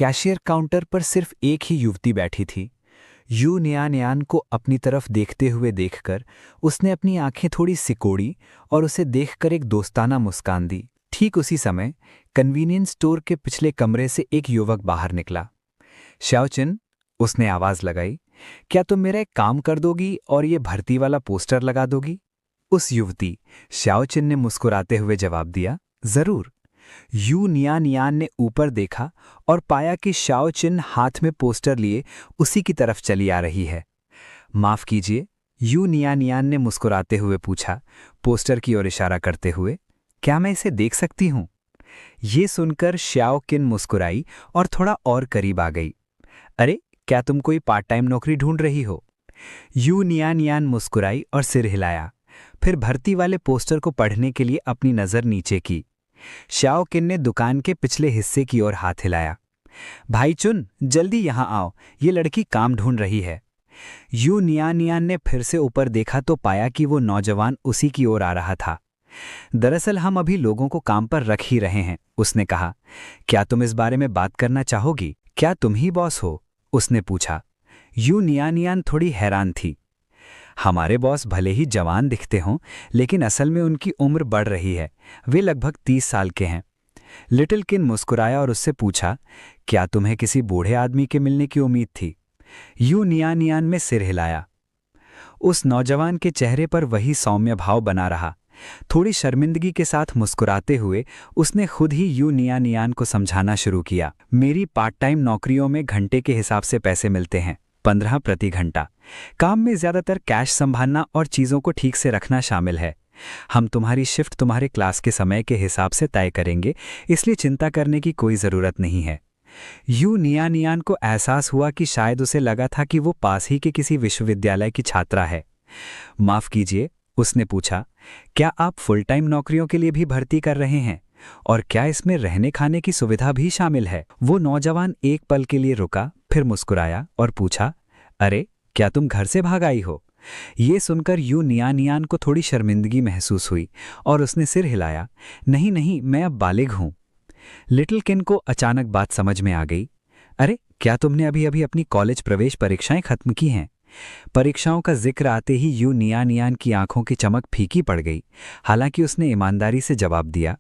Cashier counter पर सिर्फ एक ही युवती बैठी थी। यू नियान को अपनी तरफ देखते हुए देखकर उसने अपनी आंखें थोड़ी सिकोड़ी और उसे देखकर एक दोस्ताना मुस्कान दी। ठीक उसी समय कन्वीनियंस स्टोर के पिछले कमरे से एक युवक बाहर निकला। श्याओचिन, उसने आवाज लगाई, क्या तुम मेरा एक काम कर दोगी और ये भर्ती वाला पोस्टर लगा दोगी? उस युवती श्याओचिन ने मुस्कुराते हुए जवाब दिया, जरूर। यू नियान ने ऊपर देखा और पाया कि श्याओचिन हाथ में पोस्टर लिए उसी की तरफ चली आ रही है। माफ कीजिए, यू नियान ने मुस्कुराते हुए पूछा, पोस्टर की ओर इशारा करते हुए, क्या मैं इसे देख सकती हूं? ये सुनकर श्याओकिन मुस्कुराई और थोड़ा और करीब आ गई। अरे, क्या तुम कोई पार्ट टाइम नौकरी ढूंढ रही हो? यू नियान मुस्कुराई और सिर हिलाया, फिर भर्ती वाले पोस्टर को पढ़ने के लिए अपनी नजर नीचे की। श्याओकिन ने दुकान के पिछले हिस्से की ओर हाथ हिलाया। भाई चुन, जल्दी यहां आओ, ये लड़की काम ढूंढ रही है। यू नियान ने फिर से ऊपर देखा तो पाया कि वो नौजवान उसी की ओर आ रहा था। दरअसल हम अभी लोगों को काम पर रख ही रहे हैं, उसने कहा। क्या तुम इस बारे में बात करना चाहोगी? क्या तुम ही बॉस हो? उसने पूछा। यू नियान थोड़ी हैरान थी। हमारे बॉस भले ही जवान दिखते हों, लेकिन असल में उनकी उम्र बढ़ रही है। वे लगभग 30 साल के हैं। लिटिल किन मुस्कुराया और उससे पूछा, क्या तुम्हें किसी बूढ़े आदमी के मिलने की उम्मीद थी? यू नियान में सिर हिलाया। उस नौजवान के चेहरे पर वही सौम्य भाव बना रहा। थोड़ी शर्मिंदगी के साथ मुस्कुराते हुए उसने खुद ही यू नियान को समझाना शुरू किया। मेरी पार्ट टाइम नौकरियों में घंटे के हिसाब से पैसे मिलते हैं, 15 प्रति घंटा। काम में ज्यादातर कैश संभालना और चीजों को ठीक से रखना शामिल है। हम तुम्हारी शिफ्ट तुम्हारे क्लास के समय के हिसाब से तय करेंगे, इसलिए चिंता करने की कोई जरूरत नहीं है। यू नियान को एहसास हुआ कि शायद उसे लगा था कि वो पास ही के किसी विश्वविद्यालय की छात्रा है। माफ कीजिए, उसने पूछा, क्या आप फुल टाइम नौकरियों के लिए भी भर्ती कर रहे हैं? और क्या इसमें रहने खाने की सुविधा भी शामिल है? वो नौजवान एक पल के लिए रुका, फिर मुस्कुराया और पूछा, अरे, क्या तुम घर से भाग आई हो? ये सुनकर यू नियान को थोड़ी शर्मिंदगी महसूस हुई और उसने सिर हिलाया, नहीं नहीं, मैं अब बालिग हूं। लिटिल किन को अचानक बात समझ में आ गई। अरे, क्या तुमने अभी अभी अपनी कॉलेज प्रवेश परीक्षाएं खत्म की हैं? परीक्षाओं का जिक्र आते ही यू नियान की आंखों की चमक फीकी पड़ गई। हालांकि उसने ईमानदारी से जवाब दिया,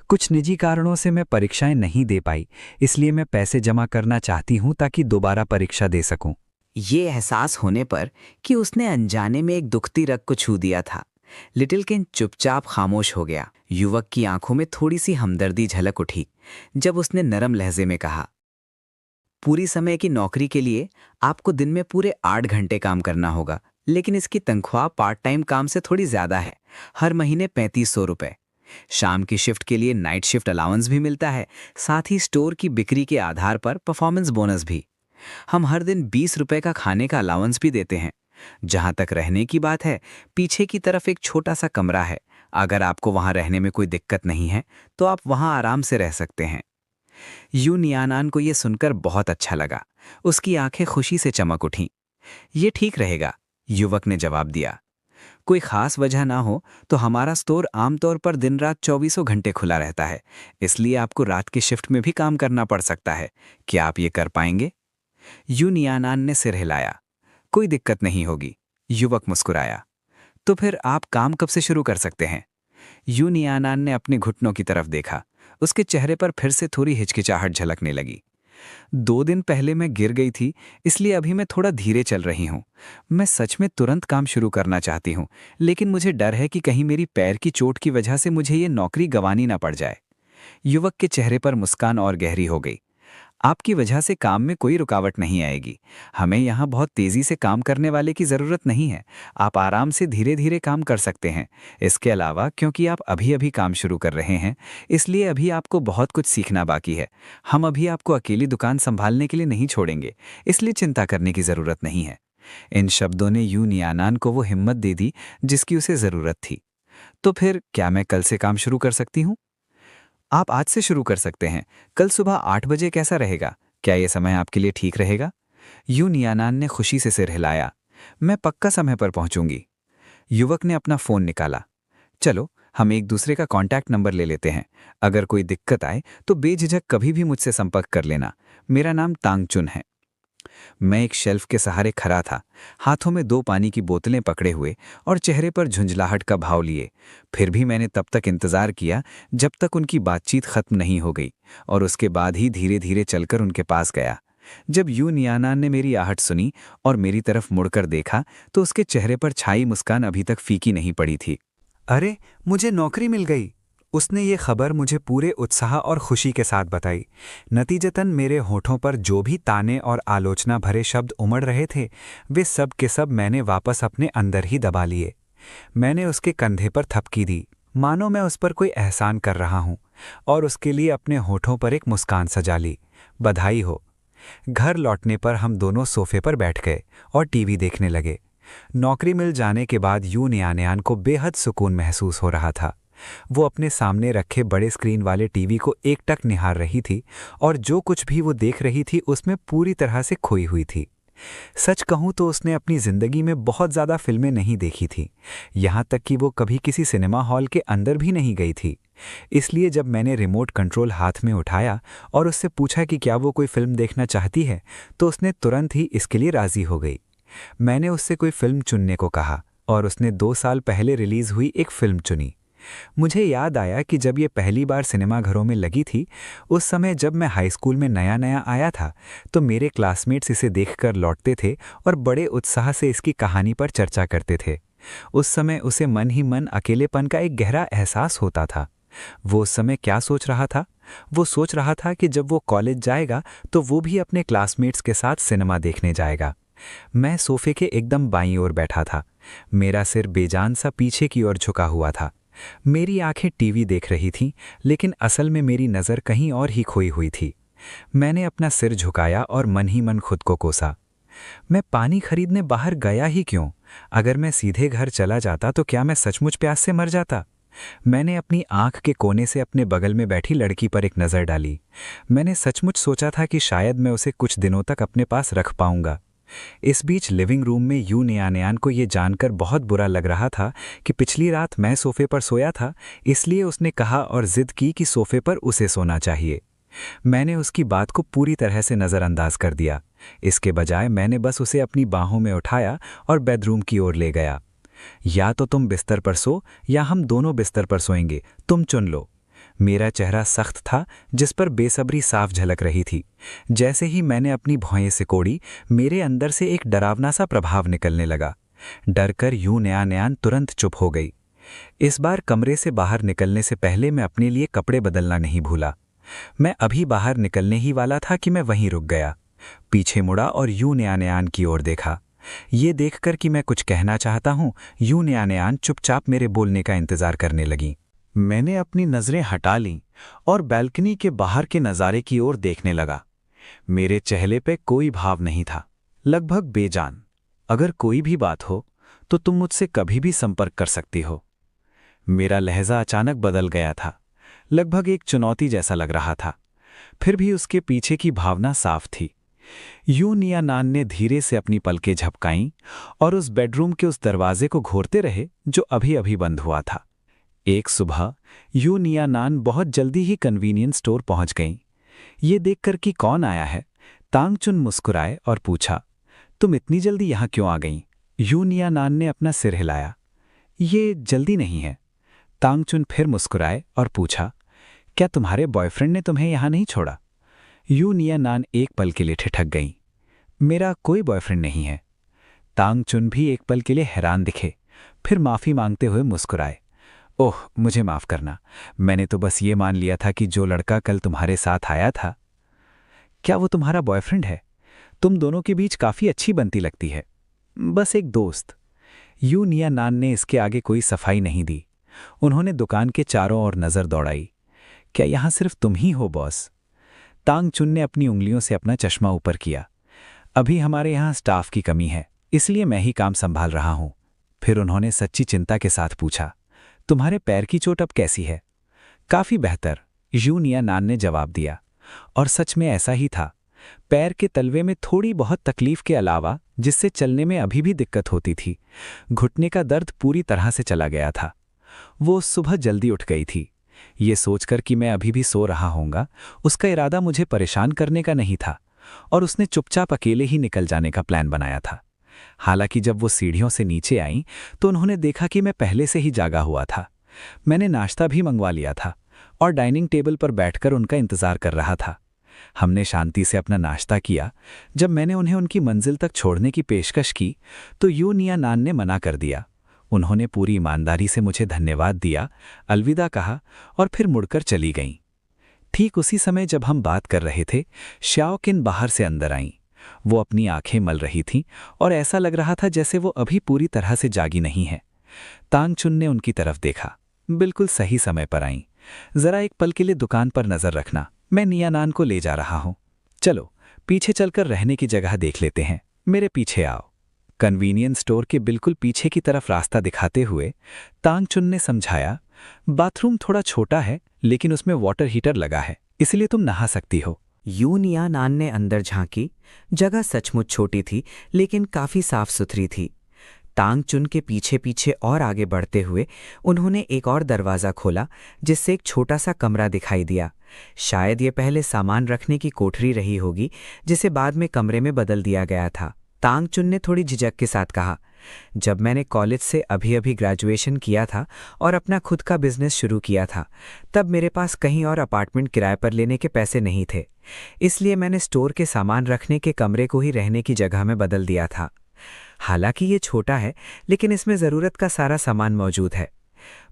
कुछ निजी कारणों से मैं परीक्षाएं नहीं दे पाई, इसलिए मैं पैसे जमा करना चाहती हूं ताकि दोबारा परीक्षा दे सकूं। ये एहसास होने पर कि उसने अनजाने में एक दुखती रग को छू दिया था, लिटिल किन चुपचाप खामोश हो गया। युवक की आंखों में थोड़ी सी हमदर्दी झलक उठी जब उसने नरम लहजे में कहा, पूरी समय की नौकरी के लिए आपको दिन में पूरे 8 घंटे काम करना होगा, लेकिन इसकी तनख्वाह पार्ट टाइम काम से थोड़ी ज्यादा है। हर महीने 3500 रुपए। शाम की शिफ्ट के लिए नाइट शिफ्ट अलाउंस भी मिलता है, साथ ही स्टोर की बिक्री के आधार पर परफॉर्मेंस बोनस भी। हम हर दिन 20 रुपए का खाने का अलाउंस भी देते हैं। जहां तक रहने की बात है, पीछे की तरफ एक छोटा सा कमरा है। अगर आपको वहां रहने में कोई दिक्कत नहीं है तो आप वहां आराम से रह सकते हैं। यू नियान को यह सुनकर बहुत अच्छा लगा। उसकी आंखें खुशी से चमक उठीं। ये ठीक रहेगा, युवक ने जवाब दिया। कोई खास वजह ना हो तो हमारा स्टोर आमतौर पर दिन रात 24 घंटे खुला रहता है, इसलिए आपको रात की शिफ्ट में भी काम करना पड़ सकता है। क्या आप ये कर पाएंगे? यू नियान ने सिर हिलाया। कोई दिक्कत नहीं होगी, युवक मुस्कुराया। तो फिर आप काम कब से शुरू कर सकते हैं? यू नियान ने अपने घुटनों की तरफ देखा। उसके चेहरे पर फिर से थोड़ी हिचकिचाहट झलकने लगी। 2 दिन पहले मैं गिर गई थी, इसलिए अभी मैं थोड़ा धीरे चल रही हूँ। मैं सच में तुरंत काम शुरू करना चाहती हूँ, लेकिन मुझे डर है कि कहीं मेरी पैर की चोट की वजह से मुझे ये नौकरी गंवानी ना पड़ जाए। युवक के चेहरे पर मुस्कान और गहरी हो गई। आपकी वजह से काम में कोई रुकावट नहीं आएगी। हमें यहाँ बहुत तेजी से काम करने वाले की जरूरत नहीं है। आप आराम से धीरे धीरे काम कर सकते हैं। इसके अलावा क्योंकि आप अभी अभी काम शुरू कर रहे हैं, इसलिए अभी आपको बहुत कुछ सीखना बाकी है। हम अभी आपको अकेली दुकान संभालने के लिए नहीं छोड़ेंगे, इसलिए चिंता करने की जरूरत नहीं है। इन शब्दों ने यू नियान को वो हिम्मत दे दी जिसकी उसे जरूरत थी। तो फिर क्या मैं कल से काम शुरू कर सकती हूँ? आप आज से शुरू कर सकते हैं। कल सुबह 8 बजे कैसा रहेगा? क्या यह समय आपके लिए ठीक रहेगा? यू नियान ने खुशी से सिर हिलाया। मैं पक्का समय पर पहुंचूंगी। युवक ने अपना फोन निकाला। चलो, हम एक दूसरे का कॉन्टैक्ट नंबर ले लेते हैं। अगर कोई दिक्कत आए तो बेझिझक कभी भी मुझसे संपर्क कर लेना। मेरा नाम तांगचुन है। मैं एक शेल्फ के सहारे खड़ा था, हाथों में 2 पानी की बोतलें पकड़े हुए और चेहरे पर झुंझलाहट का भाव लिए। फिर भी मैंने तब तक इंतजार किया जब तक उनकी बातचीत खत्म नहीं हो गई, और उसके बाद ही धीरे धीरे चलकर उनके पास गया। जब यू नियानान ने मेरी आहट सुनी और मेरी तरफ मुड़कर देखा तो उसके चेहरे पर छाई मुस्कान अभी तक फीकी नहीं पड़ी थी। अरे, मुझे नौकरी मिल गई! उसने ये खबर मुझे पूरे उत्साह और खुशी के साथ बताई। नतीजतन मेरे होठों पर जो भी ताने और आलोचना भरे शब्द उमड़ रहे थे, वे सब के सब मैंने वापस अपने अंदर ही दबा लिए। मैंने उसके कंधे पर थपकी दी, मानो मैं उस पर कोई एहसान कर रहा हूं, और उसके लिए अपने होठों पर एक मुस्कान सजा ली। बधाई हो। घर लौटने पर हम दोनों सोफे पर बैठ गए और टीवी देखने लगे। नौकरी मिल जाने के बाद यू नियान को बेहद सुकून महसूस हो रहा था। वो अपने सामने रखे बड़े स्क्रीन वाले टीवी को एकटक निहार रही थी और जो कुछ भी वो देख रही थी उसमें पूरी तरह से खोई हुई थी। सच कहूं तो उसने अपनी जिंदगी में बहुत ज़्यादा फिल्में नहीं देखी थी, यहाँ तक कि वो कभी किसी सिनेमा हॉल के अंदर भी नहीं गई थी। इसलिए जब मैंने रिमोट कंट्रोल हाथ में उठाया और उससे पूछा कि क्या वो कोई फिल्म देखना चाहती है, तो उसने तुरंत ही इसके लिए राज़ी हो गई। मैंने उससे कोई फिल्म चुनने को कहा और उसने 2 साल पहले रिलीज़ हुई एक फिल्म चुनी। मुझे याद आया कि जब ये पहली बार सिनेमाघरों में लगी थी, उस समय जब मैं हाई स्कूल में नया नया आया था, तो मेरे क्लासमेट्स इसे देखकर लौटते थे और बड़े उत्साह से इसकी कहानी पर चर्चा करते थे। उस समय उसे मन ही मन अकेलेपन का एक गहरा एहसास होता था। वो उस समय क्या सोच रहा था? वो सोच रहा था कि जब वो कॉलेज जाएगा तो वो भी अपने क्लासमेट्स के साथ सिनेमा देखने जाएगा। मैं सोफे के एकदम बाईं ओर बैठा था। मेरा सिर बेजान सा पीछे की ओर झुका हुआ था। मेरी आंखें टीवी देख रही थीं, लेकिन असल में मेरी नज़र कहीं और ही खोई हुई थी। मैंने अपना सिर झुकाया और मन ही मन खुद को कोसा। मैं पानी खरीदने बाहर गया ही क्यों? अगर मैं सीधे घर चला जाता तो क्या मैं सचमुच प्यास से मर जाता? मैंने अपनी आंख के कोने से अपने बगल में बैठी लड़की पर एक नज़र डाली। मैंने सचमुच सोचा था कि शायद मैं उसे कुछ दिनों तक अपने पास रख पाऊंगा। इस बीच लिविंग रूम में यू नियान को ये जानकर बहुत बुरा लग रहा था कि पिछली रात मैं सोफे पर सोया था, इसलिए उसने कहा और जिद की कि सोफे पर उसे सोना चाहिए। मैंने उसकी बात को पूरी तरह से नज़रअंदाज कर दिया। इसके बजाय मैंने बस उसे अपनी बाहों में उठाया और बेडरूम की ओर ले गया। या तो तुम बिस्तर पर सो या हम दोनों बिस्तर पर सोएंगे, तुम चुन लो। मेरा चेहरा सख्त था, जिस पर बेसब्री साफ झलक रही थी। जैसे ही मैंने अपनी भौहें सिकोड़ी, मेरे अंदर से एक डरावना सा प्रभाव निकलने लगा। डरकर यू नियान तुरंत चुप हो गई। इस बार कमरे से बाहर निकलने से पहले मैं अपने लिए कपड़े बदलना नहीं भूला। मैं अभी बाहर निकलने ही वाला था कि मैं वहीं रुक गया। पीछे मुड़ा और यू नियान की ओर देखा। ये देखकर कि मैं कुछ कहना चाहता हूं, यू नियान चुपचाप मेरे बोलने का इंतजार करने लगी। मैंने अपनी नज़रें हटा लीं और बैल्कनी के बाहर के नज़ारे की ओर देखने लगा। मेरे चेहरे पे कोई भाव नहीं था, लगभग बेजान। अगर कोई भी बात हो तो तुम मुझसे कभी भी संपर्क कर सकती हो। मेरा लहजा अचानक बदल गया था, लगभग एक चुनौती जैसा लग रहा था। फिर भी उसके पीछे की भावना साफ थी। यू नियान ने धीरे से अपनी पलकें झपकाईं और उस बेडरूम के उस दरवाजे को घोरते रहे जो अभी अभी बंद हुआ था। एक सुबह यू नियान बहुत जल्दी ही कन्वीनियंस स्टोर पहुंच गईं। ये देखकर कि कौन आया है, तांगचुन मुस्कुराए और पूछा, तुम इतनी जल्दी यहाँ क्यों आ गईं? यू नियान ने अपना सिर हिलाया। ये जल्दी नहीं है। तांगचुन फिर मुस्कुराए और पूछा, क्या तुम्हारे बॉयफ्रेंड ने तुम्हें यहाँ नहीं छोड़ा? यू नियान एक पल के लिए ठिठक गईं। मेरा कोई बॉयफ्रेंड नहीं है। तांगचुन भी एक पल के लिए हैरान दिखे, फिर माफ़ी मांगते हुए मुस्कुराए। ओह, मुझे माफ़ करना, मैंने तो बस ये मान लिया था कि जो लड़का कल तुम्हारे साथ आया था। क्या वो तुम्हारा बॉयफ्रेंड है? तुम दोनों के बीच काफ़ी अच्छी बनती लगती है। बस एक दोस्त। यू नियान ने इसके आगे कोई सफाई नहीं दी। उन्होंने दुकान के चारों ओर नज़र दौड़ाई। क्या यहाँ सिर्फ तुम ही हो बॉस? तांगचुन ने अपनी उंगलियों से अपना चश्मा ऊपर किया। अभी हमारे यहाँ स्टाफ की कमी है, इसलिए मैं ही काम संभाल रहा हूँ। फिर उन्होंने सच्ची चिंता के साथ पूछा, तुम्हारे पैर की चोट अब कैसी है? काफ़ी बेहतर, यू नियान ने जवाब दिया। और सच में ऐसा ही था। पैर के तलवे में थोड़ी बहुत तकलीफ के अलावा, जिससे चलने में अभी भी दिक्कत होती थी, घुटने का दर्द पूरी तरह से चला गया था। वो उस सुबह जल्दी उठ गई थी। ये सोचकर कि मैं अभी भी सो रहा होऊंगा, उसका इरादा मुझे परेशान करने का नहीं था, और उसने चुपचाप अकेले ही निकल जाने का प्लान बनाया था। हालांकि जब वो सीढ़ियों से नीचे आईं तो उन्होंने देखा कि मैं पहले से ही जागा हुआ था। मैंने नाश्ता भी मंगवा लिया था और डाइनिंग टेबल पर बैठकर उनका इंतजार कर रहा था। हमने शांति से अपना नाश्ता किया। जब मैंने उन्हें उनकी मंजिल तक छोड़ने की पेशकश की तो यूनिया नान ने मना कर दिया। उन्होंने पूरी ईमानदारी से मुझे धन्यवाद दिया, अलविदा कहा और फिर मुड़कर चली गईं। ठीक उसी समय जब हम बात कर रहे थे, श्याओकिन बाहर से अंदर आईं। वो अपनी आंखें मल रही थीं और ऐसा लग रहा था जैसे वो अभी पूरी तरह से जागी नहीं है। तांगचुन ने उनकी तरफ देखा। बिल्कुल सही समय पर आईं। जरा एक पल के लिए दुकान पर नजर रखना, मैं नियानान को ले जा रहा हूं। चलो पीछे चलकर रहने की जगह देख लेते हैं, मेरे पीछे आओ। कन्वीनियंस स्टोर के बिल्कुल पीछे की तरफ रास्ता दिखाते हुए तांगचुन ने समझाया, बाथरूम थोड़ा छोटा है लेकिन उसमें वाटर हीटर लगा है, इसलिए तुम नहा सकती हो। यूनिया नान ने अंदर झांकी। जगह सचमुच छोटी थी लेकिन काफी साफ सुथरी थी। तांगचुन के पीछे पीछे और आगे बढ़ते हुए उन्होंने एक और दरवाज़ा खोला जिससे एक छोटा सा कमरा दिखाई दिया। शायद ये पहले सामान रखने की कोठरी रही होगी जिसे बाद में कमरे में बदल दिया गया था। तांगचुन ने थोड़ी झिझक के साथ कहा, जब मैंने कॉलेज से अभी अभी ग्रेजुएशन किया था और अपना खुद का बिजनेस शुरू किया था, तब मेरे पास कहीं और अपार्टमेंट किराए पर लेने के पैसे नहीं थे, इसलिए मैंने स्टोर के सामान रखने के कमरे को ही रहने की जगह में बदल दिया था। हालांकि ये छोटा है लेकिन इसमें ज़रूरत का सारा सामान मौजूद है।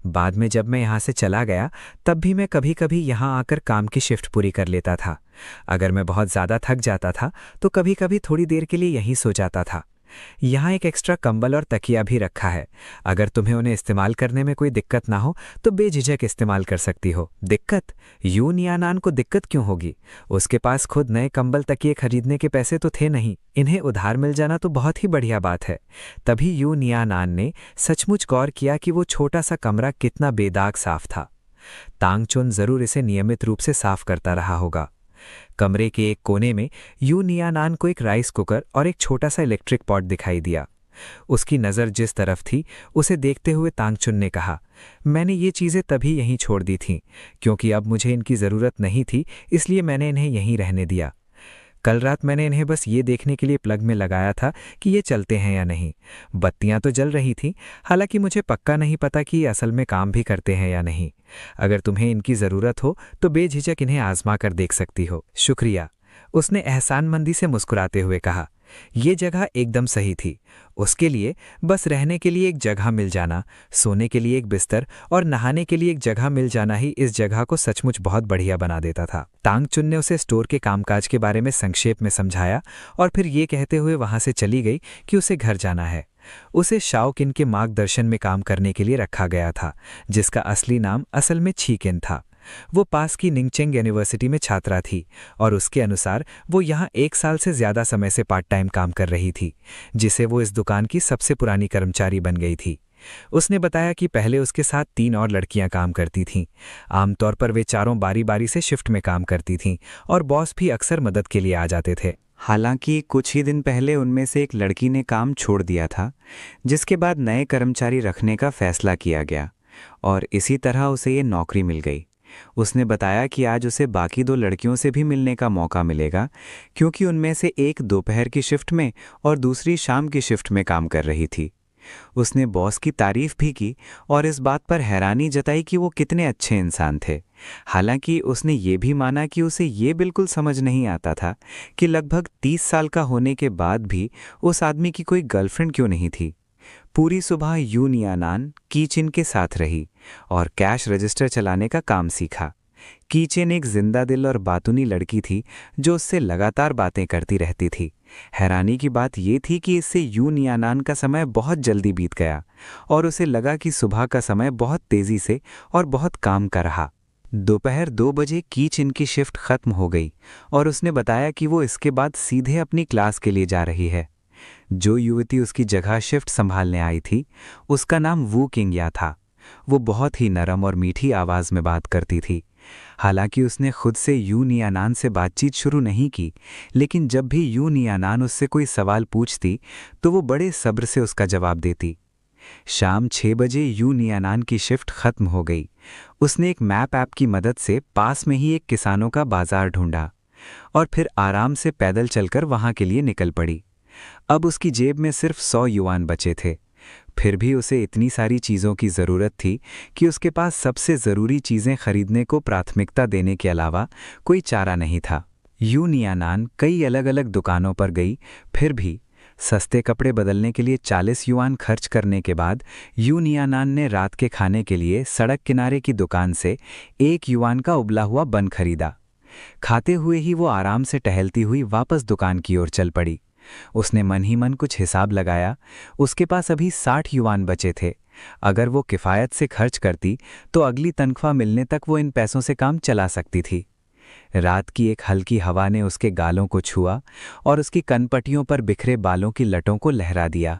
बाद में जब मैं यहाँ से चला गया तब भी मैं कभी कभी यहाँ आकर काम की शिफ्ट पूरी कर लेता था। अगर मैं बहुत ज़्यादा थक जाता था तो कभी कभी थोड़ी देर के लिए यहीं सो जाता था। यहाँ एक एक्स्ट्रा कंबल और तकिया भी रखा है। अगर तुम्हें उन्हें इस्तेमाल करने में कोई दिक्कत ना हो तो बेझिझक इस्तेमाल कर सकती हो। दिक्कत? यूनियानान को दिक्कत क्यों होगी? उसके पास खुद नए कंबल तकिए खरीदने के पैसे तो थे नहीं। इन्हें उधार मिल जाना तो बहुत ही बढ़िया बात है। तभी यूनियानान ने सचमुच गौर किया कि वो छोटा सा कमरा कितना बेदाग साफ था। तांगचुन जरूर इसे नियमित रूप से साफ करता रहा होगा। कमरे के एक कोने में यूनियानान को एक राइस कुकर और एक छोटा सा इलेक्ट्रिक पॉट दिखाई दिया। उसकी नज़र जिस तरफ थी उसे देखते हुए तांगचुन ने कहा, मैंने ये चीज़ें तभी यहीं छोड़ दी थीं क्योंकि अब मुझे इनकी ज़रूरत नहीं थी, इसलिए मैंने इन्हें यहीं रहने दिया। कल रात मैंने इन्हें बस ये देखने के लिए प्लग में लगाया था कि ये चलते हैं या नहीं। बत्तियां तो जल रही थीं, हालांकि मुझे पक्का नहीं पता कि ये असल में काम भी करते हैं या नहीं। अगर तुम्हें इनकी ज़रूरत हो तो बेझिझक इन्हें आजमा कर देख सकती हो। शुक्रिया, उसने एहसानमंदी से मुस्कुराते हुए कहा। ये जगह एकदम सही थी। उसके लिए बस रहने के लिए एक जगह मिल जाना, सोने के लिए एक बिस्तर और नहाने के लिए एक जगह मिल जाना ही इस जगह को सचमुच बहुत बढ़िया बना देता था। तांगचुन ने उसे स्टोर के कामकाज के बारे में संक्षेप में समझाया और फिर ये कहते हुए वहां से चली गई कि उसे घर जाना है। उसे शाओकिन के मार्गदर्शन में काम करने के लिए रखा गया था, जिसका असली नाम असल में छीकिन था। वो पास की निंगचेंग यूनिवर्सिटी में छात्रा थी और उसके अनुसार वो यहाँ 1 साल से ज़्यादा समय से पार्ट टाइम काम कर रही थी, जिसे वो इस दुकान की सबसे पुरानी कर्मचारी बन गई थी। उसने बताया कि पहले उसके साथ 3 और लड़कियां काम करती थीं। आमतौर पर वे चारों बारी बारी से शिफ्ट में काम करती थीं और बॉस भी अक्सर मदद के लिए आ जाते थे। हालांकि कुछ ही दिन पहले उनमें से एक लड़की ने काम छोड़ दिया था, जिसके बाद नए कर्मचारी रखने का फैसला किया गया और इसी तरह उसे ये नौकरी मिल गई। उसने बताया कि आज उसे बाकी 2 लड़कियों से भी मिलने का मौका मिलेगा, क्योंकि उनमें से एक दोपहर की शिफ्ट में और दूसरी शाम की शिफ्ट में काम कर रही थी। उसने बॉस की तारीफ भी की और इस बात पर हैरानी जताई कि वो कितने अच्छे इंसान थे। हालांकि उसने ये भी माना कि उसे ये बिल्कुल समझ नहीं आता था कि लगभग 30 साल का होने के बाद भी उस आदमी की कोई गर्लफ्रेंड क्यों नहीं थी। पूरी सुबह यूनियानान कीचिन के साथ रही और कैश रजिस्टर चलाने का काम सीखा। कीचिन एक जिंदा दिल और बातूनी लड़की थी जो उससे लगातार बातें करती रहती थी। हैरानी की बात यह थी कि इससे यूनियानान का समय बहुत जल्दी बीत गया और उसे लगा कि सुबह का समय बहुत तेजी से और बहुत काम का रहा। दोपहर 2 बजे कीचिन की शिफ्ट खत्म हो गई और उसने बताया कि वो इसके बाद सीधे अपनी क्लास के लिए जा रही है। जो युवती उसकी जगह शिफ्ट संभालने आई थी, उसका नाम वू किंगया था। वो बहुत ही नरम और मीठी आवाज में बात करती थी। हालांकि उसने खुद से यूनियानान से बातचीत शुरू नहीं की, लेकिन जब भी यूनियानान उससे कोई सवाल पूछती तो वो बड़े सब्र से उसका जवाब देती। शाम 6 बजे यू नियानान की शिफ्ट खत्म हो गई। उसने एक मैप ऐप की मदद से पास में ही एक किसानों का बाजार ढूंढा और फिर आराम से पैदल चलकर वहां के लिए निकल पड़ी। अब उसकी जेब में सिर्फ 100 युआन बचे थे। फिर भी उसे इतनी सारी चीज़ों की ज़रूरत थी कि उसके पास सबसे ज़रूरी चीज़ें खरीदने को प्राथमिकता देने के अलावा कोई चारा नहीं था। यू नियानान कई अलग अलग दुकानों पर गई, फिर भी सस्ते कपड़े बदलने के लिए 40 युआन खर्च करने के बाद यू नियानान ने रात के खाने के लिए सड़क किनारे की दुकान से 1 युआन का उबला हुआ बन खरीदा। खाते हुए ही वो आराम से टहलती हुई वापस दुकान की ओर चल पड़ी। उसने मन ही मन कुछ हिसाब लगाया। उसके पास अभी 60 युआन बचे थे। अगर वो किफ़ायत से खर्च करती तो अगली तनख्वाह मिलने तक वो इन पैसों से काम चला सकती थी। रात की एक हल्की हवा ने उसके गालों को छुआ और उसकी कनपटियों पर बिखरे बालों की लटों को लहरा दिया।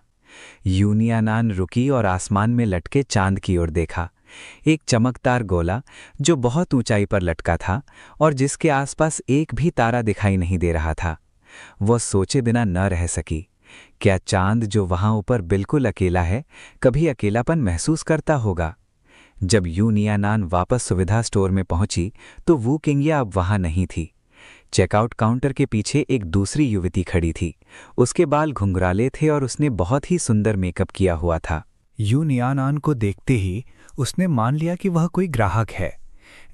यू नियानान रुकी और आसमान में लटके चांद की ओर देखा। एक चमकदार गोला जो बहुत ऊंचाई पर लटका था और जिसके आसपास एक भी तारा दिखाई नहीं दे रहा था। वह सोचे बिना न रह सकी। क्या चांद जो वहां ऊपर बिल्कुल अकेला है कभी अकेलापन महसूस करता होगा? जब यू नियानान वापस सुविधा स्टोर में पहुंची तो वू किंगिया अब वहां नहीं थी। चेकआउट काउंटर के पीछे एक दूसरी युवती खड़ी थी। उसके बाल घुंघराले थे और उसने बहुत ही सुंदर मेकअप किया हुआ था। यू नियानान को देखते ही उसने मान लिया कि वह कोई ग्राहक है।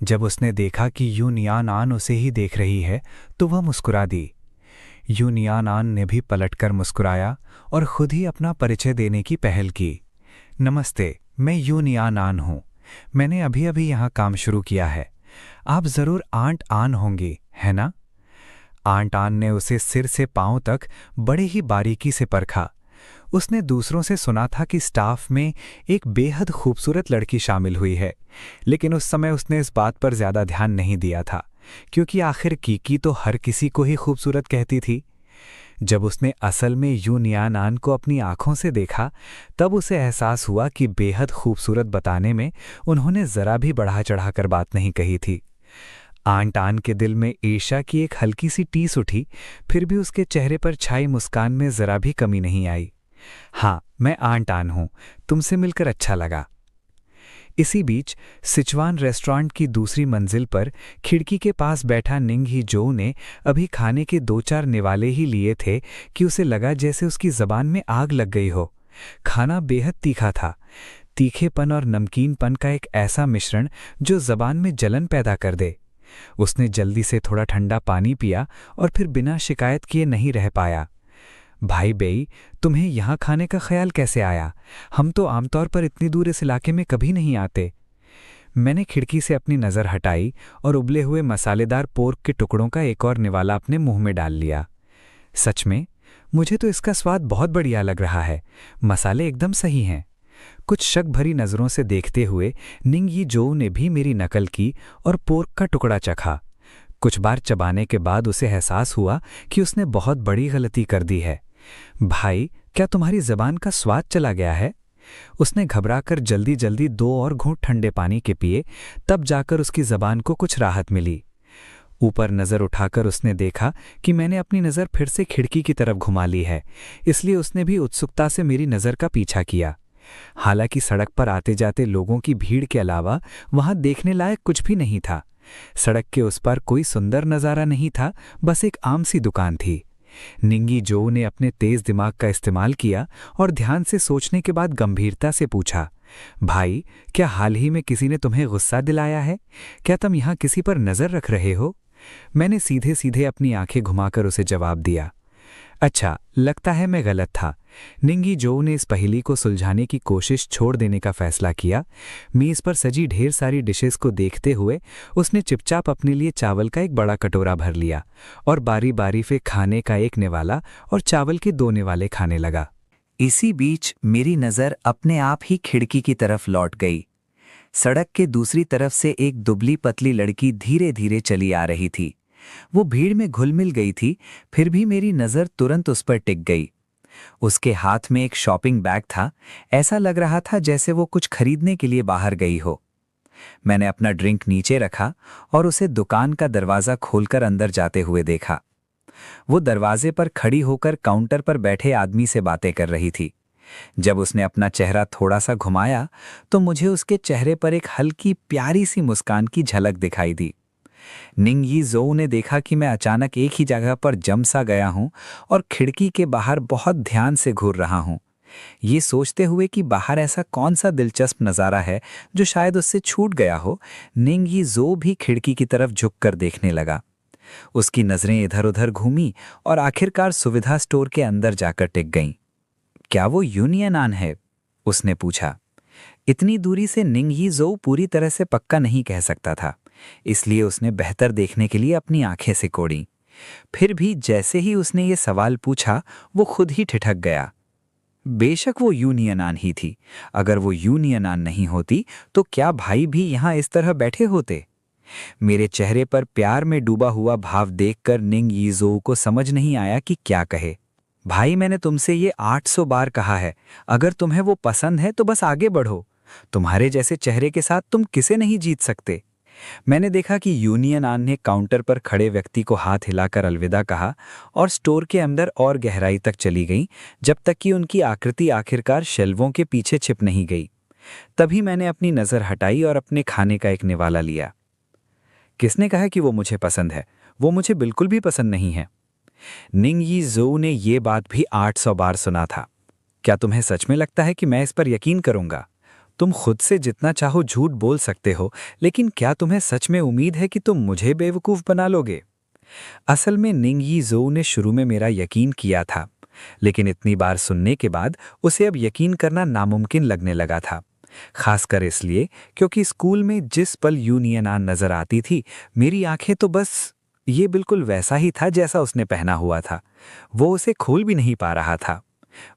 जब उसने देखा कि यू नियानान उसे ही देख रही है तो वह मुस्कुरा दी। यू नियानान ने भी पलटकर मुस्कुराया और खुद ही अपना परिचय देने की पहल की। नमस्ते, मैं यू नियानान हूँ। मैंने अभी अभी यहाँ काम शुरू किया है। आप ज़रूर आंट आन होंगी, है ना? आंट आन ने उसे सिर से पांव तक बड़े ही बारीकी से परखा। उसने दूसरों से सुना था कि स्टाफ में एक बेहद खूबसूरत लड़की शामिल हुई है, लेकिन उस समय उसने इस बात पर ज़्यादा ध्यान नहीं दिया था, क्योंकि आखिर कीकी तो हर किसी को ही खूबसूरत कहती थी। जब उसने असल में यू नियानान को अपनी आंखों से देखा, तब उसे एहसास हुआ कि बेहद खूबसूरत बताने में उन्होंने ज़रा भी बढ़ा चढ़ाकर बात नहीं कही थी। आंट आन के दिल में ईर्ष्या की एक हल्की सी टीस उठी, फिर भी उसके चेहरे पर छाई मुस्कान में ज़रा भी कमी नहीं आई। हाँ, मैं आंट आन हूँ, तुमसे मिलकर अच्छा लगा। इसी बीच सिचुआन रेस्टोरेंट की दूसरी मंजिल पर खिड़की के पास बैठा निंग ही जो ने अभी खाने के 2-4 निवाले ही लिए थे कि उसे लगा जैसे उसकी जबान में आग लग गई हो। खाना बेहद तीखा था, तीखेपन और नमकीनपन का एक ऐसा मिश्रण जो जबान में जलन पैदा कर दे। उसने जल्दी से थोड़ा ठंडा पानी पिया और फिर बिना शिकायत किए नहीं रह पाया। भाई बेई, तुम्हें यहाँ खाने का ख्याल कैसे आया? हम तो आमतौर पर इतनी दूर इस इलाके में कभी नहीं आते। मैंने खिड़की से अपनी नज़र हटाई और उबले हुए मसालेदार पोर्क के टुकड़ों का एक और निवाला अपने मुंह में डाल लिया। सच में, मुझे तो इसका स्वाद बहुत बढ़िया लग रहा है। मसाले एकदम सही हैं। कुछ शक भरी नज़रों से देखते हुए निंग यी जोऊ ने भी मेरी नकल की और पोर्क का टुकड़ा चखा। कुछ बार चबाने के बाद उसे एहसास हुआ कि उसने बहुत बड़ी गलती कर दी है। भाई, क्या तुम्हारी जबान का स्वाद चला गया है? उसने घबराकर जल्दी जल्दी 2 और घूंट ठंडे पानी के पिए, तब जाकर उसकी जबान को कुछ राहत मिली। ऊपर नज़र उठाकर उसने देखा कि मैंने अपनी नज़र फिर से खिड़की की तरफ घुमा ली है, इसलिए उसने भी उत्सुकता से मेरी नज़र का पीछा किया। हालांकि सड़क पर आते जाते लोगों की भीड़ के अलावा वहां देखने लायक कुछ भी नहीं था। सड़क के उस पर कोई सुंदर नज़ारा नहीं था, बस एक आम सी दुकान थी। निंगी जो ने अपने तेज दिमाग का इस्तेमाल किया और ध्यान से सोचने के बाद गंभीरता से पूछा, भाई, क्या हाल ही में किसी ने तुम्हें गुस्सा दिलाया है? क्या तुम यहाँ किसी पर नज़र रख रहे हो? मैंने सीधे सीधे अपनी आंखें घुमाकर उसे जवाब दिया। अच्छा, लगता है मैं गलत था। निंगी जो ने इस पहेली को सुलझाने की कोशिश छोड़ देने का फैसला किया। मेज़ पर सजी ढेर सारी डिशेस को देखते हुए उसने चुपचाप अपने लिए चावल का एक बड़ा कटोरा भर लिया और बारी बारी से खाने का एक निवाला और चावल के 2 निवाले खाने लगा। इसी बीच मेरी नज़र अपने आप ही खिड़की की तरफ लौट गई। सड़क के दूसरी तरफ से एक दुबली पतली लड़की धीरे धीरे चली आ रही थी। वो भीड़ में घुल मिल गई थी, फिर भी मेरी नज़र तुरंत उस पर टिक गई। उसके हाथ में एक शॉपिंग बैग था। ऐसा लग रहा था जैसे वो कुछ खरीदने के लिए बाहर गई हो। मैंने अपना ड्रिंक नीचे रखा और उसे दुकान का दरवाज़ा खोलकर अंदर जाते हुए देखा। वो दरवाजे पर खड़ी होकर काउंटर पर बैठे आदमी से बातें कर रही थी। जब उसने अपना चेहरा थोड़ा सा घुमाया तो मुझे उसके चेहरे पर एक हल्की प्यारी सी मुस्कान की झलक दिखाई दी। निंग यी ज़ोऊ ने देखा कि मैं अचानक एक ही जगह पर जम सा गया हूं और खिड़की के बाहर बहुत ध्यान से घूर रहा हूं, ये सोचते हुए कि बाहर ऐसा कौन सा दिलचस्प नज़ारा है जो शायद उससे छूट गया हो। निंग यी ज़ोऊ भी खिड़की की तरफ झुककर देखने लगा। उसकी नज़रें इधर उधर घूमी और आखिरकार सुविधा स्टोर के अंदर जाकर टिक गईं। क्या वो यूनियन आन है? उसने पूछा। इतनी दूरी से निंग यी ज़ोऊ पूरी तरह से पक्का नहीं कह सकता था, इसलिए उसने बेहतर देखने के लिए अपनी आंखें सिकोड़ी। फिर भी जैसे ही उसने ये सवाल पूछा वो खुद ही ठिठक गया। बेशक वो यूनियन आन ही थी। अगर वो यूनियन आन नहीं होती तो क्या भाई भी यहाँ इस तरह बैठे होते? मेरे चेहरे पर प्यार में डूबा हुआ भाव देखकर निंग यी ज़ोऊ को समझ नहीं आया कि क्या कहे। भाई, मैंने तुमसे ये 800 बार कहा है, अगर तुम्हें वो पसंद है तो बस आगे बढ़ो। तुम्हारे जैसे चेहरे के साथ तुम किसे नहीं जीत सकते। मैंने देखा कि यूनियन आन ने काउंटर पर खड़े व्यक्ति को हाथ हिलाकर अलविदा कहा और स्टोर के अंदर और गहराई तक चली गई, जब तक कि उनकी आकृति आखिरकार शेल्वों के पीछे छिप नहीं गई। तभी मैंने अपनी नज़र हटाई और अपने खाने का एक निवाला लिया। किसने कहा कि वो मुझे पसंद है? वो मुझे बिल्कुल भी पसंद नहीं है। निंग यी ज़ोऊ ने ये बात भी 800 बार सुना था। क्या तुम्हें सच में लगता है कि मैं इस पर यकीन करूंगा? तुम खुद से जितना चाहो झूठ बोल सकते हो, लेकिन क्या तुम्हें सच में उम्मीद है कि तुम मुझे बेवकूफ़ बना लोगे? असल में निंग यी ज़ोऊ ने शुरू में मेरा यकीन किया था, लेकिन इतनी बार सुनने के बाद उसे अब यकीन करना नामुमकिन लगने लगा था। खासकर इसलिए क्योंकि स्कूल में जिस पल यूनियन आन नजर आती थी, मेरी आंखें तो बस ये बिल्कुल वैसा ही था जैसा उसने पहना हुआ था। वो उसे खोल भी नहीं पा रहा था।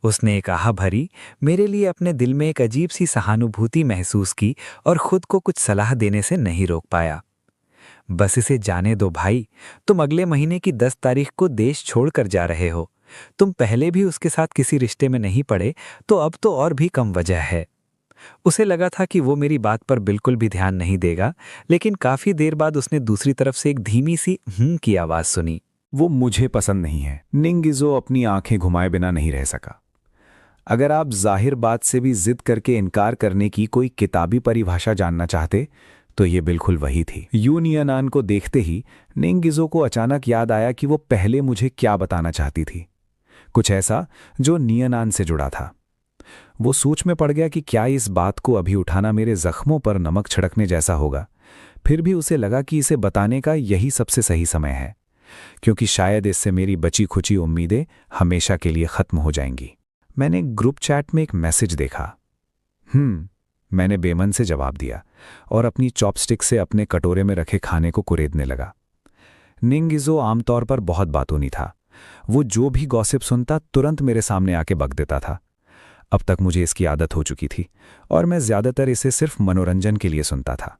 उसने एक आह भरी, मेरे लिए अपने दिल में एक अजीब सी सहानुभूति महसूस की और खुद को कुछ सलाह देने से नहीं रोक पाया। बस इसे जाने दो भाई, तुम अगले महीने की 10 तारीख को देश छोड़कर जा रहे हो। तुम पहले भी उसके साथ किसी रिश्ते में नहीं पड़े, तो अब तो और भी कम वजह है। उसे लगा था कि वो मेरी बात पर बिल्कुल भी ध्यान नहीं देगा, लेकिन काफी देर बाद उसने दूसरी तरफ से एक धीमी सी की आवाज सुनी। वो मुझे पसंद नहीं है। निंग यी ज़ोऊ अपनी आंखें घुमाए बिना नहीं रह सका। अगर आप जाहिर बात से भी जिद करके इनकार करने की कोई किताबी परिभाषा जानना चाहते तो ये बिल्कुल वही थी। यूनियन आन को देखते ही निंग यी ज़ोऊ को अचानक याद आया कि वो पहले मुझे क्या बताना चाहती थी, कुछ ऐसा जो नियन आन से जुड़ा था। वो सोच में पड़ गया कि क्या इस बात को अभी उठाना मेरे जख्मों पर नमक छिड़कने जैसा होगा। फिर भी उसे लगा कि इसे बताने का यही सबसे सही समय है, क्योंकि शायद इससे मेरी बची खुची उम्मीदें हमेशा के लिए खत्म हो जाएंगी। मैंने ग्रुप चैट में एक मैसेज देखा। मैंने बेमन से जवाब दिया और अपनी चॉपस्टिक से अपने कटोरे में रखे खाने को कुरेदने लगा। निंग यी ज़ोऊ आमतौर पर बहुत बातूनी था। वो जो भी गॉसिप सुनता तुरंत मेरे सामने आके बक देता था। अब तक मुझे इसकी आदत हो चुकी थी और मैं ज्यादातर इसे सिर्फ मनोरंजन के लिए सुनता था।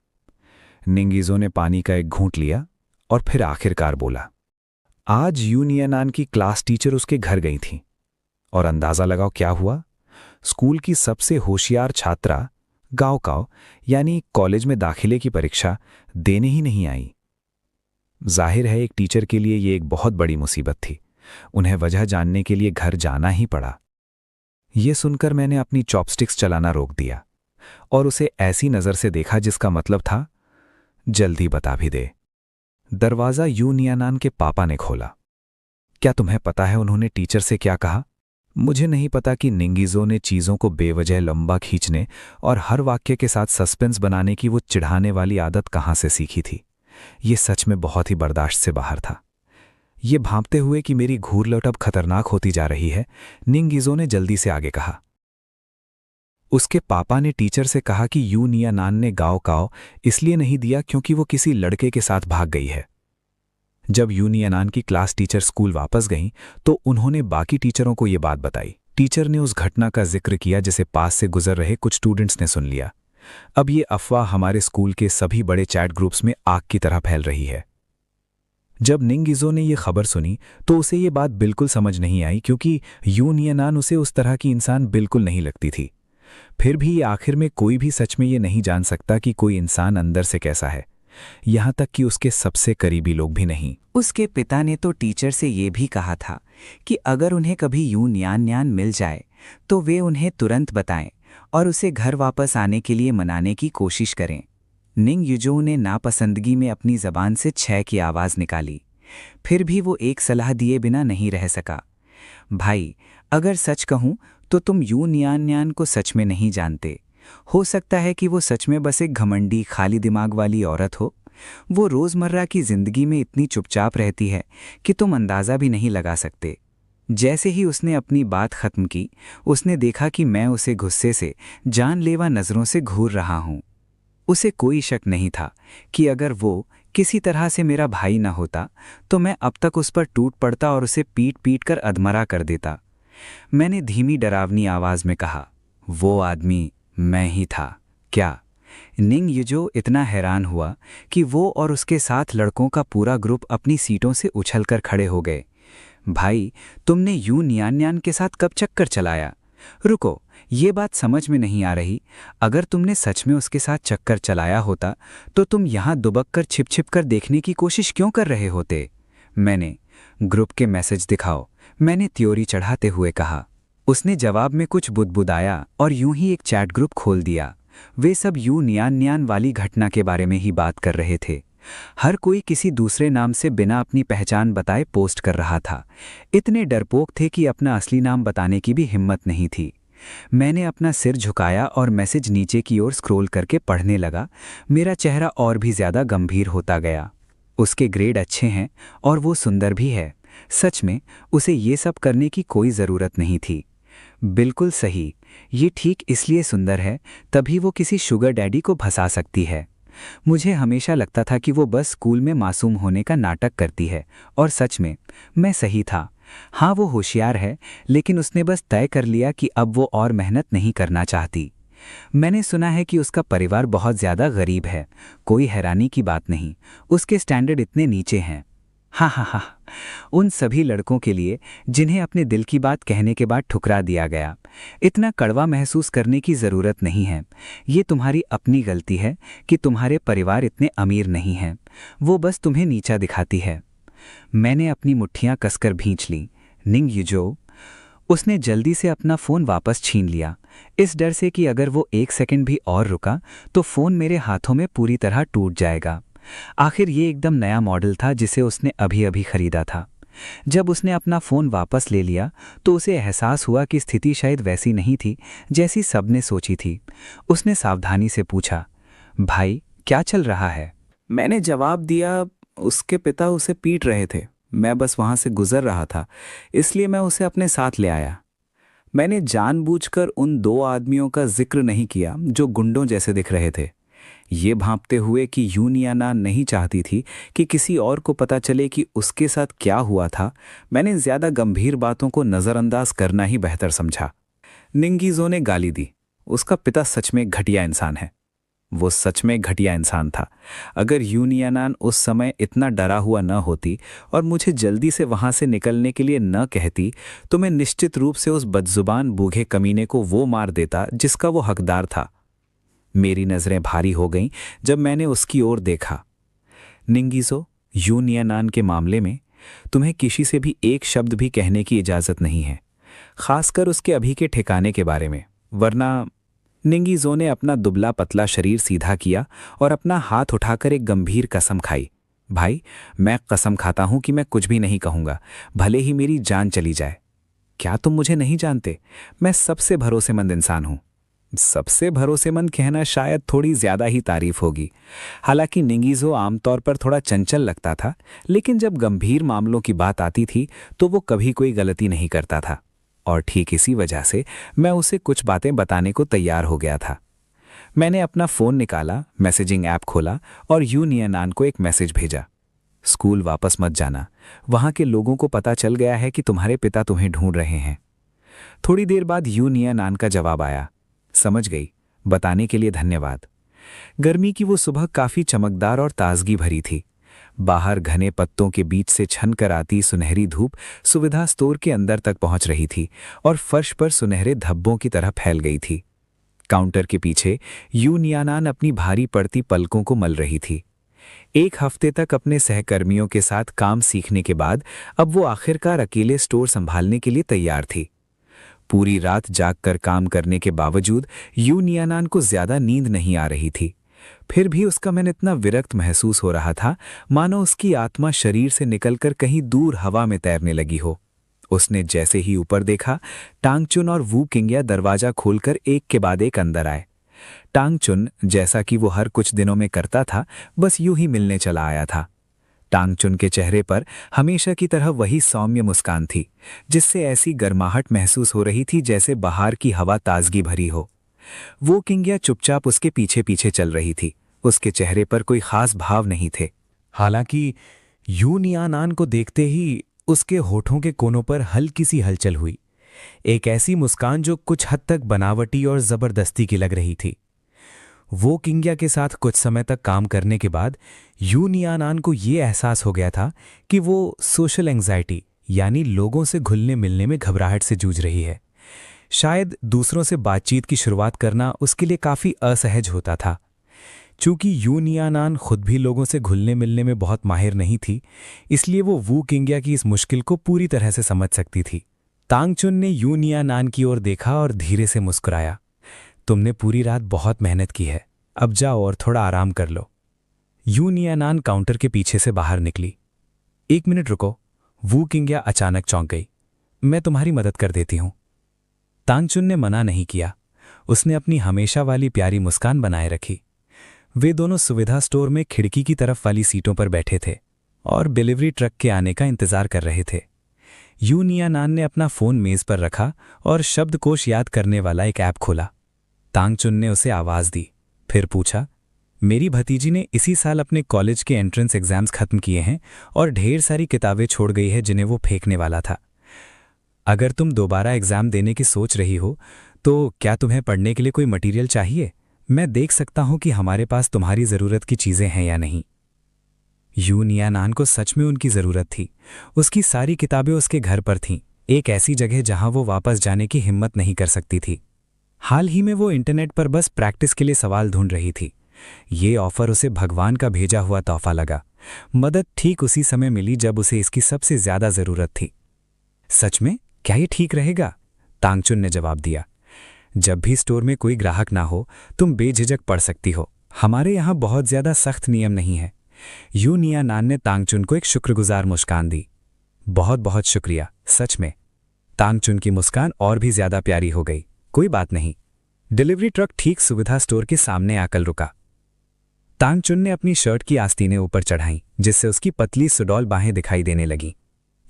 निंग यी ज़ोऊ ने पानी का एक घूंट लिया और फिर आखिरकार बोला, आज यूनियन आन की क्लास टीचर उसके घर गई थी और अंदाजा लगाओ क्या हुआ। स्कूल की सबसे होशियार छात्रा गाँव यानी कॉलेज में दाखिले की परीक्षा देने ही नहीं आई। जाहिर है एक टीचर के लिए ये एक बहुत बड़ी मुसीबत थी। उन्हें वजह जानने के लिए घर जाना ही पड़ा। ये सुनकर मैंने अपनी चॉपस्टिक्स चलाना रोक दिया और उसे ऐसी नज़र से देखा जिसका मतलब था जल्दी बता भी दे। दरवाज़ा यूनियन आन के पापा ने खोला। क्या तुम्हें पता है उन्होंने टीचर से क्या कहा? मुझे नहीं पता कि निंग यी ज़ोऊ ने चीज़ों को बेवजह लंबा खींचने और हर वाक्य के साथ सस्पेंस बनाने की वो चिढ़ाने वाली आदत कहाँ से सीखी थी। ये सच में बहुत ही बर्दाश्त से बाहर था। ये भांपते हुए कि मेरी घूरलौट अब खतरनाक होती जा रही है, निंग यी ज़ोऊ ने जल्दी से आगे कहा। उसके पापा ने टीचर से कहा कि यूनियन आन ने गाँव इसलिए नहीं दिया क्योंकि वो किसी लड़के के साथ भाग गई है। जब यूनियन आन की क्लास टीचर स्कूल वापस गईं तो उन्होंने बाकी टीचरों को ये बात बताई। टीचर ने उस घटना का जिक्र किया जिसे पास से गुजर रहे कुछ स्टूडेंट्स ने सुन लिया। अब ये अफवाह हमारे स्कूल के सभी बड़े चैट ग्रुप्स में आग की तरह फैल रही है। जब निंग यी ज़ोऊ ने यह खबर सुनी तो उसे ये बात बिल्कुल समझ नहीं आई, क्योंकि यूनियन आन उसे उस तरह की इंसान बिल्कुल नहीं लगती थी। फिर भी आखिर में कोई भी सच में ये नहीं जान सकता कि कोई इंसान अंदर से कैसा है, यहाँ तक कि उसके सबसे करीबी लोग भी नहीं। उसके पिता ने तो टीचर से ये भी कहा था कि अगर उन्हें कभी यूनियन मिल जाए तो वे उन्हें तुरंत बताएं और उसे घर वापस आने के लिए मनाने की कोशिश करें। निंग युजो ने नापसंदगी में अपनी जबान से छह की आवाज़ निकाली। फिर भी वो एक सलाह दिए बिना नहीं रह सका। भाई, अगर सच कहूं तो तुम यू नियान को सच में नहीं जानते। हो सकता है कि वो सच में बस एक घमंडी खाली दिमाग वाली औरत हो। वो रोज़मर्रा की ज़िंदगी में इतनी चुपचाप रहती है कि तुम अंदाज़ा भी नहीं लगा सकते। जैसे ही उसने अपनी बात ख़त्म की, उसने देखा कि मैं उसे गुस्से से जानलेवा नज़रों से घूर रहा हूं। उसे कोई शक नहीं था कि अगर वो किसी तरह से मेरा भाई न होता तो मैं अब तक उस पर टूट पड़ता और उसे पीट पीट कर अधमरा कर देता। मैंने धीमी डरावनी आवाज़ में कहा, वो आदमी मैं ही था क्या? निंग युजो इतना हैरान हुआ कि वो और उसके साथ लड़कों का पूरा ग्रुप अपनी सीटों से उछलकर खड़े हो गए। भाई, तुमने यू नियान के साथ कब चक्कर चलाया? रुको, ये बात समझ में नहीं आ रही। अगर तुमने सच में उसके साथ चक्कर चलाया होता तो तुम यहाँ दुबक कर छिप छिप कर देखने की कोशिश क्यों कर रहे होते? मैंने ग्रुप के मैसेज दिखाओ, मैंने त्योरी चढ़ाते हुए कहा। उसने जवाब में कुछ बुदबुदाया और यूं ही एक चैट ग्रुप खोल दिया। वे सब यू नियान वाली घटना के बारे में ही बात कर रहे थे। हर कोई किसी दूसरे नाम से बिना अपनी पहचान बताए पोस्ट कर रहा था। इतने डरपोक थे कि अपना असली नाम बताने की भी हिम्मत नहीं थी। मैंने अपना सिर झुकाया और मैसेज नीचे की ओर स्क्रॉल करके पढ़ने लगा। मेरा चेहरा और भी ज़्यादा गंभीर होता गया। उसके ग्रेड अच्छे हैं और वो सुंदर भी है। सच में उसे ये सब करने की कोई ज़रूरत नहीं थी। बिल्कुल सही, ये ठीक इसलिए सुंदर है तभी वो किसी शुगर डैडी को फंसा सकती है। मुझे हमेशा लगता था कि वो बस स्कूल में मासूम होने का नाटक करती है, और सच में मैं सही था। हाँ, वो होशियार है, लेकिन उसने बस तय कर लिया कि अब वो और मेहनत नहीं करना चाहती। मैंने सुना है कि उसका परिवार बहुत ज़्यादा गरीब है। कोई हैरानी की बात नहीं, उसके स्टैंडर्ड इतने नीचे हैं। हाँ हाँ हाँ, उन सभी लड़कों के लिए जिन्हें अपने दिल की बात कहने के बाद ठुकरा दिया गया। इतना कड़वा महसूस करने की ज़रूरत नहीं है। ये तुम्हारी अपनी गलती है कि तुम्हारे परिवार इतने अमीर नहीं हैं। वो बस तुम्हें नीचा दिखाती है। मैंने अपनी मुट्ठियां कसकर भींच लीं। निंग युजो, उसने जल्दी से अपना फ़ोन वापस छीन लिया, इस डर से कि अगर वो एक सेकंड भी और रुका तो फ़ोन मेरे हाथों में पूरी तरह टूट जाएगा। आखिर ये एकदम नया मॉडल था जिसे उसने अभी अभी खरीदा था। जब उसने अपना फ़ोन वापस ले लिया तो उसे एहसास हुआ कि स्थिति शायद वैसी नहीं थी जैसी सबने सोची थी। उसने सावधानी से पूछा, भाई क्या चल रहा है? मैंने जवाब दिया, उसके पिता उसे पीट रहे थे। मैं बस वहां से गुजर रहा था, इसलिए मैं उसे अपने साथ ले आया। मैंने जानबूझकर उन दो आदमियों का जिक्र नहीं किया जो गुंडों जैसे दिख रहे थे, ये भांपते हुए कि यूनियाना नहीं चाहती थी कि किसी और को पता चले कि उसके साथ क्या हुआ था। मैंने ज्यादा गंभीर बातों को नज़रअंदाज करना ही बेहतर समझा। निंगीजो ने गाली दी। उसका पिता सच में घटिया इंसान है। वो सच में घटिया इंसान था। अगर यूनियानान उस समय इतना डरा हुआ न होती और मुझे जल्दी से वहां से निकलने के लिए न कहती तो मैं निश्चित रूप से उस बदजुबान बूढ़े कमीने को वो मार देता जिसका वो हकदार था। मेरी नज़रें भारी हो गईं जब मैंने उसकी ओर देखा। निंगीजो, यूनियानान के मामले में तुम्हें किसी से भी एक शब्द भी कहने की इजाज़त नहीं है, खासकर उसके अभी के ठिकाने के बारे में, वरना। निंगीजो ने अपना दुबला पतला शरीर सीधा किया और अपना हाथ उठाकर एक गंभीर कसम खाई। भाई, मैं कसम खाता हूं कि मैं कुछ भी नहीं कहूंगा, भले ही मेरी जान चली जाए। क्या तुम मुझे नहीं जानते? मैं सबसे भरोसेमंद इंसान हूं। सबसे भरोसेमंद कहना शायद थोड़ी ज्यादा ही तारीफ होगी। हालांकि निंगीजो आमतौर पर थोड़ा चंचल लगता था, लेकिन जब गंभीर मामलों की बात आती थी तो वो कभी कोई गलती नहीं करता था, और ठीक इसी वजह से मैं उसे कुछ बातें बताने को तैयार हो गया था। मैंने अपना फ़ोन निकाला, मैसेजिंग ऐप खोला और यूनियानान को एक मैसेज भेजा। स्कूल वापस मत जाना, वहां के लोगों को पता चल गया है कि तुम्हारे पिता तुम्हें ढूंढ रहे हैं। थोड़ी देर बाद यूनियानान का जवाब आया, समझ गई, बताने के लिए धन्यवाद। गर्मी की वो सुबह काफ़ी चमकदार और ताजगी भरी थी। बाहर घने पत्तों के बीच से छन कर आती सुनहरी धूप सुविधा स्टोर के अंदर तक पहुंच रही थी और फर्श पर सुनहरे धब्बों की तरह फैल गई थी। काउंटर के पीछे यूनियानान अपनी भारी पड़ती पलकों को मल रही थी। एक हफ्ते तक अपने सहकर्मियों के साथ काम सीखने के बाद अब वो आखिरकार अकेले स्टोर संभालने के लिए तैयार थी। पूरी रात जागकर काम करने के बावजूद यू नियानान को ज्यादा नींद नहीं आ रही थी। फिर भी उसका मन इतना विरक्त महसूस हो रहा था मानो उसकी आत्मा शरीर से निकलकर कहीं दूर हवा में तैरने लगी हो। उसने जैसे ही ऊपर देखा, टांगचुन और वू किंग्या दरवाजा खोलकर एक के बाद एक अंदर आए। टांगचुन, जैसा कि वो हर कुछ दिनों में करता था, बस यूं ही मिलने चला आया था। टांगचुन के चेहरे पर हमेशा की तरह वही सौम्य मुस्कान थी, जिससे ऐसी गर्माहट महसूस हो रही थी जैसे बाहर की हवा ताजगी भरी हो। वो किंग्या चुपचाप उसके पीछे पीछे चल रही थी। उसके चेहरे पर कोई खास भाव नहीं थे। हालांकि यू नियानान को देखते ही उसके होठों के कोनों पर हल्की सी हलचल हुई, एक ऐसी मुस्कान जो कुछ हद तक बनावटी और जबरदस्ती की लग रही थी। वो किंग्या के साथ कुछ समय तक काम करने के बाद यू नियानान को ये एहसास हो गया था कि वो सोशल एंग्जाइटी यानी लोगों से घुलने मिलने में घबराहट से जूझ रही है। शायद दूसरों से बातचीत की शुरुआत करना उसके लिए काफ़ी असहज होता था। चूंकि यू नियानान खुद भी लोगों से घुलने मिलने में बहुत माहिर नहीं थी, इसलिए वो वू किंग्या की इस मुश्किल को पूरी तरह से समझ सकती थी। टांगचुन ने यू नियानान की ओर देखा और धीरे से मुस्कुराया। तुमने पूरी रात बहुत मेहनत की है, अब जाओ और थोड़ा आराम कर लो। यू नियानान काउंटर के पीछे से बाहर निकली। 1 मिनट रुको, वू किंग्या अचानक चौंक गई। मैं तुम्हारी मदद कर देती हूं। टांगचुन ने मना नहीं किया। उसने अपनी हमेशा वाली प्यारी मुस्कान बनाए रखी। वे दोनों सुविधा स्टोर में खिड़की की तरफ वाली सीटों पर बैठे थे और डिलीवरी ट्रक के आने का इंतजार कर रहे थे। यू नियानान ने अपना फोन मेज पर रखा और शब्दकोश याद करने वाला एक ऐप खोला। टांगचुन ने उसे आवाज दी, फिर पूछा, मेरी भतीजी ने इसी साल अपने कॉलेज के एंट्रेंस एग्जाम्स खत्म किए हैं और ढेर सारी किताबें छोड़ गई है जिन्हें वो फेंकने वाला था। अगर तुम दोबारा एग्जाम देने की सोच रही हो तो क्या तुम्हें पढ़ने के लिए कोई मटेरियल चाहिए? मैं देख सकता हूं कि हमारे पास तुम्हारी ज़रूरत की चीज़ें हैं या नहीं। यू नियानान को सच में उनकी ज़रूरत थी। उसकी सारी किताबें उसके घर पर थीं, एक ऐसी जगह जहां वो वापस जाने की हिम्मत नहीं कर सकती थी। हाल ही में वो इंटरनेट पर बस प्रैक्टिस के लिए सवाल ढूंढ रही थी। ये ऑफर उसे भगवान का भेजा हुआ तोहफा लगा। मदद ठीक उसी समय मिली जब उसे इसकी सबसे ज़्यादा ज़रूरत थी। सच में? क्या ये ठीक रहेगा? टांगचुन ने जवाब दिया। जब भी स्टोर में कोई ग्राहक ना हो, तुम बेझिझक पढ़ सकती हो। हमारे यहाँ बहुत ज़्यादा सख्त नियम नहीं है। यू नियानान ने टांगचुन को एक शुक्रगुजार मुस्कान दी। बहुत बहुत शुक्रिया, सच में। टांगचुन की मुस्कान और भी ज़्यादा प्यारी हो गई। कोई बात नहीं। डिलीवरी ट्रक ठीक सुविधा स्टोर के सामने आकर रुका। टांगचुन ने अपनी शर्ट की आस्तीनें ऊपर चढ़ाईं, जिससे उसकी पतली सुडौल बाहें दिखाई देने लगीं।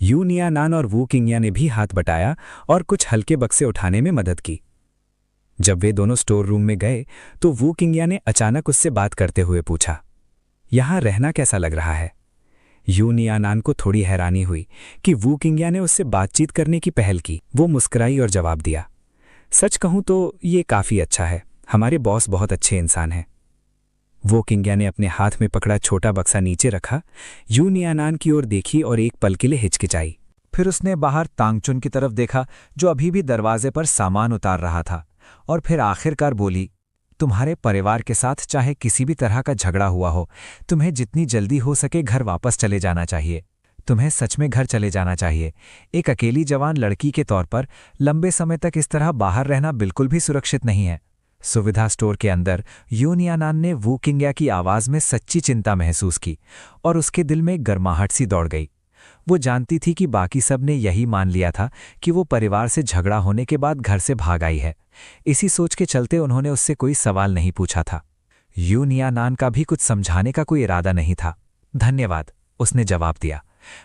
यू नियानान और वू किंग्या ने भी हाथ बटाया और कुछ हल्के बक्से उठाने में मदद की। जब वे दोनों स्टोर रूम में गए तो वू किंग्या ने अचानक उससे बात करते हुए पूछा, यहां रहना कैसा लग रहा है? यू नियानान को थोड़ी हैरानी हुई कि वू किंग्या ने उससे बातचीत करने की पहल की। वो मुस्कुराई और जवाब दिया, सच कहूं तो ये काफी अच्छा है। हमारे बॉस बहुत अच्छे इंसान हैं। वो किंग्या ने अपने हाथ में पकड़ा छोटा बक्सा नीचे रखा, यू नियानान की ओर देखी और एक पल के लिए हिचकिचाई। फिर उसने बाहर टांगचुन की तरफ देखा, जो अभी भी दरवाजे पर सामान उतार रहा था, और फिर आखिरकार बोली, तुम्हारे परिवार के साथ चाहे किसी भी तरह का झगड़ा हुआ हो, तुम्हें जितनी जल्दी हो सके घर वापस चले जाना चाहिए। तुम्हें सच में घर चले जाना चाहिए। एक अकेली जवान लड़की के तौर पर लंबे समय तक इस तरह बाहर रहना बिल्कुल भी सुरक्षित नहीं है। सुविधा स्टोर के अंदर यू नियानान ने वू किंग्या की आवाज़ में सच्ची चिंता महसूस की और उसके दिल में गर्माहट सी दौड़ गई। वो जानती थी कि बाकी सब ने यही मान लिया था कि वो परिवार से झगड़ा होने के बाद घर से भाग आई है। इसी सोच के चलते उन्होंने उससे कोई सवाल नहीं पूछा था। यू नियानान का भी कुछ समझाने का कोई इरादा नहीं था। धन्यवाद, उसने जवाब दिया।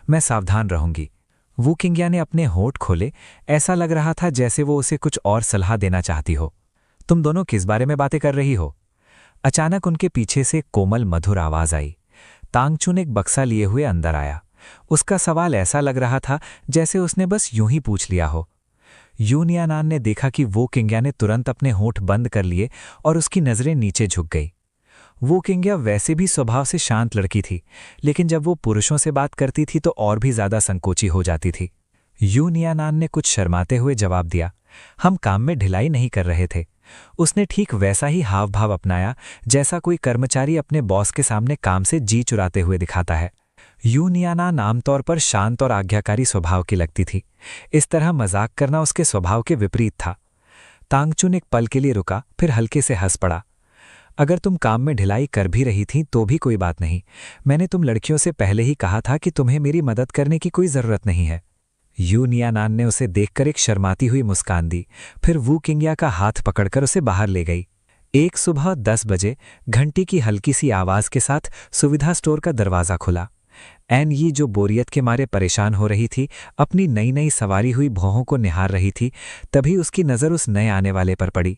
मैं सावधान रहूंगी। वू किंग्या ने अपने होठ खोले। ऐसा लग रहा था जैसे वो उसे कुछ और सलाह देना चाहती हो। तुम दोनों किस बारे में बातें कर रही हो? अचानक उनके पीछे से कोमल मधुर आवाज आई। टांगचुन एक बक्सा लिए हुए अंदर आया। उसका सवाल ऐसा लग रहा था जैसे उसने बस यूं ही पूछ लिया हो। यू नियानान ने देखा कि वो किंग्या ने तुरंत अपने होठ बंद कर लिए और उसकी नजरें नीचे झुक गई। वो किंग्या वैसे भी स्वभाव से शांत लड़की थी, लेकिन जब वो पुरुषों से बात करती थी तो और भी ज्यादा संकोची हो जाती थी। यू नियानान ने कुछ शर्माते हुए जवाब दिया, हम काम में ढिलाई नहीं कर रहे थे। उसने ठीक वैसा ही हाव भाव अपनाया जैसा कोई कर्मचारी अपने बॉस के सामने काम से जी चुराते हुए दिखाता है। यू नियानान आमतौर पर शांत और आज्ञाकारी स्वभाव की लगती थी। इस तरह मजाक करना उसके स्वभाव के विपरीत था। तांगचुन एक पल के लिए रुका, फिर हल्के से हंस पड़ा। अगर तुम काम में ढिलाई कर भी रही थी तो भी कोई बात नहीं। मैंने तुम लड़कियों से पहले ही कहा था कि तुम्हें मेरी मदद करने की कोई जरूरत नहीं है। यू नियानान ने उसे देखकर एक शर्माती हुई मुस्कान दी, फिर वू किंग्या का हाथ पकड़कर उसे बाहर ले गई। एक सुबह 10 बजे घंटी की हल्की सी आवाज के साथ सुविधा स्टोर का दरवाजा खुला। एन यी, जो बोरियत के मारे परेशान हो रही थी, अपनी नई नई सवारी हुई भौहों को निहार रही थी। तभी उसकी नज़र उस नए आने वाले पर पड़ी।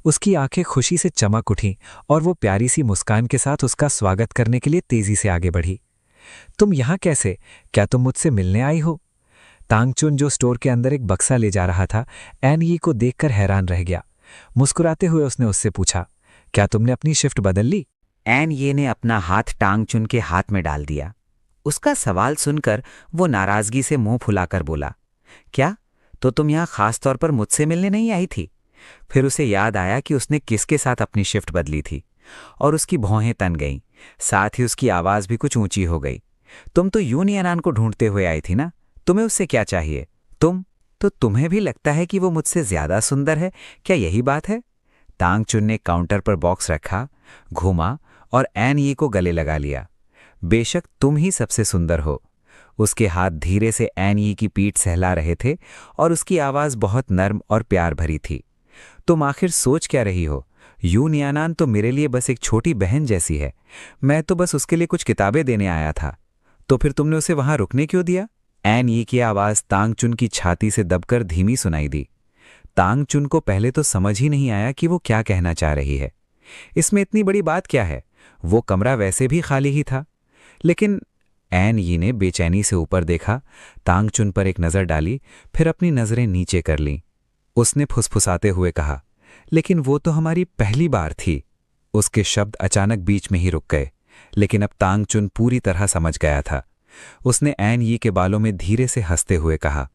उसकी आंखें खुशी से चमक उठीं और वो प्यारी सी मुस्कान के साथ उसका स्वागत करने के लिए तेजी से आगे बढ़ी। तुम यहाँ कैसे? क्या तुम मुझसे मिलने आई हो? तांगचुन, जो स्टोर के अंदर एक बक्सा ले जा रहा था, एन यी को देखकर हैरान रह गया। मुस्कुराते हुए उसने उससे पूछा, क्या तुमने अपनी शिफ्ट बदल ली? एन ये ने अपना हाथ टांगचुन के हाथ में डाल दिया। उसका सवाल सुनकर वो नाराजगी से मुंह फुलाकर बोला, क्या? तो तुम यहाँ खास तौर पर मुझसे मिलने नहीं आई थी? फिर उसे याद आया कि उसने किसके साथ अपनी शिफ्ट बदली थी और उसकी भौहें तन गईं। साथ ही उसकी आवाज भी कुछ ऊंची हो गई। तुम तो यू नियानान को ढूंढते हुए आई थी ना? तुम्हें उससे क्या चाहिए? तुम्हें भी लगता है कि वो मुझसे ज्यादा सुंदर है? क्या यही बात है? तांगचुन ने काउंटर पर बॉक्स रखा, घूमा और एन यी को गले लगा लिया। बेशक तुम ही सबसे सुंदर हो। उसके हाथ धीरे से एन यी की पीठ सहला रहे थे और उसकी आवाज बहुत नर्म और प्यार भरी थी। तुम आखिर सोच क्या रही हो? यू नियानान तो मेरे लिए बस एक छोटी बहन जैसी है। मैं तो बस उसके लिए कुछ किताबें देने आया था। तो फिर तुमने उसे वहां रुकने क्यों दिया? एन यी की आवाज तांगचुन की छाती से दबकर धीमी सुनाई दी। तांगचुन को पहले तो समझ ही नहीं आया कि वो क्या कहना चाह रही है। इसमें इतनी बड़ी बात क्या है? वो कमरा वैसे भी खाली ही था। लेकिन एन यी ने बेचैनी से ऊपर देखा, तांगचुन पर एक नजर डाली, फिर अपनी नजरें नीचे कर लीं। उसने फुसफुसाते हुए कहा, लेकिन वो तो हमारी पहली बार थी। उसके शब्द अचानक बीच में ही रुक गए, लेकिन अब तांगचुन पूरी तरह समझ गया था। उसने एन यी के बालों में धीरे से हंसते हुए कहा,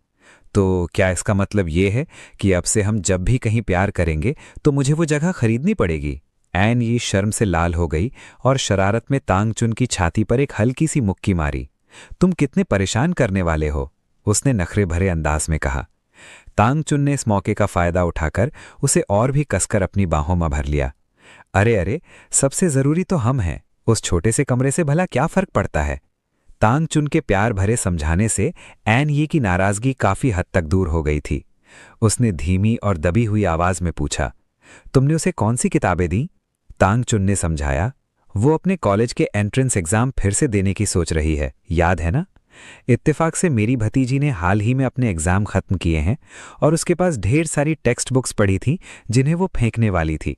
तो क्या इसका मतलब ये है कि अब से हम जब भी कहीं प्यार करेंगे तो मुझे वो जगह खरीदनी पड़ेगी? एन यी शर्म से लाल हो गई और शरारत में तांगचुन की छाती पर एक हल्की सी मुक्की मारी। तुम कितने परेशान करने वाले हो, उसने नखरे भरे अंदाज में कहा। तांगचुन ने इस मौके का फायदा उठाकर उसे और भी कसकर अपनी बाहों में भर लिया। अरे अरे, सबसे जरूरी तो हम हैं। उस छोटे से कमरे से भला क्या फर्क पड़ता है? तांगचुन के प्यार भरे समझाने से एन यी की नाराजगी काफी हद तक दूर हो गई थी। उसने धीमी और दबी हुई आवाज में पूछा, तुमने उसे कौन सी किताबें दी? तांगचुन ने समझाया, वो अपने कॉलेज के एंट्रेंस एग्जाम फिर से देने की सोच रही है, याद है ना? इत्तेफाक से मेरी भतीजी ने हाल ही में अपने एग्जाम खत्म किए हैं और उसके पास ढेर सारी टेक्स्ट बुक्स पड़ी थी जिन्हें वो फेंकने वाली थी।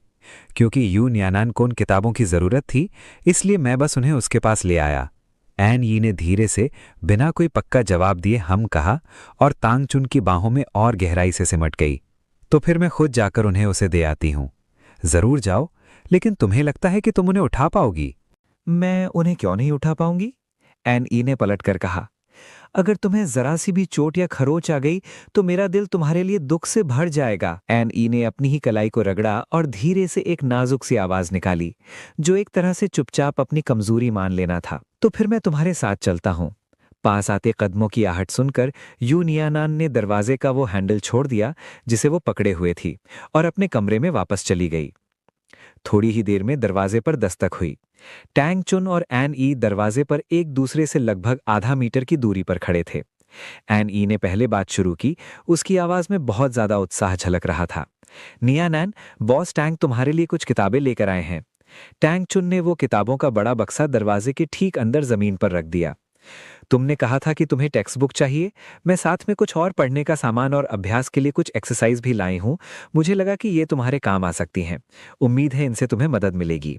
क्योंकि यू नियानान को उन किताबों की जरूरत थी, इसलिए मैं बस उन्हें उसके पास ले आया। एन यी ने धीरे से बिना कोई पक्का जवाब दिए हम कहा और तांगचुन की बाहों में और गहराई से सिमट गई। तो फिर मैं खुद जाकर उन्हें उसे दे आती हूं। जरूर जाओ, लेकिन तुम्हें लगता है कि तुम उन्हें उठा पाओगी? मैं उन्हें क्यों नहीं उठा पाऊंगी? एन ई ने पलटकर कहा। अगर तुम्हें जरा सी भी चोट या खरोच आ गई तो मेरा दिल तुम्हारे लिए दुख से भर जाएगा। एन ई ने अपनी ही कलाई को रगड़ा और धीरे से एक नाजुक सी आवाज निकाली, जो एक तरह से चुपचाप अपनी कमजोरी मान लेना था। तो फिर मैं तुम्हारे साथ चलता हूं। पास आते कदमों की आहट सुनकर यू नियानान ने दरवाजे का वो हैंडल छोड़ दिया जिसे वो पकड़े हुए थी और अपने कमरे में वापस चली गई। थोड़ी ही देर में दरवाजे पर दस्तक हुई। टैंगचुन और एन ई दरवाजे पर एक दूसरे से लगभग आधा मीटर की दूरी पर खड़े थे। एन ई ने पहले बात शुरू की। उसकी आवाज में बहुत ज्यादा उत्साह झलक रहा था। नियानान, बॉस टैंग तुम्हारे लिए कुछ किताबें लेकर आए हैं। टैंगचुन ने वो किताबों का बड़ा बक्सा दरवाजे के ठीक अंदर जमीन पर रख दिया। तुमने कहा था कि तुम्हें टेक्स्ट बुक चाहिए। मैं साथ में कुछ और पढ़ने का सामान और अभ्यास के लिए कुछ एक्सरसाइज भी लाई हूं। मुझे लगा कि ये तुम्हारे काम आ सकती हैं। उम्मीद है इनसे तुम्हें मदद मिलेगी।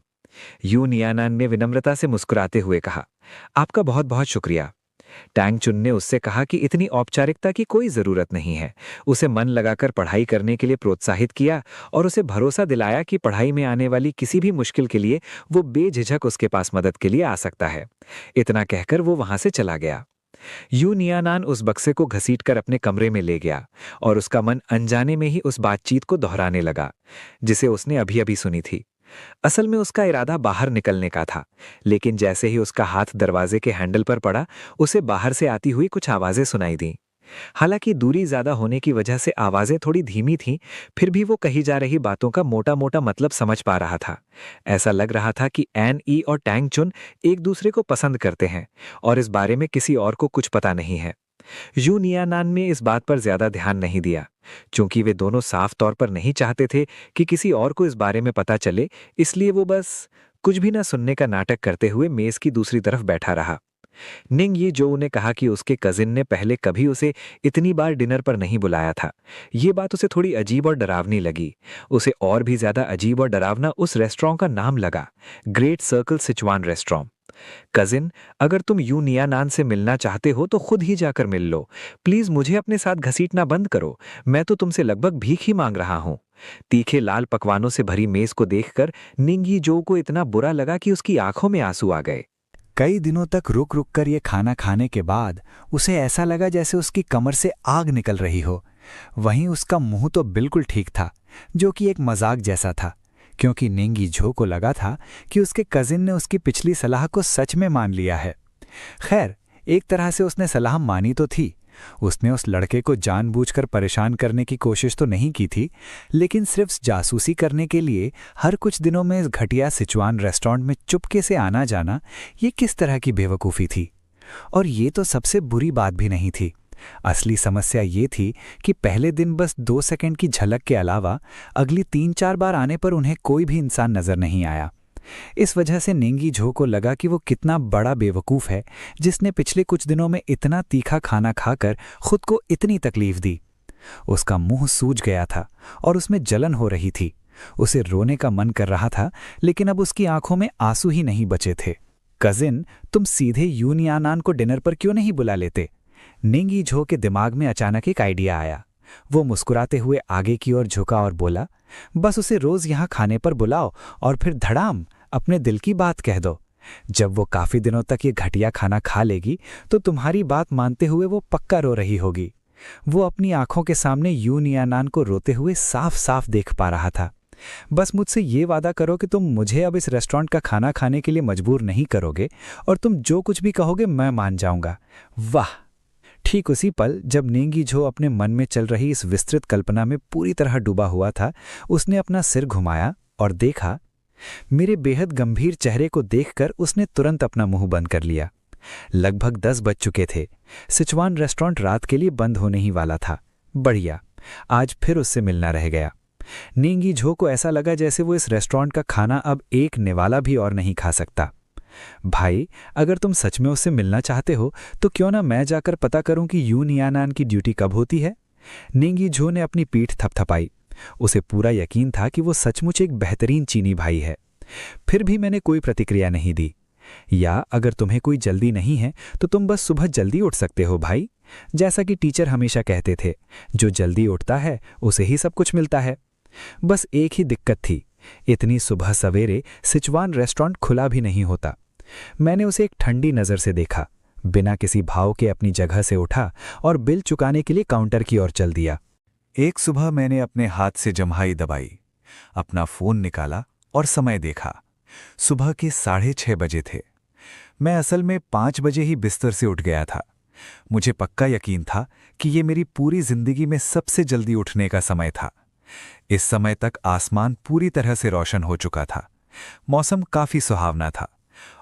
यू नियानान ने विनम्रता से मुस्कुराते हुए कहा, आपका बहुत बहुत शुक्रिया। टैंगचुन ने उससे कहा कि इतनी औपचारिकता की कोई जरूरत नहीं है। उसे मन लगाकर पढ़ाई करने के लिए प्रोत्साहित किया और उसे भरोसा दिलाया कि पढ़ाई में आने वाली किसी भी मुश्किल के लिए वो बेझिझक उसके पास मदद के लिए आ सकता है। इतना कहकर वो वहां से चला गया। यू नियानान उस बक्से को घसीटकर अपने कमरे में ले गया और उसका मन अनजाने में ही उस बातचीत को दोहराने लगा जिसे उसने अभी अभी सुनी थी। असल में उसका इरादा बाहर निकलने का था, लेकिन जैसे ही उसका हाथ दरवाजे के हैंडल पर पड़ा, उसे बाहर से आती हुई कुछ आवाजें सुनाई दी। हालांकि दूरी ज्यादा होने की वजह से आवाजें थोड़ी धीमी थीं, फिर भी वो कही जा रही बातों का मोटा मोटा मतलब समझ पा रहा था। ऐसा लग रहा था कि एन ई और टैंग चुन एक दूसरे को पसंद करते हैं और इस बारे में किसी और को कुछ पता नहीं है। यू नियानान ने इस बात पर ज्यादा ध्यान नहीं दिया, क्योंकि वे दोनों साफ तौर पर नहीं चाहते थे कि किसी और को इस बारे में पता चले, इसलिए वो बस कुछ भी न सुनने का नाटक करते हुए मेज की दूसरी तरफ बैठा रहा। निंग ये जो ने कहा कि उसके कजिन ने पहले कभी उसे इतनी बार डिनर पर नहीं बुलाया था, ये बात उसे थोड़ी अजीब और डरावनी लगी। उसे और भी ज्यादा अजीब और डरावना उस रेस्टोरेंट का नाम लगा, great circle Sichuan restaurant. Cousin, अगर तुम यू नियानान से मिलना चाहते हो तो खुद ही जाकर मिल लो। प्लीज मुझे अपने साथ घसीटना बंद करो, मैं तो तुमसे लगभग भीख ही मांग रहा हूं। तीखे लाल पकवानों से भरी मेज को देखकर निंगी जो को इतना बुरा लगा कि उसकी आंखों में आंसू आ गए। कई दिनों तक रुक रुक कर ये खाना खाने के बाद उसे ऐसा लगा जैसे उसकी कमर से आग निकल रही हो। वहीं उसका मुंह तो बिल्कुल ठीक था, जो कि एक मजाक जैसा था, क्योंकि नेंगी झो को लगा था कि उसके कजिन ने उसकी पिछली सलाह को सच में मान लिया है। खैर, एक तरह से उसने सलाह मानी तो थी। उसने उस लड़के को जानबूझकर परेशान करने की कोशिश तो नहीं की थी, लेकिन सिर्फ जासूसी करने के लिए हर कुछ दिनों में इस घटिया सिचुआन रेस्टोरेंट में चुपके से आना जाना, ये किस तरह की बेवकूफ़ी थी। और ये तो सबसे बुरी बात भी नहीं थी। असली समस्या ये थी कि पहले दिन बस 2 सेकंड की झलक के अलावा अगली 3-4 बार आने पर उन्हें कोई भी इंसान नजर नहीं आया। इस वजह से नेंगी झो को लगा कि वो कितना बड़ा बेवकूफ़ है जिसने पिछले कुछ दिनों में इतना तीखा खाना खाकर खुद को इतनी तकलीफ दी। उसका मुंह सूज गया था और उसमें जलन हो रही थी। उसे रोने का मन कर रहा था, लेकिन अब उसकी आंखों में आंसू ही नहीं बचे थे। कजिन, तुम सीधे यू नियानान को डिनर पर क्यों नहीं बुला लेते? नेंगी झो के दिमाग में अचानक एक आइडिया आया। वो मुस्कुराते हुए आगे की ओर झुका और बोला, बस उसे रोज यहाँ खाने पर बुलाओ और फिर धड़ाम अपने दिल की बात कह दो। जब वो काफी दिनों तक ये घटिया खाना खा लेगी तो तुम्हारी बात मानते हुए वो पक्का रो रही होगी। वो अपनी आंखों के सामने यू नियानान को रोते हुए साफ साफ देख पा रहा था। बस मुझसे ये वादा करो कि तुम मुझे अब इस रेस्टोरेंट का खाना खाने के लिए मजबूर नहीं करोगे, और तुम जो कुछ भी कहोगे मैं मान जाऊंगा। वाह! ठीक उसी पल जब नेंगी झो अपने मन में चल रही इस विस्तृत कल्पना में पूरी तरह डूबा हुआ था, उसने अपना सिर घुमाया और देखा। मेरे बेहद गंभीर चेहरे को देखकर उसने तुरंत अपना मुंह बंद कर लिया। लगभग 10 बज चुके थे। सिचुआन रेस्टोरेंट रात के लिए बंद होने ही वाला था। बढ़िया, आज फिर उससे मिलना रह गया। नेंगी झो को ऐसा लगा जैसे वो इस रेस्टोरेंट का खाना अब एक निवाला भी और नहीं खा सकता। भाई, अगर तुम सच में उससे मिलना चाहते हो तो क्यों ना मैं जाकर पता करूं कि यू नियानान की ड्यूटी कब होती है। नेंगी झो ने अपनी पीठ थपथपाई। उसे पूरा यकीन था कि वो सचमुच एक बेहतरीन चीनी भाई है। फिर भी मैंने कोई प्रतिक्रिया नहीं दी। या अगर तुम्हें कोई जल्दी नहीं है तो तुम बस सुबह जल्दी उठ सकते हो भाई। जैसा कि टीचर हमेशा कहते थे, जो जल्दी उठता है उसे ही सब कुछ मिलता है। बस एक ही दिक्कत थी, इतनी सुबह सवेरे सिचुआन रेस्टोरेंट खुला भी नहीं होता। मैंने उसे एक ठंडी नज़र से देखा, बिना किसी भाव के अपनी जगह से उठा और बिल चुकाने के लिए काउंटर की ओर चल दिया। एक सुबह मैंने अपने हाथ से जम्हाई दबाई, अपना फ़ोन निकाला और समय देखा। सुबह के 6:30 बजे थे। मैं असल में 5 बजे ही बिस्तर से उठ गया था। मुझे पक्का यकीन था कि ये मेरी पूरी जिंदगी में सबसे जल्दी उठने का समय था। इस समय तक आसमान पूरी तरह से रोशन हो चुका था, मौसम काफ़ी सुहावना था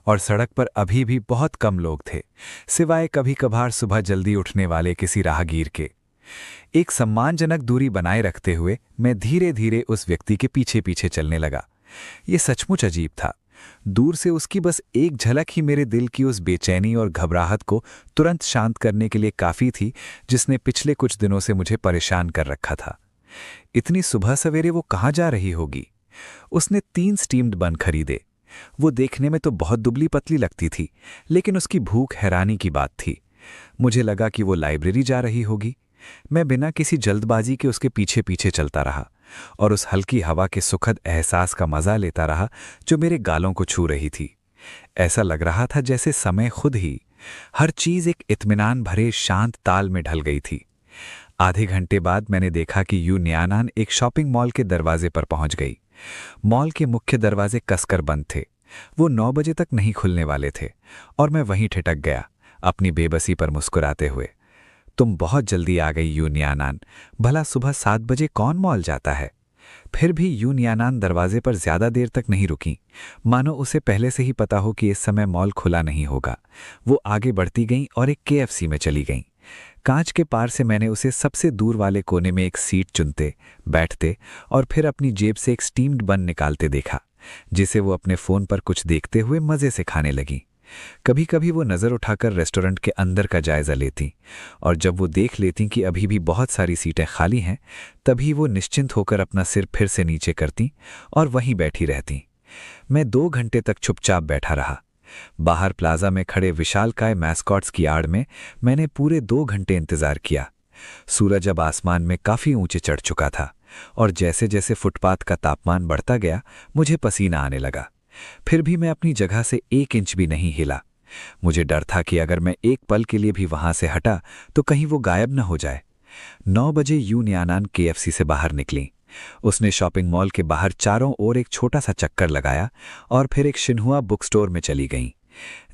और सड़क पर अभी भी बहुत कम लोग थे, सिवाय कभी कभार सुबह जल्दी उठने वाले किसी राहगीर के। एक सम्मानजनक दूरी बनाए रखते हुए मैं धीरे धीरे उस व्यक्ति के पीछे पीछे चलने लगा। ये सचमुच अजीब था। दूर से उसकी बस एक झलक ही मेरे दिल की उस बेचैनी और घबराहट को तुरंत शांत करने के लिए काफ़ी थी, जिसने पिछले कुछ दिनों से मुझे परेशान कर रखा था। इतनी सुबह सवेरे वो कहाँ जा रही होगी? उसने 3 स्टीम्ड बन खरीदे। वो देखने में तो बहुत दुबली पतली लगती थी, लेकिन उसकी भूख हैरानी की बात थी। मुझे लगा कि वो लाइब्रेरी जा रही होगी। मैं बिना किसी जल्दबाजी के उसके पीछे पीछे चलता रहा और उस हल्की हवा के सुखद एहसास का मजा लेता रहा जो मेरे गालों को छू रही थी। ऐसा लग रहा था जैसे समय खुद ही, हर चीज एक इत्मीनान भरे शांत ताल में ढल गई थी। आधे घंटे बाद मैंने देखा कि यू नियानान एक शॉपिंग मॉल के दरवाजे पर पहुंच गई। मॉल के मुख्य दरवाजे कसकर बंद थे। वो 9 बजे तक नहीं खुलने वाले थे और मैं वहीं ठिठक गया, अपनी बेबसी पर मुस्कुराते हुए। तुम बहुत जल्दी आ गई यूनियानान, भला सुबह 7 बजे कौन मॉल जाता है? फिर भी यूनियानान दरवाजे पर ज्यादा देर तक नहीं रुकी, मानो उसे पहले से ही पता हो कि इस समय मॉल खुला नहीं होगा। वो आगे बढ़ती गईं और एक KFC में चली गईं। कांच के पार से मैंने उसे सबसे दूर वाले कोने में एक सीट चुनते, बैठते और फिर अपनी जेब से एक स्टीम्ड बन निकालते देखा, जिसे वो अपने फोन पर कुछ देखते हुए मजे से खाने लगी। कभी कभी वो नज़र उठाकर रेस्टोरेंट के अंदर का जायजा लेती और जब वो देख लेती कि अभी भी बहुत सारी सीटें खाली हैं, तभी वो निश्चिंत होकर अपना सिर फिर से नीचे करती और वहीं बैठी रहती। मैं 2 घंटे तक चुपचाप बैठा रहा। बाहर प्लाजा में खड़े विशालकाय मैस्कॉट्स की आड़ में मैंने पूरे 2 घंटे इंतजार किया। सूरज अब आसमान में काफी ऊंचे चढ़ चुका था और जैसे जैसे फुटपाथ का तापमान बढ़ता गया, मुझे पसीना आने लगा। फिर भी मैं अपनी जगह से 1 इंच भी नहीं हिला। मुझे डर था कि अगर मैं एक पल के लिए भी वहां से हटा तो कहीं वो गायब न हो जाए। 9 बजे यूनियानान KFC से बाहर निकली। उसने शॉपिंग मॉल के बाहर चारों ओर एक छोटा सा चक्कर लगाया और फिर एक शिन्हुआ बुक स्टोर में चली गईं।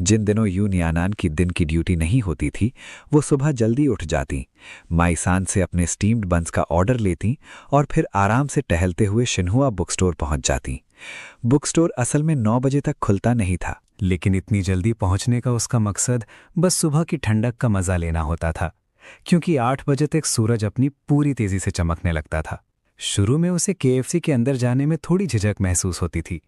जिन दिनों यूनियानान की दिन की ड्यूटी नहीं होती थी, वो सुबह जल्दी उठ जाती, माइसान से अपने स्टीम्ड बंस का ऑर्डर लेती और फिर आराम से टहलते हुए शिन्हुआ बुक स्टोर पहुंच जाती। बुक स्टोर असल में 9 बजे तक खुलता नहीं था, लेकिन इतनी जल्दी पहुंचने का उसका मकसद बस सुबह की ठंडक का मजा लेना होता था, क्योंकि 8 बजे तक सूरज अपनी पूरी तेजी से चमकने लगता था। शुरू में उसे KFC के अंदर जाने में थोड़ी झिझक महसूस होती थी।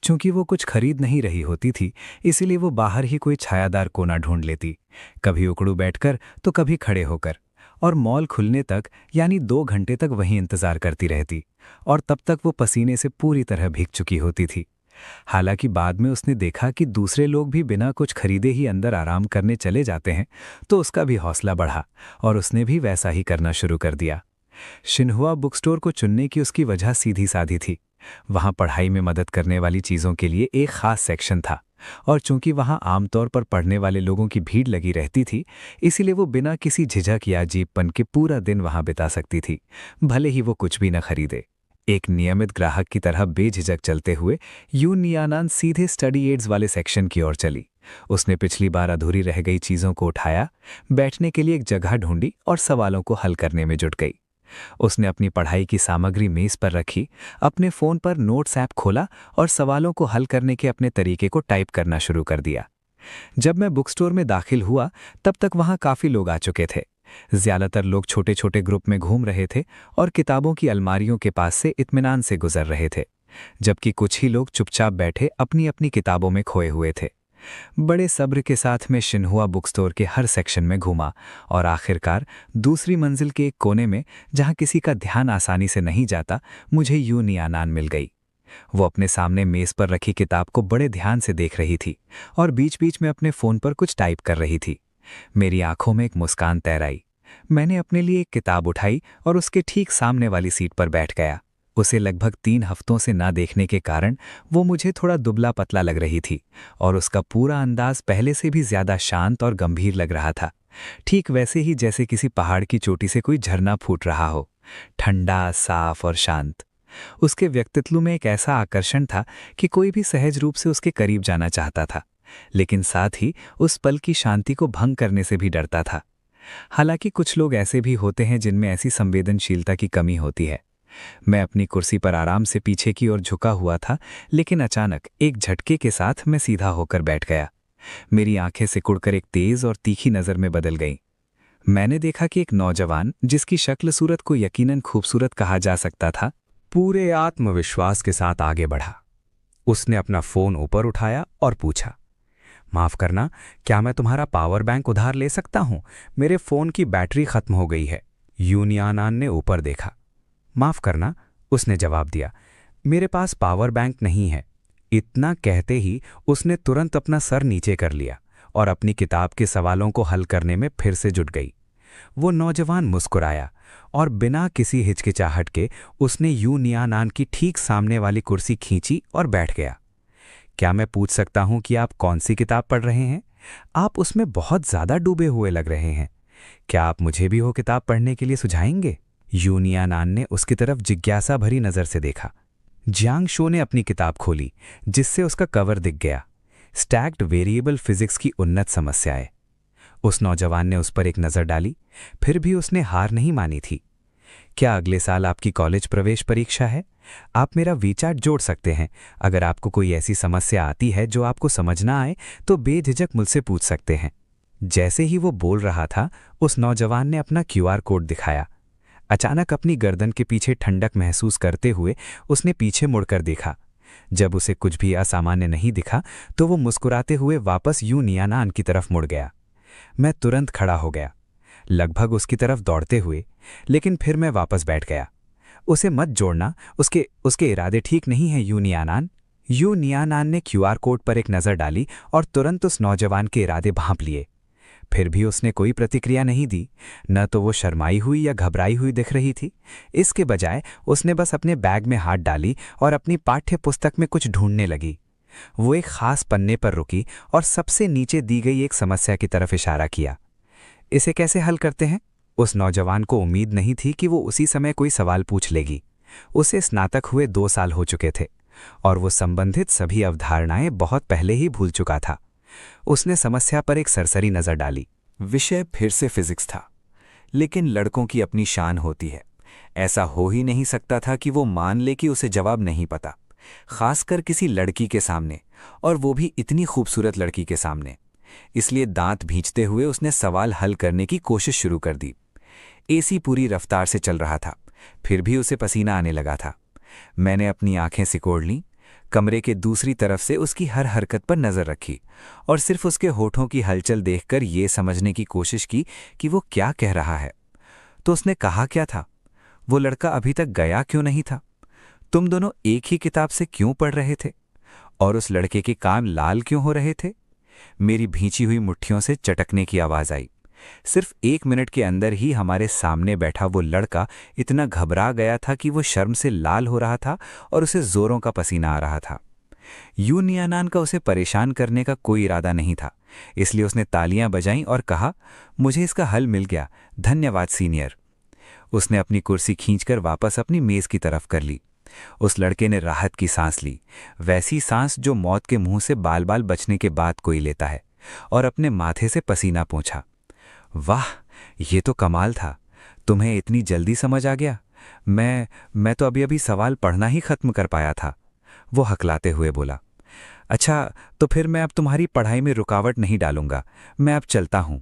चूंकि वो कुछ खरीद नहीं रही होती थी, इसीलिए वो बाहर ही कोई छायादार कोना ढूंढ लेती, कभी उकड़ू बैठकर तो कभी खड़े होकर, और मॉल खुलने तक यानी 2 घंटे तक वहीं इंतजार करती रहती। और तब तक वो पसीने से पूरी तरह भीग चुकी होती थी। हालांकि बाद में उसने देखा कि दूसरे लोग भी बिना कुछ खरीदे ही अंदर आराम करने चले जाते हैं, तो उसका भी हौसला बढ़ा और उसने भी वैसा ही करना शुरू कर दिया। शिन्हुआ बुक स्टोर को चुनने की उसकी वजह सीधी साधी थी। वहां पढ़ाई में मदद करने वाली चीज़ों के लिए एक खास सेक्शन था, और चूंकि वहां आमतौर पर पढ़ने वाले लोगों की भीड़ लगी रहती थी, इसीलिए वो बिना किसी झिझक या अजीबपन के पूरा दिन वहां बिता सकती थी, भले ही वो कुछ भी न खरीदे। एक नियमित ग्राहक की तरह बेझिझक चलते हुए यूनियानान सीधे स्टडी एड्स वाले सेक्शन की ओर चली। उसने पिछली बार अधूरी रह गई चीज़ों को उठाया, बैठने के लिए एक जगह ढूंढी और सवालों को हल करने में जुट गई। उसने अपनी पढ़ाई की सामग्री मेज पर रखी, अपने फ़ोन पर नोट्स ऐप खोला और सवालों को हल करने के अपने तरीके को टाइप करना शुरू कर दिया। जब मैं बुक स्टोर में दाखिल हुआ, तब तक वहां काफ़ी लोग आ चुके थे। ज्यादातर लोग छोटे छोटे ग्रुप में घूम रहे थे और किताबों की अलमारियों के पास से इत्मीनान से गुजर रहे थे, जबकि कुछ ही लोग चुपचाप बैठे अपनी अपनी किताबों में खोए हुए थे। बड़े सब्र के साथ मैं शिन्हुआ बुक स्टोर के हर सेक्शन में घूमा और आखिरकार दूसरी मंजिल के एक कोने में, जहां किसी का ध्यान आसानी से नहीं जाता, मुझे यूनियानान मिल गई। वो अपने सामने मेज पर रखी किताब को बड़े ध्यान से देख रही थी और बीच बीच में अपने फ़ोन पर कुछ टाइप कर रही थी। मेरी आंखों में एक मुस्कान तैर आई। मैंने अपने लिए एक किताब उठाई और उसके ठीक सामने वाली सीट पर बैठ गया। उसे लगभग 3 हफ्तों से ना देखने के कारण वो मुझे थोड़ा दुबला पतला लग रही थी और उसका पूरा अंदाज पहले से भी ज्यादा शांत और गंभीर लग रहा था, ठीक वैसे ही जैसे किसी पहाड़ की चोटी से कोई झरना फूट रहा हो, ठंडा, साफ और शांत। उसके व्यक्तित्व में एक ऐसा आकर्षण था कि कोई भी सहज रूप से उसके करीब जाना चाहता था, लेकिन साथ ही उस पल की शांति को भंग करने से भी डरता था। हालांकि कुछ लोग ऐसे भी होते हैं जिनमें ऐसी संवेदनशीलता की कमी होती है। मैं अपनी कुर्सी पर आराम से पीछे की ओर झुका हुआ था, लेकिन अचानक एक झटके के साथ मैं सीधा होकर बैठ गया। मेरी आंखें सिकुड़कर एक तेज और तीखी नजर में बदल गईं। मैंने देखा कि एक नौजवान, जिसकी शक्ल सूरत को यकीनन खूबसूरत कहा जा सकता था, पूरे आत्मविश्वास के साथ आगे बढ़ा। उसने अपना फोन ऊपर उठाया और पूछा, माफ करना, क्या मैं तुम्हारा पावर बैंक उधार ले सकता हूं? मेरे फोन की बैटरी खत्म हो गई है। यूनियानान ने ऊपर देखा। माफ करना, उसने जवाब दिया, मेरे पास पावर बैंक नहीं है। इतना कहते ही उसने तुरंत अपना सर नीचे कर लिया और अपनी किताब के सवालों को हल करने में फिर से जुट गई। वो नौजवान मुस्कुराया और बिना किसी हिचकिचाहट के उसने यूनियानान की ठीक सामने वाली कुर्सी खींची और बैठ गया। क्या मैं पूछ सकता हूं कि आप कौन सी किताब पढ़ रहे हैं? आप उसमें बहुत ज्यादा डूबे हुए लग रहे हैं। क्या आप मुझे भी वो किताब पढ़ने के लिए सुझाएंगे? यूनियानान ने उसकी तरफ जिज्ञासा भरी नजर से देखा। जियांग शो ने अपनी किताब खोली, जिससे उसका कवर दिख गया, स्टैक्ड वेरिएबल फिजिक्स की उन्नत समस्याएं। उस नौजवान ने उस पर एक नज़र डाली, फिर भी उसने हार नहीं मानी थी। क्या अगले साल आपकी कॉलेज प्रवेश परीक्षा है? आप मेरा वीचाट जोड़ सकते हैं। अगर आपको कोई ऐसी समस्या आती है जो आपको समझ ना आए तो बेझिझक मुझसे पूछ सकते हैं। जैसे ही वो बोल रहा था, उस नौजवान ने अपना क्यूआर कोड दिखाया। अचानक अपनी गर्दन के पीछे ठंडक महसूस करते हुए उसने पीछे मुड़कर देखा। जब उसे कुछ भी असामान्य नहीं दिखा तो वो मुस्कुराते हुए वापस यू नियानान की तरफ मुड़ गया। मैं तुरंत खड़ा हो गया, लगभग उसकी तरफ दौड़ते हुए, लेकिन फिर मैं वापस बैठ गया। उसे मत जोड़ना, उसके इरादे ठीक नहीं हैं यू नियानान। यू नियानान ने क्यूआर कोड पर एक नज़र डाली और तुरंत उस नौजवान के इरादे भांप लिए। फिर भी उसने कोई प्रतिक्रिया नहीं दी। न तो वो शर्माई हुई या घबराई हुई दिख रही थी। इसके बजाय उसने बस अपने बैग में हाथ डाली और अपनी पाठ्य पुस्तक में कुछ ढूंढने लगी। वो एक खास पन्ने पर रुकी और सबसे नीचे दी गई एक समस्या की तरफ इशारा किया। इसे कैसे हल करते हैं? उस नौजवान को उम्मीद नहीं थी कि वो उसी समय कोई सवाल पूछ लेगी। उसे स्नातक हुए 2 साल हो चुके थे और वो संबंधित सभी अवधारणाएं बहुत पहले ही भूल चुका था। उसने समस्या पर एक सरसरी नज़र डाली। विषय फिर से फिजिक्स था, लेकिन लड़कों की अपनी शान होती है। ऐसा हो ही नहीं सकता था कि वो मान ले कि उसे जवाब नहीं पता, खासकर किसी लड़की के सामने, और वो भी इतनी खूबसूरत लड़की के सामने। इसलिए दांत भींचते हुए उसने सवाल हल करने की कोशिश शुरू कर दी। एसी पूरी रफ्तार से चल रहा था, फिर भी उसे पसीना आने लगा था। मैंने अपनी आंखें सिकोड़ लीं, कमरे के दूसरी तरफ से उसकी हर हरकत पर नज़र रखी और सिर्फ उसके होठों की हलचल देखकर ये समझने की कोशिश की कि वो क्या कह रहा है। तो उसने कहा क्या था? वो लड़का अभी तक गया क्यों नहीं था? तुम दोनों एक ही किताब से क्यों पढ़ रहे थे? और उस लड़के के कान लाल क्यों हो रहे थे? मेरी भींची हुई मुट्ठियों से चटकने की आवाज़ आई। सिर्फ 1 मिनट के अंदर ही हमारे सामने बैठा वो लड़का इतना घबरा गया था कि वो शर्म से लाल हो रहा था और उसे जोरों का पसीना आ रहा था। यू नियानान का उसे परेशान करने का कोई इरादा नहीं था, इसलिए उसने तालियां बजाईं और कहा, मुझे इसका हल मिल गया, धन्यवाद सीनियर। उसने अपनी कुर्सी खींचकर वापस अपनी मेज की तरफ कर ली। उस लड़के ने राहत की सांस ली, वैसी सांस जो मौत के मुंह से बाल बाल बचने के बाद कोई लेता है, और अपने माथे से पसीना पोंछा। वाह, ये तो कमाल था। तुम्हें इतनी जल्दी समझ आ गया। मैं तो अभी अभी सवाल पढ़ना ही खत्म कर पाया था। वो हकलाते हुए बोला। अच्छा, तो फिर मैं अब तुम्हारी पढ़ाई में रुकावट नहीं डालूंगा, मैं अब चलता हूं।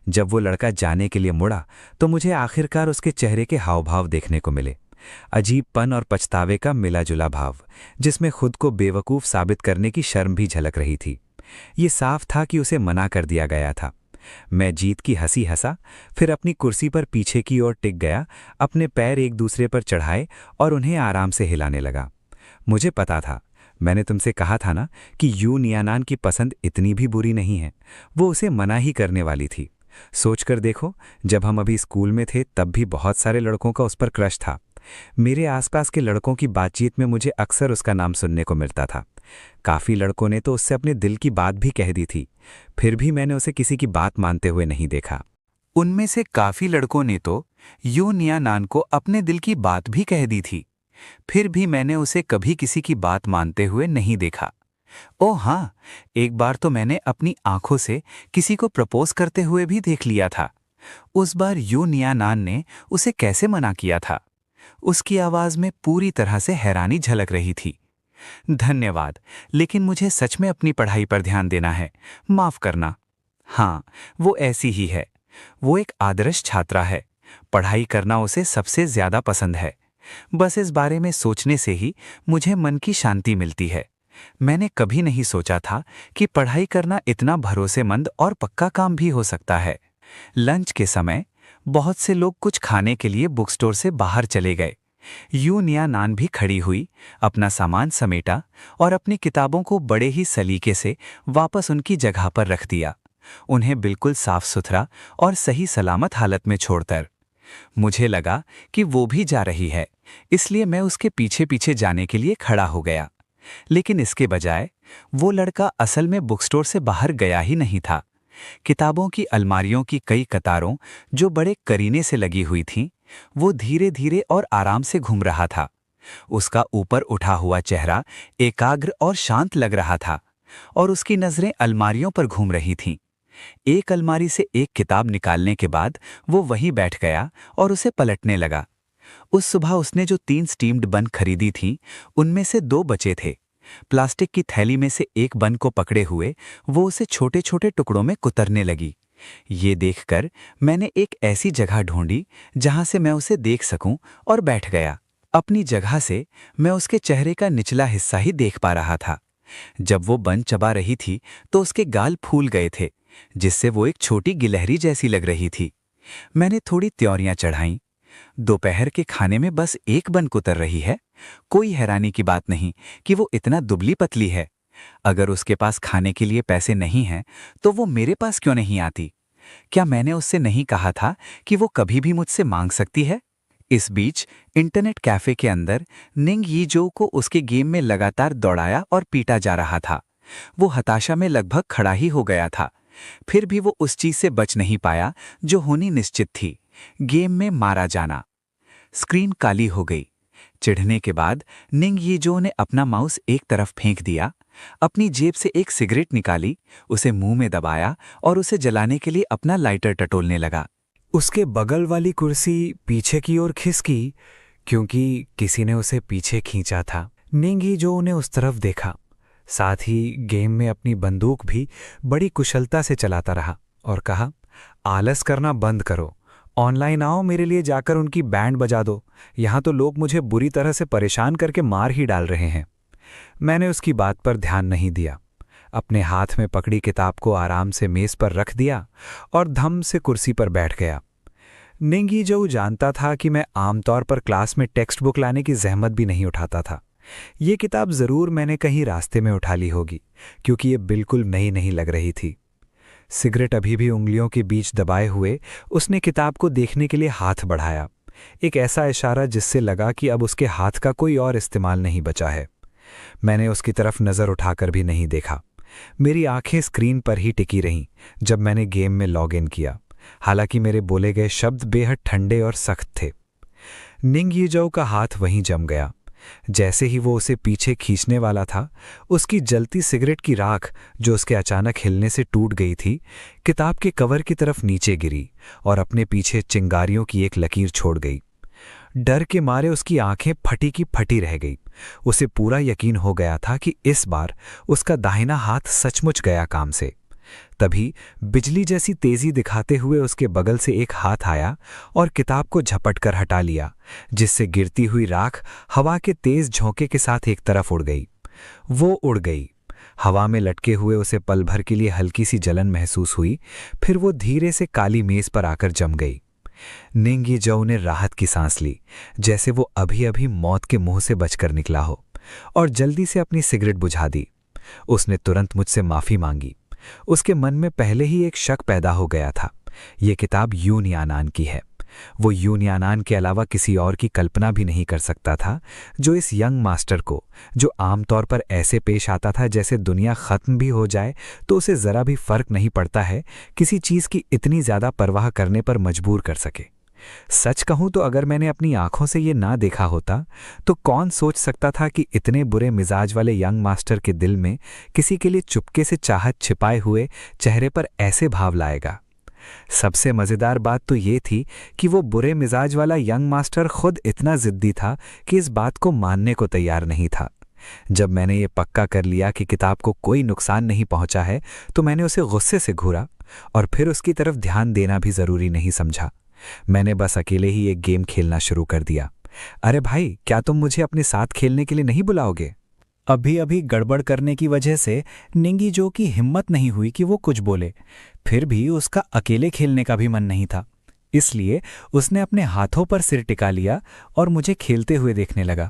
जब वो लड़का जाने के लिए मुड़ा तो मुझे आखिरकार उसके चेहरे के हाव भाव देखने को मिले। अजीबपन और पछतावे का मिला जुला भाव, जिसमें खुद को बेवकूफ़ साबित करने की शर्म भी झलक रही थी। ये साफ था कि उसे मना कर दिया गया था। मैं जीत की हंसी हंसा, फिर अपनी कुर्सी पर पीछे की ओर टिक गया, अपने पैर एक दूसरे पर चढ़ाए और उन्हें आराम से हिलाने लगा। मुझे पता था, मैंने तुमसे कहा था ना कि यू नियानान की पसंद इतनी भी बुरी नहीं है। वो उसे मना ही करने वाली थी। सोचकर देखो, जब हम अभी स्कूल में थे तब भी बहुत सारे लड़कों का उस पर क्रश था। मेरे आसपास के लड़कों की बातचीत में मुझे अक्सर उसका नाम सुनने को मिलता था। काफ़ी लड़कों ने तो उससे अपने दिल की बात भी कह दी थी, फिर भी मैंने उसे किसी की बात मानते हुए नहीं देखा। उनमें से काफ़ी लड़कों ने तो यू नियानान को अपने दिल की बात भी कह दी थी, फिर भी मैंने उसे कभी किसी की बात मानते हुए नहीं देखा। ओह हाँ, एक बार तो मैंने अपनी आंखों से किसी को प्रपोज करते हुए भी देख लिया था। उस बार यू नियानान ने उसे कैसे मना किया था? उसकी आवाज़ में पूरी तरह से हैरानी झलक रही थी। धन्यवाद, लेकिन मुझे सच में अपनी पढ़ाई पर ध्यान देना है, माफ़ करना। हाँ, वो ऐसी ही है। वो एक आदर्श छात्रा है, पढ़ाई करना उसे सबसे ज़्यादा पसंद है। बस इस बारे में सोचने से ही मुझे मन की शांति मिलती है। मैंने कभी नहीं सोचा था कि पढ़ाई करना इतना भरोसेमंद और पक्का काम भी हो सकता है। लंच के समय बहुत से लोग कुछ खाने के लिए बुक स्टोर से बाहर चले गए। यू नियानान भी खड़ी हुई, अपना सामान समेटा और अपनी किताबों को बड़े ही सलीके से वापस उनकी जगह पर रख दिया, उन्हें बिल्कुल साफ सुथरा और सही सलामत हालत में छोड़कर। मुझे लगा कि वो भी जा रही है, इसलिए मैं उसके पीछे पीछे जाने के लिए खड़ा हो गया। लेकिन इसके बजाय वो लड़का असल में बुक स्टोर से बाहर गया ही नहीं था। किताबों की अलमारियों की कई कतारों जो बड़े करीने से लगी हुई थीं, वो धीरे धीरे और आराम से घूम रहा था। उसका ऊपर उठा हुआ चेहरा एकाग्र और शांत लग रहा था और उसकी नजरें अलमारियों पर घूम रही थीं। एक अलमारी से एक किताब निकालने के बाद वो वहीं बैठ गया और उसे पलटने लगा। उस सुबह उसने जो 3 स्टीम्ड बन खरीदी थीं, उनमें से 2 बचे थे। प्लास्टिक की थैली में से एक बन को पकड़े हुए वो उसे छोटे छोटे टुकड़ों में कुतरने लगी। ये देखकर मैंने एक ऐसी जगह ढूंढी जहां से मैं उसे देख सकूं और बैठ गया। अपनी जगह से मैं उसके चेहरे का निचला हिस्सा ही देख पा रहा था। जब वो बन चबा रही थी तो उसके गाल फूल गए थे, जिससे वो एक छोटी गिलहरी जैसी लग रही थी। मैंने थोड़ी त्योरियां चढ़ाईं। दोपहर के खाने में बस एक बन कुतर रही है, कोई हैरानी की बात नहीं कि वो इतना दुबली पतली है। अगर उसके पास खाने के लिए पैसे नहीं हैं तो वो मेरे पास क्यों नहीं आती? क्या मैंने उससे नहीं कहा था कि वो कभी भी मुझसे मांग सकती है? इस बीच इंटरनेट कैफे के अंदर निंग यीजो को उसके गेम में लगातार दौड़ाया और पीटा जा रहा था। वो हताशा में लगभग खड़ा ही हो गया था। फिर भी वो उस चीज से बच नहीं पाया जो होनी निश्चित थी, गेम में मारा जाना। स्क्रीन काली हो गई। चिढ़ने के बाद निंग यीजो ने अपना माउस एक तरफ फेंक दिया, अपनी जेब से एक सिगरेट निकाली, उसे मुंह में दबाया और उसे जलाने के लिए अपना लाइटर टटोलने लगा। उसके बगल वाली कुर्सी पीछे की ओर खिसकी क्योंकि किसी ने उसे पीछे खींचा था। निंग यीजो ने उस तरफ देखा, साथ ही गेम में अपनी बंदूक भी बड़ी कुशलता से चलाता रहा और कहा, आलस करना बंद करो, ऑनलाइन आओ, मेरे लिए जाकर उनकी बैंड बजा दो। यहाँ तो लोग मुझे बुरी तरह से परेशान करके मार ही डाल रहे हैं। मैंने उसकी बात पर ध्यान नहीं दिया। अपने हाथ में पकड़ी किताब को आराम से मेज पर रख दिया और धम से कुर्सी पर बैठ गया। निंग यीजो जानता था कि मैं आमतौर पर क्लास में टेक्स्ट बुक लाने की जहमत भी नहीं उठाता था। ये किताब जरूर मैंने कहीं रास्ते में उठा ली होगी, क्योंकि ये बिल्कुल नई नहीं लग रही थी। सिगरेट अभी भी उंगलियों के बीच दबाए हुए उसने किताब को देखने के लिए हाथ बढ़ाया, एक ऐसा इशारा जिससे लगा कि अब उसके हाथ का कोई और इस्तेमाल नहीं बचा है। मैंने उसकी तरफ नजर उठाकर भी नहीं देखा। मेरी आंखें स्क्रीन पर ही टिकी रहीं जब मैंने गेम में लॉग इन किया, हालांकि मेरे बोले गए शब्द बेहद ठंडे और सख्त थे। निंग यीजो का हाथ वहीं जम गया। जैसे ही वो उसे पीछे खींचने वाला था, उसकी जलती सिगरेट की राख, जो उसके अचानक हिलने से टूट गई थी, किताब के कवर की तरफ नीचे गिरी और अपने पीछे चिंगारियों की एक लकीर छोड़ गई। डर के मारे उसकी आंखें फटी की फटी रह गई। उसे पूरा यकीन हो गया था कि इस बार उसका दाहिना हाथ सचमुच गया काम से। तभी बिजली जैसी तेजी दिखाते हुए उसके बगल से एक हाथ आया और किताब को झपटकर हटा लिया, जिससे गिरती हुई राख हवा के तेज झोंके के साथ एक तरफ उड़ गई। वो उड़ गई। हवा में लटके हुए उसे पल भर के लिए हल्की सी जलन महसूस हुई, फिर वो धीरे से काली मेज पर आकर जम गई। निंग यीजो ने राहत की सांस ली, जैसे वो अभी अभी मौत के मुंह से बचकर निकला हो, और जल्दी से अपनी सिगरेट बुझा दी। उसने तुरंत मुझसे माफी मांगी। उसके मन में पहले ही एक शक पैदा हो गया था। ये किताब यून यानान की है। वो यून यानान के अलावा किसी और की कल्पना भी नहीं कर सकता था, जो इस यंग मास्टर को, जो आमतौर पर ऐसे पेश आता था जैसे दुनिया खत्म भी हो जाए तो उसे जरा भी फर्क नहीं पड़ता है, किसी चीज की इतनी ज्यादा परवाह करने पर मजबूर कर सके। सच कहूं तो अगर मैंने अपनी आंखों से ये ना देखा होता तो कौन सोच सकता था कि इतने बुरे मिजाज वाले यंग मास्टर के दिल में किसी के लिए चुपके से चाहत छिपाए हुए चेहरे पर ऐसे भाव लाएगा। सबसे मजेदार बात तो ये थी कि वो बुरे मिजाज वाला यंग मास्टर खुद इतना जिद्दी था कि इस बात को मानने को तैयार नहीं था। जब मैंने ये पक्का कर लिया कि किताब को कोई नुकसान नहीं पहुंचा है तो मैंने उसे गुस्से से घूरा और फिर उसकी तरफ ध्यान देना भी जरूरी नहीं समझा। मैंने बस अकेले ही एक गेम खेलना शुरू कर दिया। अरे भाई, क्या तुम मुझे अपने साथ खेलने के लिए नहीं बुलाओगे? अभी अभी गड़बड़ करने की वजह से निंग यीजो की हिम्मत नहीं हुई कि वो कुछ बोले। फिर भी उसका अकेले खेलने का भी मन नहीं था, इसलिए उसने अपने हाथों पर सिर टिका लिया और मुझे खेलते हुए देखने लगा।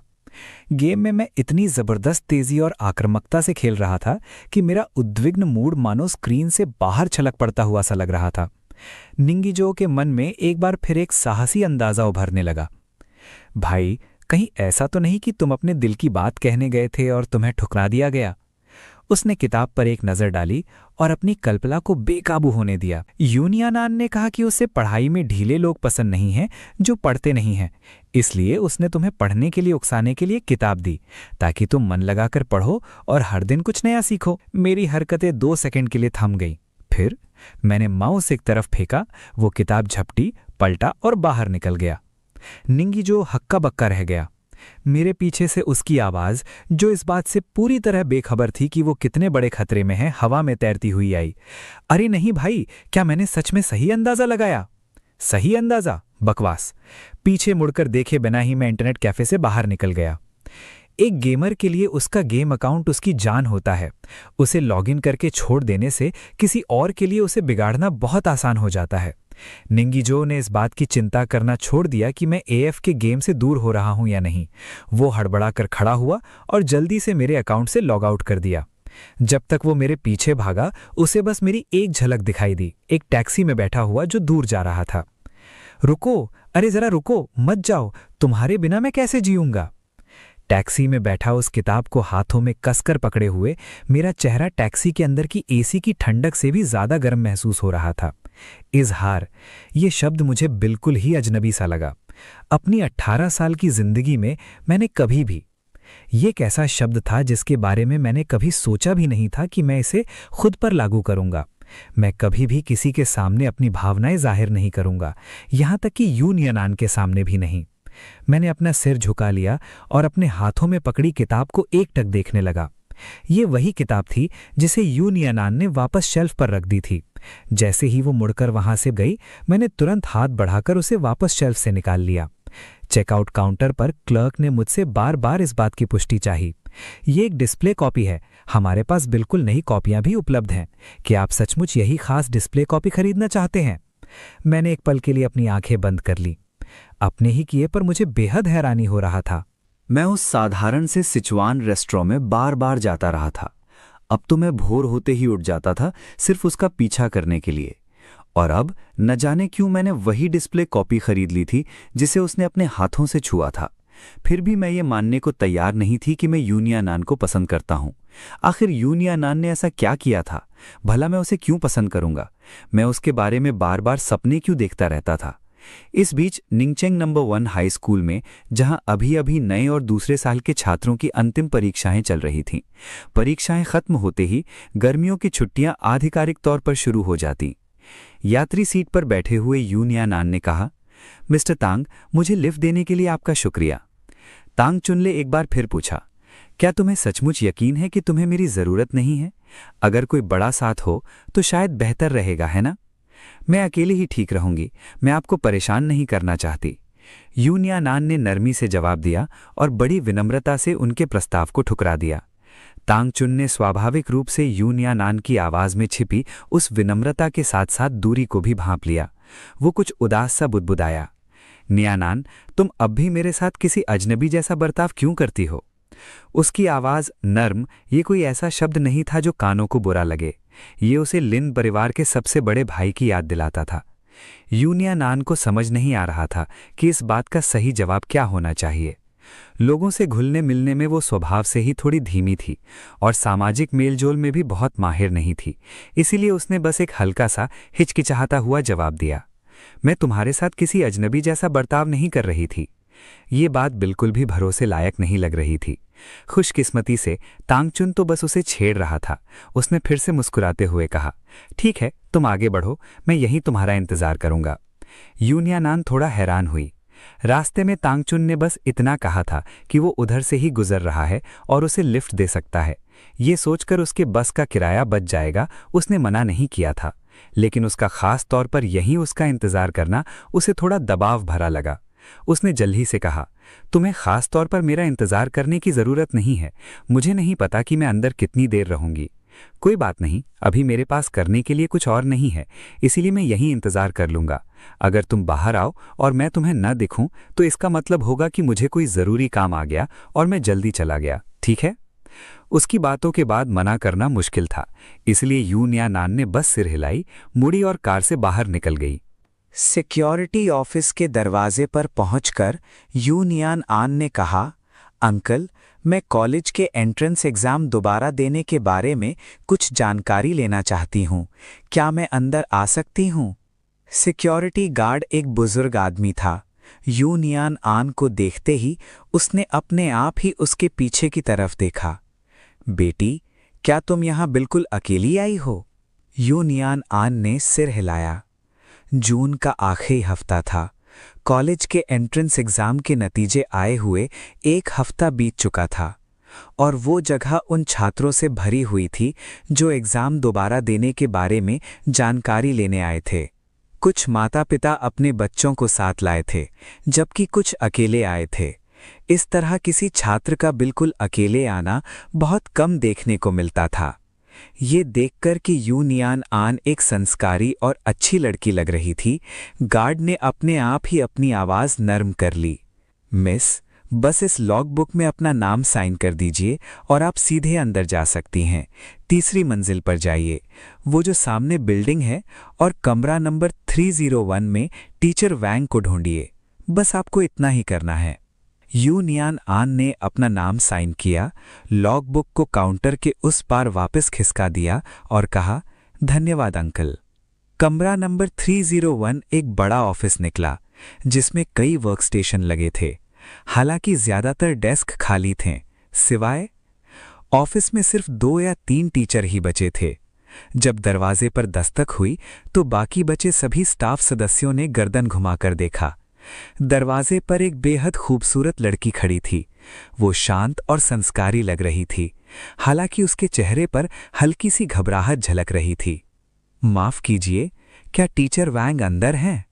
गेम में मैं इतनी जबरदस्त तेजी और आक्रामकता से खेल रहा था कि मेरा उद्विग्न मूड मानो स्क्रीन से बाहर छलक पड़ता हुआ सा लग रहा था। निंग यीजो के मन में एक बार फिर एक साहसी अंदाजा उभरने लगा। भाई, कहीं ऐसा तो नहीं कि तुम अपने दिल की बात कहने गए थे और तुम्हें ठुकरा दिया गया? उसने किताब पर एक नजर डाली और अपनी कल्पना को बेकाबू होने दिया। यूनियानान ने कहा कि उसे पढ़ाई में ढीले लोग पसंद नहीं हैं जो पढ़ते नहीं हैं, इसलिए उसने तुम्हें पढ़ने के लिए उकसाने के लिए किताब दी ताकि तुम मन लगाकर पढ़ो और हर दिन कुछ नया सीखो। मेरी हरकतें 2 सेकंड के लिए थम गई। फिर मैंने माउस एक तरफ फेंका, वो किताब झपटी, पलटा और बाहर निकल गया। निंगी जो हक्का बक्का रह गया। मेरे पीछे से उसकी आवाज, जो इस बात से पूरी तरह बेखबर थी कि वो कितने बड़े खतरे में है, हवा में तैरती हुई आई। अरे नहीं भाई, क्या मैंने सच में सही अंदाजा लगाया? सही अंदाजा? बकवास। पीछे मुड़कर देखे बिना ही मैं इंटरनेट कैफे से बाहर निकल गया। एक गेमर के लिए उसका गेम अकाउंट उसकी जान होता है। उसे लॉगिन करके छोड़ देने से किसी और के लिए उसे बिगाड़ना बहुत आसान हो जाता है। निंगीजो ने इस बात की चिंता करना छोड़ दिया कि मैं एएफ के गेम से दूर हो रहा हूं या नहीं। वो हड़बड़ा कर खड़ा हुआ और जल्दी से मेरे अकाउंट से लॉग आउट कर दिया। जब तक वो मेरे पीछे भागा, उसे बस मेरी एक झलक दिखाई दी, एक टैक्सी में बैठा हुआ जो दूर जा रहा था। रुको, अरे जरा रुको, मत जाओ, तुम्हारे बिना मैं कैसे जीऊंगा? टैक्सी में बैठा उस किताब को हाथों में कसकर पकड़े हुए मेरा चेहरा टैक्सी के अंदर की एसी की ठंडक से भी ज्यादा गर्म महसूस हो रहा था। इजहार, ये शब्द मुझे बिल्कुल ही अजनबी सा लगा। अपनी 18 साल की जिंदगी में मैंने कभी भी, ये कैसा शब्द था जिसके बारे में मैंने कभी सोचा भी नहीं था कि मैं इसे खुद पर लागू करूंगा। मैं कभी भी किसी के सामने अपनी भावनाएं जाहिर नहीं करूंगा, यहां तक कि यूनियानान के सामने भी नहीं। मैंने अपना सिर झुका लिया और अपने हाथों में पकड़ी किताब को एकटक देखने लगा। ये वही किताब थी जिसे यूनियानान ने वापस शेल्फ पर रख दी थी। जैसे ही वो मुड़कर वहां से गई, मैंने तुरंत हाथ बढ़ाकर उसे वापस शेल्फ से निकाल लिया। चेकआउट काउंटर पर क्लर्क ने मुझसे बार बार इस बात की पुष्टि चाही। ये एक डिस्प्ले कॉपी है, हमारे पास बिल्कुल नई कॉपियां भी उपलब्ध हैं। क्या आप सचमुच यही खास डिस्प्ले कॉपी खरीदना चाहते हैं? मैंने एक पल के लिए अपनी आंखें बंद कर ली। अपने ही किए पर मुझे बेहद हैरानी हो रहा था। मैं उस साधारण से सिचुआन रेस्टोरेंट में बार बार जाता रहा था। अब तो मैं भोर होते ही उठ जाता था सिर्फ उसका पीछा करने के लिए। और अब न जाने क्यों मैंने वही डिस्प्ले कॉपी खरीद ली थी जिसे उसने अपने हाथों से छुआ था। फिर भी मैं ये मानने को तैयार नहीं थी कि मैं यूनियानान को पसंद करता हूं। आखिर यूनियानान ने ऐसा क्या किया था? भला मैं उसे क्यों पसंद करूंगा? मैं उसके बारे में बार बार सपने क्यों देखता रहता था? इस बीच निंगचेंग नंबर 1 हाई स्कूल में, जहां अभी अभी नए और दूसरे साल के छात्रों की अंतिम परीक्षाएं चल रही थीं, परीक्षाएं खत्म होते ही गर्मियों की छुट्टियां आधिकारिक तौर पर शुरू हो जाती। यात्री सीट पर बैठे हुए यूनियानान ने कहा, मिस्टर तांग, मुझे लिफ्ट देने के लिए आपका शुक्रिया। तांग चुनले एक बार फिर पूछा, क्या तुम्हें सचमुच यकीन है कि तुम्हें मेरी जरूरत नहीं है? अगर कोई बड़ा साथ हो तो शायद बेहतर रहेगा, है ना? मैं अकेली ही ठीक रहूंगी, मैं आपको परेशान नहीं करना चाहती। यूनियानान ने नरमी से जवाब दिया और बड़ी विनम्रता से उनके प्रस्ताव को ठुकरा दिया। तांगचुन ने स्वाभाविक रूप से यूनियानान की आवाज में छिपी उस विनम्रता के साथ साथ दूरी को भी भांप लिया। वो कुछ उदास सा बुदबुदाया, नियानान, तुम अब भी मेरे साथ किसी अजनबी जैसा बर्ताव क्यों करती हो? उसकी आवाज नर्म, ये कोई ऐसा शब्द नहीं था जो कानों को बुरा लगे। ये उसे लिन परिवार के सबसे बड़े भाई की याद दिलाता था। यूनियानान को समझ नहीं आ रहा था कि इस बात का सही जवाब क्या होना चाहिए। लोगों से घुलने मिलने में वो स्वभाव से ही थोड़ी धीमी थी और सामाजिक मेलजोल में भी बहुत माहिर नहीं थी। इसीलिए उसने बस एक हल्का सा हिचकिचाता हुआ जवाब दिया, मैं तुम्हारे साथ किसी अजनबी जैसा बर्ताव नहीं कर रही थी। ये बात बिल्कुल भी भरोसे लायक नहीं लग रही थी। खुशकिस्मती से तांगचुन तो बस उसे छेड़ रहा था। उसने फिर से मुस्कुराते हुए कहा, ठीक है, तुम आगे बढ़ो, मैं यहीं तुम्हारा इंतजार करूंगा। यूनियानान थोड़ा हैरान हुई। रास्ते में तांगचुन ने बस इतना कहा था कि वो उधर से ही गुजर रहा है और उसे लिफ्ट दे सकता है। ये सोचकर उसके बस का किराया बच जाएगा, उसने मना नहीं किया था। लेकिन उसका खास तौर पर यहीं उसका इंतजार करना उसे थोड़ा दबाव भरा लगा। उसने जल्दी से कहा, तुम्हें खास तौर पर मेरा इंतजार करने की जरूरत नहीं है। मुझे नहीं पता कि मैं अंदर कितनी देर रहूंगी। कोई बात नहीं, अभी मेरे पास करने के लिए कुछ और नहीं है, इसीलिए मैं यहीं इंतजार कर लूंगा। अगर तुम बाहर आओ और मैं तुम्हें न दिखूं तो इसका मतलब होगा कि मुझे कोई जरूरी काम आ गया और मैं जल्दी चला गया, ठीक है? उसकी बातों के बाद मना करना मुश्किल था, इसलिए यूनियानान ने बस सिर हिलाई, मुड़ी और कार से बाहर निकल गई। सिक्योरिटी ऑफिस के दरवाजे पर पहुंचकर यूनियानान ने कहा, अंकल, मैं कॉलेज के एंट्रेंस एग्ज़ाम दोबारा देने के बारे में कुछ जानकारी लेना चाहती हूँ। क्या मैं अंदर आ सकती हूँ? सिक्योरिटी गार्ड एक बुजुर्ग आदमी था। यू नियान आन को देखते ही उसने अपने आप ही उसके पीछे की तरफ देखा। बेटी, क्या तुम यहाँ बिल्कुल अकेली आई हो? यू नियान आन ने सिर हिलाया। जून का आखिरी हफ्ता था। कॉलेज के एंट्रेंस एग्ज़ाम के नतीजे आए हुए एक हफ्ता बीत चुका था और वो जगह उन छात्रों से भरी हुई थी जो एग्ज़ाम दोबारा देने के बारे में जानकारी लेने आए थे। कुछ माता पिता अपने बच्चों को साथ लाए थे, जबकि कुछ अकेले आए थे। इस तरह किसी छात्र का बिल्कुल अकेले आना बहुत कम देखने को मिलता था। ये देखकर कि यू नियान आन एक संस्कारी और अच्छी लड़की लग रही थी, गार्ड ने अपने आप ही अपनी आवाज़ नर्म कर ली। मिस, बस इस लॉग बुक में अपना नाम साइन कर दीजिए और आप सीधे अंदर जा सकती हैं। तीसरी मंजिल पर जाइए, वो जो सामने बिल्डिंग है, और कमरा नंबर 301 में टीचर वैंग को ढूंढिए। बस आपको इतना ही करना है। यू नियान आन ने अपना नाम साइन किया, लॉग बुक को काउंटर के उस पार वापस खिसका दिया और कहा, धन्यवाद अंकल। कमरा नंबर 301 एक बड़ा ऑफिस निकला, जिसमें कई वर्कस्टेशन लगे थे। हालांकि ज्यादातर डेस्क खाली थे, सिवाय ऑफिस में सिर्फ 2 या 3 टीचर ही बचे थे। जब दरवाजे पर दस्तक हुई तो बाकी बचे सभी स्टाफ सदस्यों ने गर्दन घुमाकर देखा। दरवाजे पर एक बेहद खूबसूरत लड़की खड़ी थी। वो शांत और संस्कारी लग रही थी, हालांकि उसके चेहरे पर हल्की सी घबराहट झलक रही थी। माफ कीजिए, क्या टीचर वैंग अंदर हैं?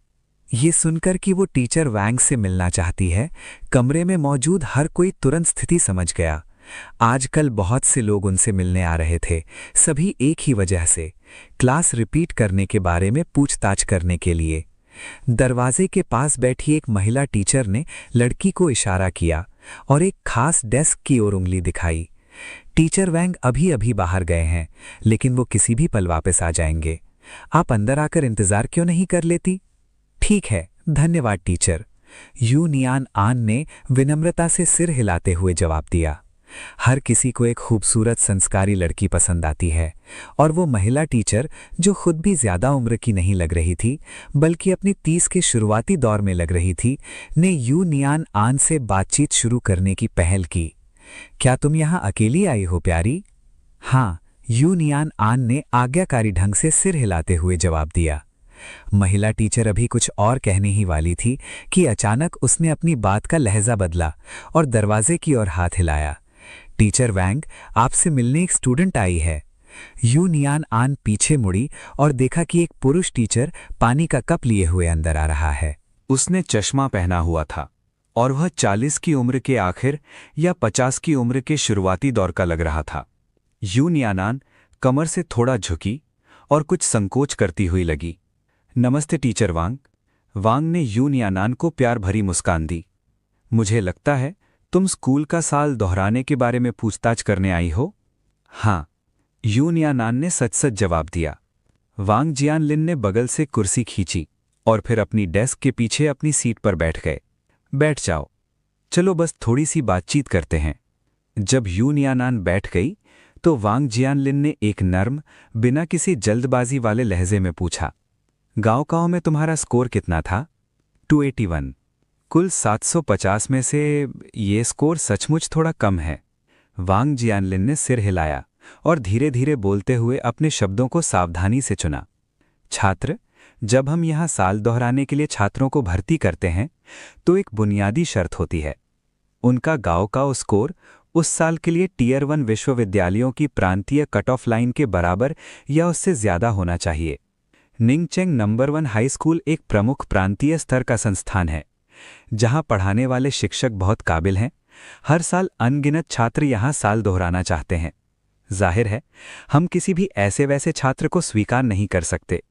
ये सुनकर कि वो टीचर वैंग से मिलना चाहती है, कमरे में मौजूद हर कोई तुरंत स्थिति समझ गया। आजकल बहुत से लोग उनसे मिलने आ रहे थे, सभी एक ही वजह से, क्लास रिपीट करने के बारे में पूछताछ करने के लिए। दरवाजे के पास बैठी एक महिला टीचर ने लड़की को इशारा किया और एक खास डेस्क की ओर उंगली दिखाई। टीचर वैंग अभी अभी बाहर गए हैं, लेकिन वो किसी भी पल वापस आ जाएंगे। आप अंदर आकर इंतजार क्यों नहीं कर लेती? ठीक है, धन्यवाद टीचर, यू नियान आन ने विनम्रता से सिर हिलाते हुए जवाब दिया। हर किसी को एक खूबसूरत संस्कारी लड़की पसंद आती है, और वो महिला टीचर, जो खुद भी ज्यादा उम्र की नहीं लग रही थी बल्कि अपनी 30 के शुरुआती दौर में लग रही थी, ने यू नियान आन से बातचीत शुरू करने की पहल की। क्या तुम यहाँ अकेली आई हो प्यारी? हाँ, यू नियान आन ने आज्ञाकारी ढंग से सिर हिलाते हुए जवाब दिया। महिला टीचर अभी कुछ और कहने ही वाली थी कि अचानक उसने अपनी बात का लहजा बदला और दरवाजे की ओर हाथ हिलाया। टीचर वैंग, आपसे मिलने एक स्टूडेंट आई है। यू नियान आन पीछे मुड़ी और देखा कि एक पुरुष टीचर पानी का कप लिए हुए अंदर आ रहा है। उसने चश्मा पहना हुआ था और वह 40 की उम्र के आखिर या 50 की उम्र के शुरुआती दौर का लग रहा था। यू नियान आन कमर से थोड़ा झुकी और कुछ संकोच करती हुई लगी। नमस्ते टीचर वांग। वांग ने यू नियान आन को प्यार भरी मुस्कान दी। मुझे लगता है तुम स्कूल का साल दोहराने के बारे में पूछताछ करने आई हो? हाँ, यू नियान आन ने सच सच जवाब दिया। वांग जियानलिन ने बगल से कुर्सी खींची और फिर अपनी डेस्क के पीछे अपनी सीट पर बैठ गए। बैठ जाओ, चलो बस थोड़ी सी बातचीत करते हैं। जब यू नियान आन बैठ गई तो वांग जियानलिन ने एक नर्म, बिना किसी जल्दबाजी वाले लहजे में पूछा, गाँव में तुम्हारा स्कोर कितना था? 281। कुल 750 में से ये स्कोर सचमुच थोड़ा कम है। वांग जियानलिन ने सिर हिलाया और धीरे धीरे बोलते हुए अपने शब्दों को सावधानी से चुना। छात्र, जब हम यहाँ साल दोहराने के लिए छात्रों को भर्ती करते हैं तो एक बुनियादी शर्त होती है, उनका गाँव का स्कोर उस साल के लिए टियर 1 विश्वविद्यालयों की प्रांतीय कट ऑफ लाइन के बराबर या उससे ज्यादा होना चाहिए। निंगचेंग नंबर 1 हाई स्कूल एक प्रमुख प्रांतीय स्तर का संस्थान है, जहां पढ़ाने वाले शिक्षक बहुत काबिल हैं। हर साल अनगिनत छात्र यहां साल दोहराना चाहते हैं। जाहिर है, हम किसी भी ऐसे वैसे छात्र को स्वीकार नहीं कर सकते,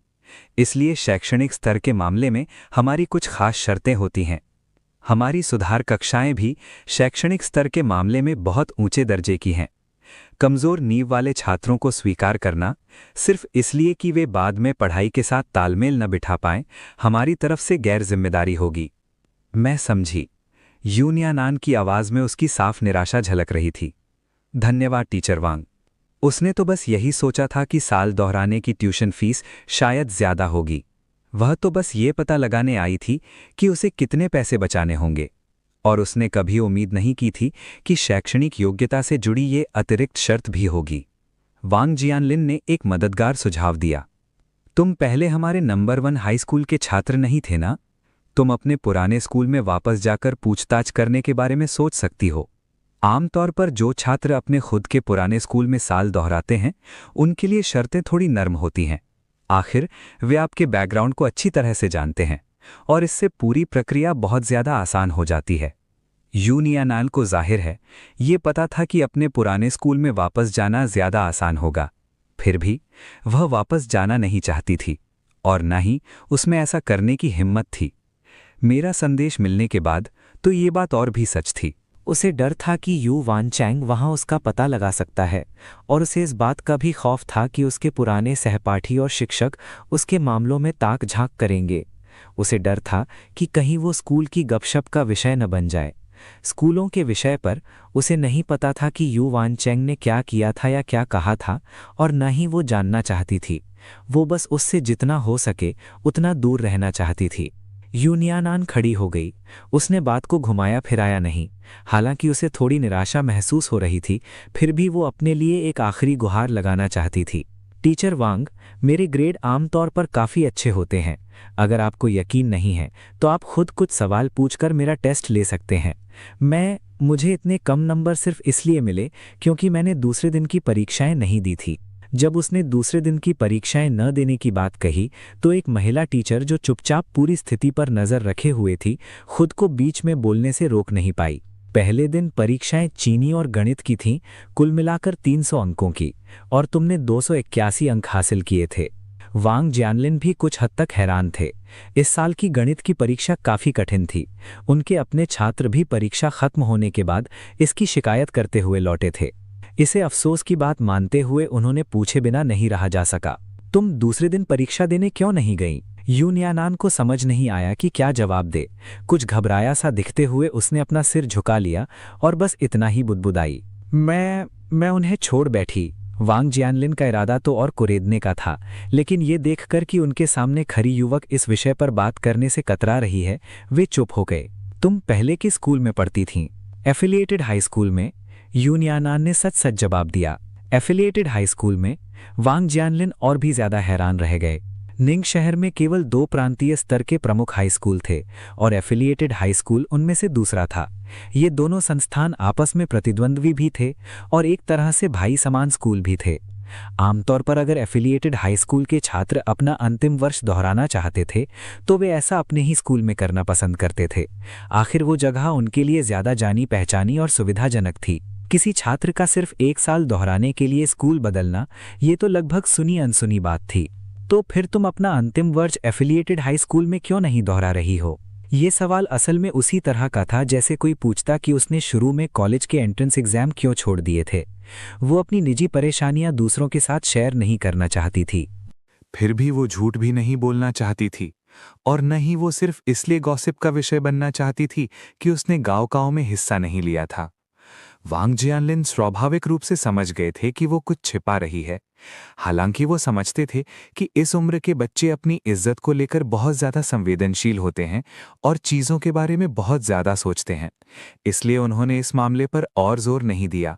इसलिए शैक्षणिक स्तर के मामले में हमारी कुछ खास शर्तें होती हैं। हमारी सुधार कक्षाएं भी शैक्षणिक स्तर के मामले में बहुत ऊंचे दर्जे की हैं। कमज़ोर नींव वाले छात्रों को स्वीकार करना सिर्फ इसलिए कि वे बाद में पढ़ाई के साथ तालमेल न बिठा पाएं, हमारी तरफ से गैर जिम्मेदारी होगी। मैं समझी। यूनियानान की आवाज में उसकी साफ निराशा झलक रही थी। धन्यवाद टीचर वांग। उसने तो बस यही सोचा था कि साल दोहराने की ट्यूशन फीस शायद ज्यादा होगी। वह तो बस ये पता लगाने आई थी कि उसे कितने पैसे बचाने होंगे, और उसने कभी उम्मीद नहीं की थी कि शैक्षणिक योग्यता से जुड़ी ये अतिरिक्त शर्त भी होगी। वांग जियानलिन ने एक मददगार सुझाव दिया। तुम पहले हमारे नंबर 1 हाई स्कूल के छात्र नहीं थे ना? तुम अपने पुराने स्कूल में वापस जाकर पूछताछ करने के बारे में सोच सकती हो। आमतौर पर जो छात्र अपने खुद के पुराने स्कूल में साल दोहराते हैं, उनके लिए शर्तें थोड़ी नर्म होती हैं। आखिर वे आपके बैकग्राउंड को अच्छी तरह से जानते हैं, और इससे पूरी प्रक्रिया बहुत ज़्यादा आसान हो जाती है। यूनियानान को जाहिर है ये पता था कि अपने पुराने स्कूल में वापस जाना ज़्यादा आसान होगा। फिर भी वह वापस जाना नहीं चाहती थी, और न ही उसमें ऐसा करने की हिम्मत थी। मेरा संदेश मिलने के बाद तो ये बात और भी सच थी। उसे डर था कि यू वानचैंग वहां उसका पता लगा सकता है, और उसे इस बात का भी खौफ था कि उसके पुराने सहपाठी और शिक्षक उसके मामलों में ताक झांक करेंगे। उसे डर था कि कहीं वो स्कूल की गपशप का विषय न बन जाए। स्कूलों के विषय पर उसे नहीं पता था कि यू वानचैंग ने क्या किया था या क्या कहा था, और न ही वो जानना चाहती थी। वो बस उससे जितना हो सके उतना दूर रहना चाहती थी। यूनियानान खड़ी हो गई। उसने बात को घुमाया फिराया नहीं। हालांकि उसे थोड़ी निराशा महसूस हो रही थी, फिर भी वो अपने लिए एक आखिरी गुहार लगाना चाहती थी। टीचर वांग, मेरे ग्रेड आमतौर पर काफ़ी अच्छे होते हैं। अगर आपको यकीन नहीं है तो आप खुद कुछ सवाल पूछकर मेरा टेस्ट ले सकते हैं। मुझे इतने कम नंबर सिर्फ इसलिए मिले क्योंकि मैंने दूसरे दिन की परीक्षाएं नहीं दी थी। जब उसने दूसरे दिन की परीक्षाएं न देने की बात कही तो एक महिला टीचर जो चुपचाप पूरी स्थिति पर नज़र रखे हुए थी, खुद को बीच में बोलने से रोक नहीं पाई। पहले दिन परीक्षाएं चीनी और गणित की थीं, कुल मिलाकर 300 अंकों की, और तुमने 281 अंक हासिल किए थे। वांग जियानलिन भी कुछ हद तक हैरान थे। इस साल की गणित की परीक्षा काफ़ी कठिन थी। उनके अपने छात्र भी परीक्षा खत्म होने के बाद इसकी शिकायत करते हुए लौटे थे। इसे अफसोस की बात मानते हुए उन्होंने पूछे बिना नहीं रहा जा सका, तुम दूसरे दिन परीक्षा देने क्यों नहीं गई? यूनियानान को समझ नहीं आया कि क्या जवाब दे। कुछ घबराया सा दिखते हुए उसने अपना सिर झुका लिया और बस इतना ही बुदबुदाई, मैं उन्हें छोड़ बैठी। वांग जियानलिन का इरादा तो और कुरेदने का था, लेकिन ये देखकर कि उनके सामने खड़ी युवक इस विषय पर बात करने से कतरा रही है, वे चुप हो गए। तुम पहले किस स्कूल में पढ़ती थीं? एफिलिएटेड हाई स्कूल में, यूनियानान ने सच सच जवाब दिया। एफिलिएटेड हाई स्कूल में? वांग जियानलिन और भी ज्यादा हैरान रह गए। निंग शहर में केवल 2 प्रांतीय स्तर के प्रमुख हाई स्कूल थे, और एफिलिएटेड हाई स्कूल उनमें से दूसरा था। ये दोनों संस्थान आपस में प्रतिद्वंद्वी भी थे और एक तरह से भाई समान स्कूल भी थे। आमतौर पर अगर एफिलिएटेड हाई स्कूल के छात्र अपना अंतिम वर्ष दोहराना चाहते थे तो वे ऐसा अपने ही स्कूल में करना पसंद करते थे। आखिर वो जगह उनके लिए ज्यादा जानी पहचानी और सुविधाजनक थी। किसी छात्र का सिर्फ 1 साल दोहराने के लिए स्कूल बदलना, ये तो लगभग सुनी अनसुनी बात थी। तो फिर तुम अपना अंतिम वर्ष एफिलिएटेड हाई स्कूल में क्यों नहीं दोहरा रही हो? ये सवाल असल में उसी तरह का था जैसे कोई पूछता कि उसने शुरू में कॉलेज के एंट्रेंस एग्जाम क्यों छोड़ दिए थे। वो अपनी निजी परेशानियां दूसरों के साथ शेयर नहीं करना चाहती थी। फिर भी वो झूठ भी नहीं बोलना चाहती थी, और न ही वो सिर्फ इसलिए गॉसिप का विषय बनना चाहती थी कि उसने गांव में हिस्सा नहीं लिया था। वांग जियानलिन स्वाभाविक रूप से समझ गए थे कि वो कुछ छिपा रही है। हालांकि वो समझते थे कि इस उम्र के बच्चे अपनी इज्जत को लेकर बहुत ज़्यादा संवेदनशील होते हैं और चीज़ों के बारे में बहुत ज़्यादा सोचते हैं, इसलिए उन्होंने इस मामले पर और जोर नहीं दिया।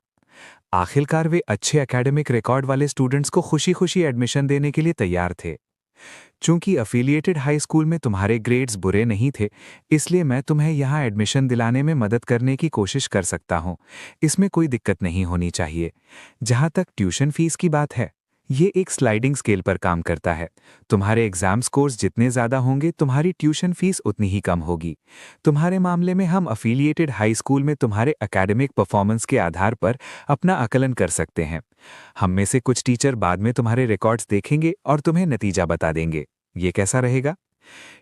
आखिरकार वे अच्छे एकेडमिक रिकॉर्ड वाले स्टूडेंट्स को खुशी खुशी एडमिशन देने के लिए तैयार थे। चूंकि अफिलिएटेड हाई स्कूल में तुम्हारे ग्रेड्स बुरे नहीं थे, इसलिए मैं तुम्हें यहाँ एडमिशन दिलाने में मदद करने की कोशिश कर सकता हूँ। इसमें कोई दिक्कत नहीं होनी चाहिए। जहाँ तक ट्यूशन फीस की बात है, ये एक स्लाइडिंग स्केल पर काम करता है। तुम्हारे एग्जाम स्कोर्स जितने ज़्यादा होंगे, तुम्हारी ट्यूशन फीस उतनी ही कम होगी। तुम्हारे मामले में हम अफिलिएटेड हाई स्कूल में तुम्हारे एकेडमिक परफॉर्मेंस के आधार पर अपना आकलन कर सकते हैं। हम में से कुछ टीचर बाद में तुम्हारे रिकॉर्ड्स देखेंगे और तुम्हें नतीजा बता देंगे। ये कैसा रहेगा?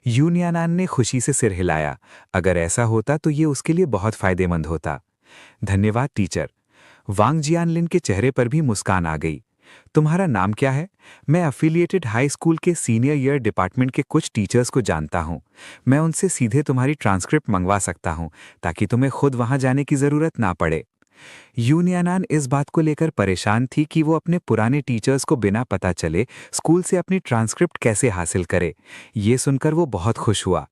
यूनियानान ने खुशी से सिर हिलाया। अगर ऐसा होता तो ये उसके लिए बहुत फायदेमंद होता। धन्यवाद टीचर। वांग जियानलिन के चेहरे पर भी मुस्कान आ गई। तुम्हारा नाम क्या है? मैं अफिलिएटेड हाई स्कूल के सीनियर ईयर डिपार्टमेंट के कुछ टीचर्स को जानता हूँ। मैं उनसे सीधे तुम्हारी ट्रांसक्रिप्ट मंगवा सकता हूँ ताकि तुम्हें खुद वहाँ जाने की ज़रूरत ना पड़े। यूनियानान इस बात को लेकर परेशान थी कि वो अपने पुराने टीचर्स को बिना पता चले स्कूल से अपनी ट्रांसक्रिप्ट कैसे हासिल करे। ये सुनकर वो बहुत खुश हुआ।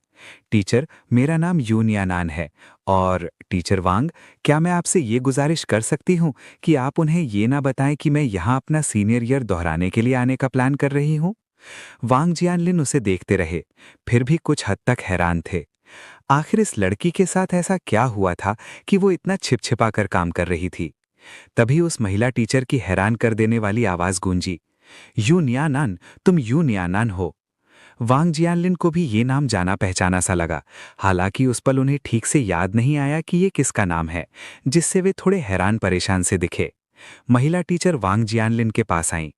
टीचर, मेरा नाम यूनियानान है। और टीचर वांग, क्या मैं आपसे ये गुजारिश कर सकती हूँ कि आप उन्हें ये ना बताएं कि मैं यहाँ अपना सीनियर ईयर दोहराने के लिए आने का प्लान कर रही हूँ? वांग जियानलिन उसे देखते रहे, फिर भी कुछ हद तक हैरान थे। आखिर इस लड़की के साथ ऐसा क्या हुआ था कि वो इतना छिपछिपा कर काम कर रही थी? तभी उस महिला टीचर की हैरान कर देने वाली आवाज गूंजी, यूनियानान, तुम यूनियानान हो। वांग जियानलिन को भी ये नाम जाना पहचाना सा लगा, हालांकि उस पल उन्हें ठीक से याद नहीं आया कि ये किसका नाम है, जिससे वे थोड़े हैरान परेशान से दिखे। महिला टीचर वांग जियानलिन के पास आईं।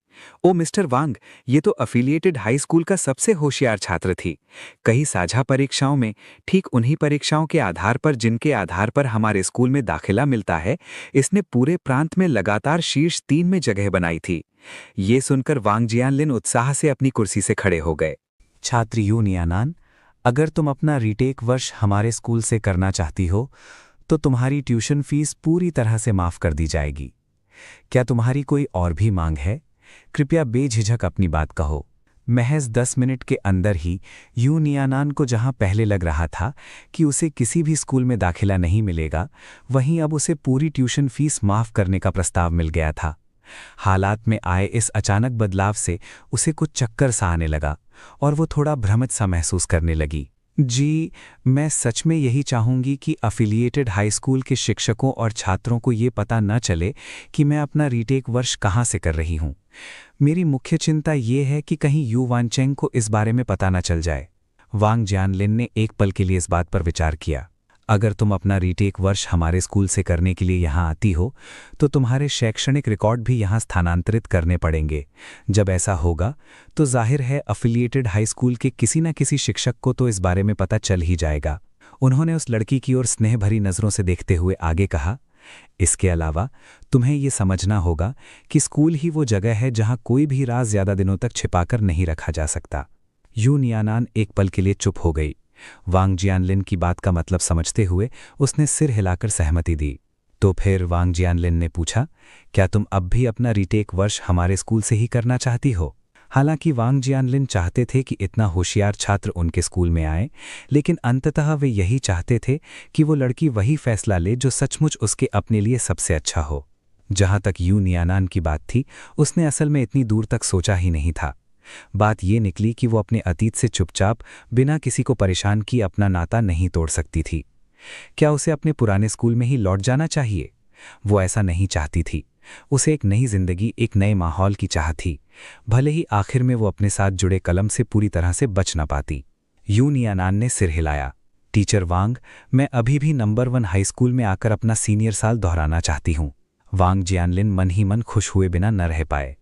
ओ मिस्टर वांग, ये तो अफिलिएटेड हाई स्कूल का सबसे होशियार छात्र थी। कई साझा परीक्षाओं में, ठीक उन्हीं परीक्षाओं के आधार पर जिनके आधार पर हमारे स्कूल में दाखिला मिलता है, इसने पूरे प्रांत में लगातार शीर्ष 3 में जगह बनाई थी। ये सुनकर वांग जियानलिन उत्साह से अपनी कुर्सी से खड़े हो गए। छात्र यूनियानान, अगर तुम अपना रीटेक वर्ष हमारे स्कूल से करना चाहती हो तो तुम्हारी ट्यूशन फीस पूरी तरह से माफ कर दी जाएगी। क्या तुम्हारी कोई और भी मांग है? कृपया बेझिझक अपनी बात कहो। महज 10 मिनट के अंदर ही यूनियानान को जहां पहले लग रहा था कि उसे किसी भी स्कूल में दाखिला नहीं मिलेगा, वहीं अब उसे पूरी ट्यूशन फीस माफ करने का प्रस्ताव मिल गया था। हालात में आए इस अचानक बदलाव से उसे कुछ चक्कर सा आने लगा और वो थोड़ा भ्रमित सा महसूस करने लगी। जी, मैं सच में यही चाहूंगी कि अफिलिएटेड हाई स्कूल के शिक्षकों और छात्रों को ये पता न चले कि मैं अपना रीटेक वर्ष कहाँ से कर रही हूँ। मेरी मुख्य चिंता ये है कि कहीं यू वानचेंग को इस बारे में पता न चल जाए। वांग जियानलिन ने एक पल के लिए इस बात पर विचार किया। अगर तुम अपना रीटेक वर्ष हमारे स्कूल से करने के लिए यहाँ आती हो तो तुम्हारे शैक्षणिक रिकॉर्ड भी यहाँ स्थानांतरित करने पड़ेंगे। जब ऐसा होगा तो जाहिर है अफिलिएटेड हाई स्कूल के किसी न किसी शिक्षक को तो इस बारे में पता चल ही जाएगा। उन्होंने उस लड़की की ओर स्नेह भरी नज़रों से देखते हुए आगे कहा, इसके अलावा तुम्हें ये समझना होगा कि स्कूल ही वो जगह है जहाँ कोई भी राज ज़्यादा दिनों तक छिपाकर नहीं रखा जा सकता। यूनियानान एक पल के लिए चुप हो गई। वांग जियानलिन की बात का मतलब समझते हुए उसने सिर हिलाकर सहमति दी। तो फिर वांग जियानलिन ने पूछा, क्या तुम अब भी अपना रीटेक वर्ष हमारे स्कूल से ही करना चाहती हो? हालांकि वांग जियानलिन चाहते थे कि इतना होशियार छात्र उनके स्कूल में आए, लेकिन अंततः वे यही चाहते थे कि वो लड़की वही फैसला ले जो सचमुच उसके अपने लिए सबसे अच्छा हो। जहां तक यूनियानान की बात थी, उसने असल में इतनी दूर तक सोचा ही नहीं था। बात ये निकली कि वो अपने अतीत से चुपचाप बिना किसी को परेशान किए अपना नाता नहीं तोड़ सकती थी। क्या उसे अपने पुराने स्कूल में ही लौट जाना चाहिए? वो ऐसा नहीं चाहती थी। उसे एक नई जिंदगी, एक नए माहौल की चाह थी, भले ही आखिर में वो अपने साथ जुड़े कलम से पूरी तरह से बच न पाती। यूनियानान ने सिर हिलाया। टीचर वांग, मैं अभी भी नंबर 1 हाई स्कूल में आकर अपना सीनियर साल दोहराना चाहती हूँ। वांग जियानलिन मन ही मन खुश हुए बिना न रह पाए।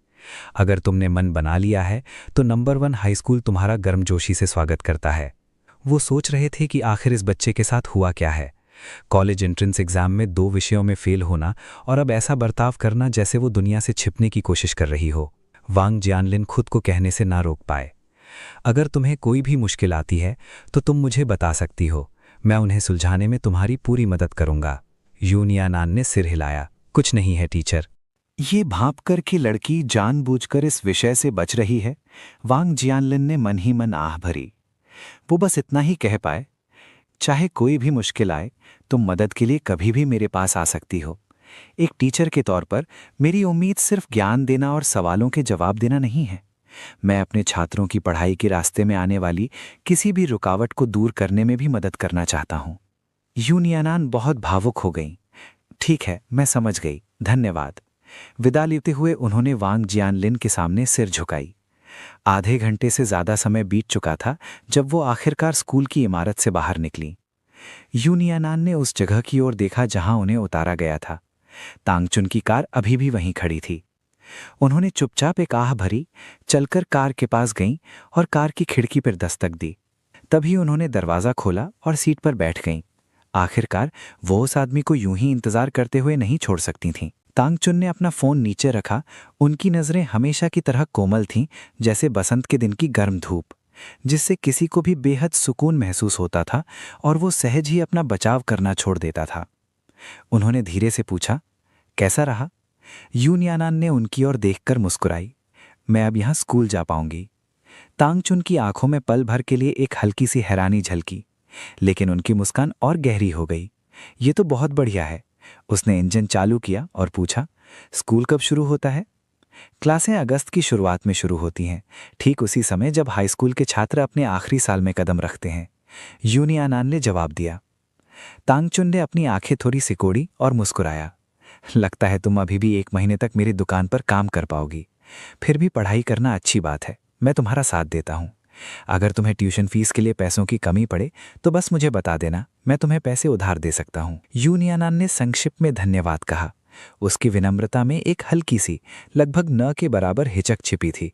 अगर तुमने मन बना लिया है तो नंबर 1 हाई स्कूल तुम्हारा गर्मजोशी से स्वागत करता है। वो सोच रहे थे कि आखिर इस बच्चे के साथ हुआ क्या है। कॉलेज एंट्रेंस एग्जाम में 2 विषयों में फेल होना और अब ऐसा बर्ताव करना जैसे वो दुनिया से छिपने की कोशिश कर रही हो। वांग जियानलिन खुद को कहने से ना रोक पाए। अगर तुम्हें कोई भी मुश्किल आती है तो तुम मुझे बता सकती हो, मैं उन्हें सुलझाने में तुम्हारी पूरी मदद करूंगा। यूनियानान ने सिर हिलाया। कुछ नहीं है टीचर। ये भांप कर कि लड़की जानबूझकर इस विषय से बच रही है, वांग जियानलिन ने मन ही मन आह भरी। वो बस इतना ही कह पाए, चाहे कोई भी मुश्किल आए, तुम मदद के लिए कभी भी मेरे पास आ सकती हो। एक टीचर के तौर पर मेरी उम्मीद सिर्फ ज्ञान देना और सवालों के जवाब देना नहीं है। मैं अपने छात्रों की पढ़ाई के रास्ते में आने वाली किसी भी रुकावट को दूर करने में भी मदद करना चाहता हूँ। यूनियानान बहुत भावुक हो गईं। ठीक है, मैं समझ गई, धन्यवाद। विदा लेते हुए उन्होंने वांग जियानलिन के सामने सिर झुकाई। आधे घंटे से ज्यादा समय बीत चुका था जब वो आखिरकार स्कूल की इमारत से बाहर निकली। यूनियानान ने उस जगह की ओर देखा जहां उन्हें उतारा गया था। तांगचुन की कार अभी भी वहीं खड़ी थी। उन्होंने चुपचाप एक आह भरी, चलकर कार के पास गईं और कार की खिड़की पर दस्तक दी। तभी उन्होंने दरवाज़ा खोला और सीट पर बैठ गईं। आखिरकार वो उस आदमी को यूं ही इंतजार करते हुए नहीं छोड़ सकती थीं। तांगचुन ने अपना फ़ोन नीचे रखा। उनकी नज़रें हमेशा की तरह कोमल थीं, जैसे बसंत के दिन की गर्म धूप, जिससे किसी को भी बेहद सुकून महसूस होता था और वो सहज ही अपना बचाव करना छोड़ देता था। उन्होंने धीरे से पूछा, कैसा रहा? यूनियानान ने उनकी ओर देखकर मुस्कुराई। मैं अब यहाँ स्कूल जा पाऊंगी। तांगचुन की आंखों में पल भर के लिए एक हल्की सी हैरानी झलकी, लेकिन उनकी मुस्कान और गहरी हो गई। ये तो बहुत बढ़िया है। उसने इंजन चालू किया और पूछा, स्कूल कब शुरू होता है? क्लासें अगस्त की शुरुआत में शुरू होती हैं, ठीक उसी समय जब हाई स्कूल के छात्र अपने आखिरी साल में कदम रखते हैं, यूनियानान ने जवाब दिया। तांगचुन ने अपनी आंखें थोड़ी सिकोड़ी और मुस्कुराया। लगता है तुम अभी भी 1 महीने तक मेरी दुकान पर काम कर पाओगी। फिर भी पढ़ाई करना अच्छी बात है, मैं तुम्हारा साथ देता हूँ। अगर तुम्हें ट्यूशन फीस के लिए पैसों की कमी पड़े तो बस मुझे बता देना, मैं तुम्हें पैसे उधार दे सकता हूँ। यूनियानान ने संक्षिप्त में धन्यवाद कहा। उसकी विनम्रता में एक हल्की सी, लगभग न के बराबर हिचक छिपी थी।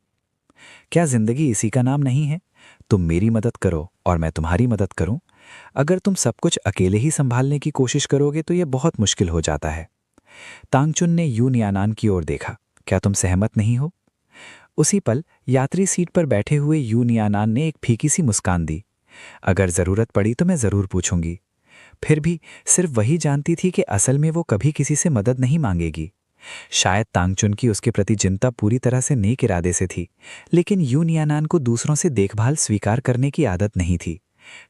क्या जिंदगी इसी का नाम नहीं है? तुम मेरी मदद करो और मैं तुम्हारी मदद करूं। अगर तुम सब कुछ अकेले ही संभालने की कोशिश करोगे तो यह बहुत मुश्किल हो जाता है। तांगचुन ने यूनियानान की ओर देखा। क्या तुम सहमत नहीं हो? उसी पल यात्री सीट पर बैठे हुए यूनियानान ने एक फीकी सी मुस्कान दी। अगर जरूरत पड़ी तो मैं जरूर पूछूंगी। फिर भी सिर्फ वही जानती थी कि असल में वो कभी किसी से मदद नहीं मांगेगी। शायद तांगचुन की उसके प्रति चिंता पूरी तरह से नेक इरादे से थी, लेकिन यूनियानान को दूसरों से देखभाल स्वीकार करने की आदत नहीं थी,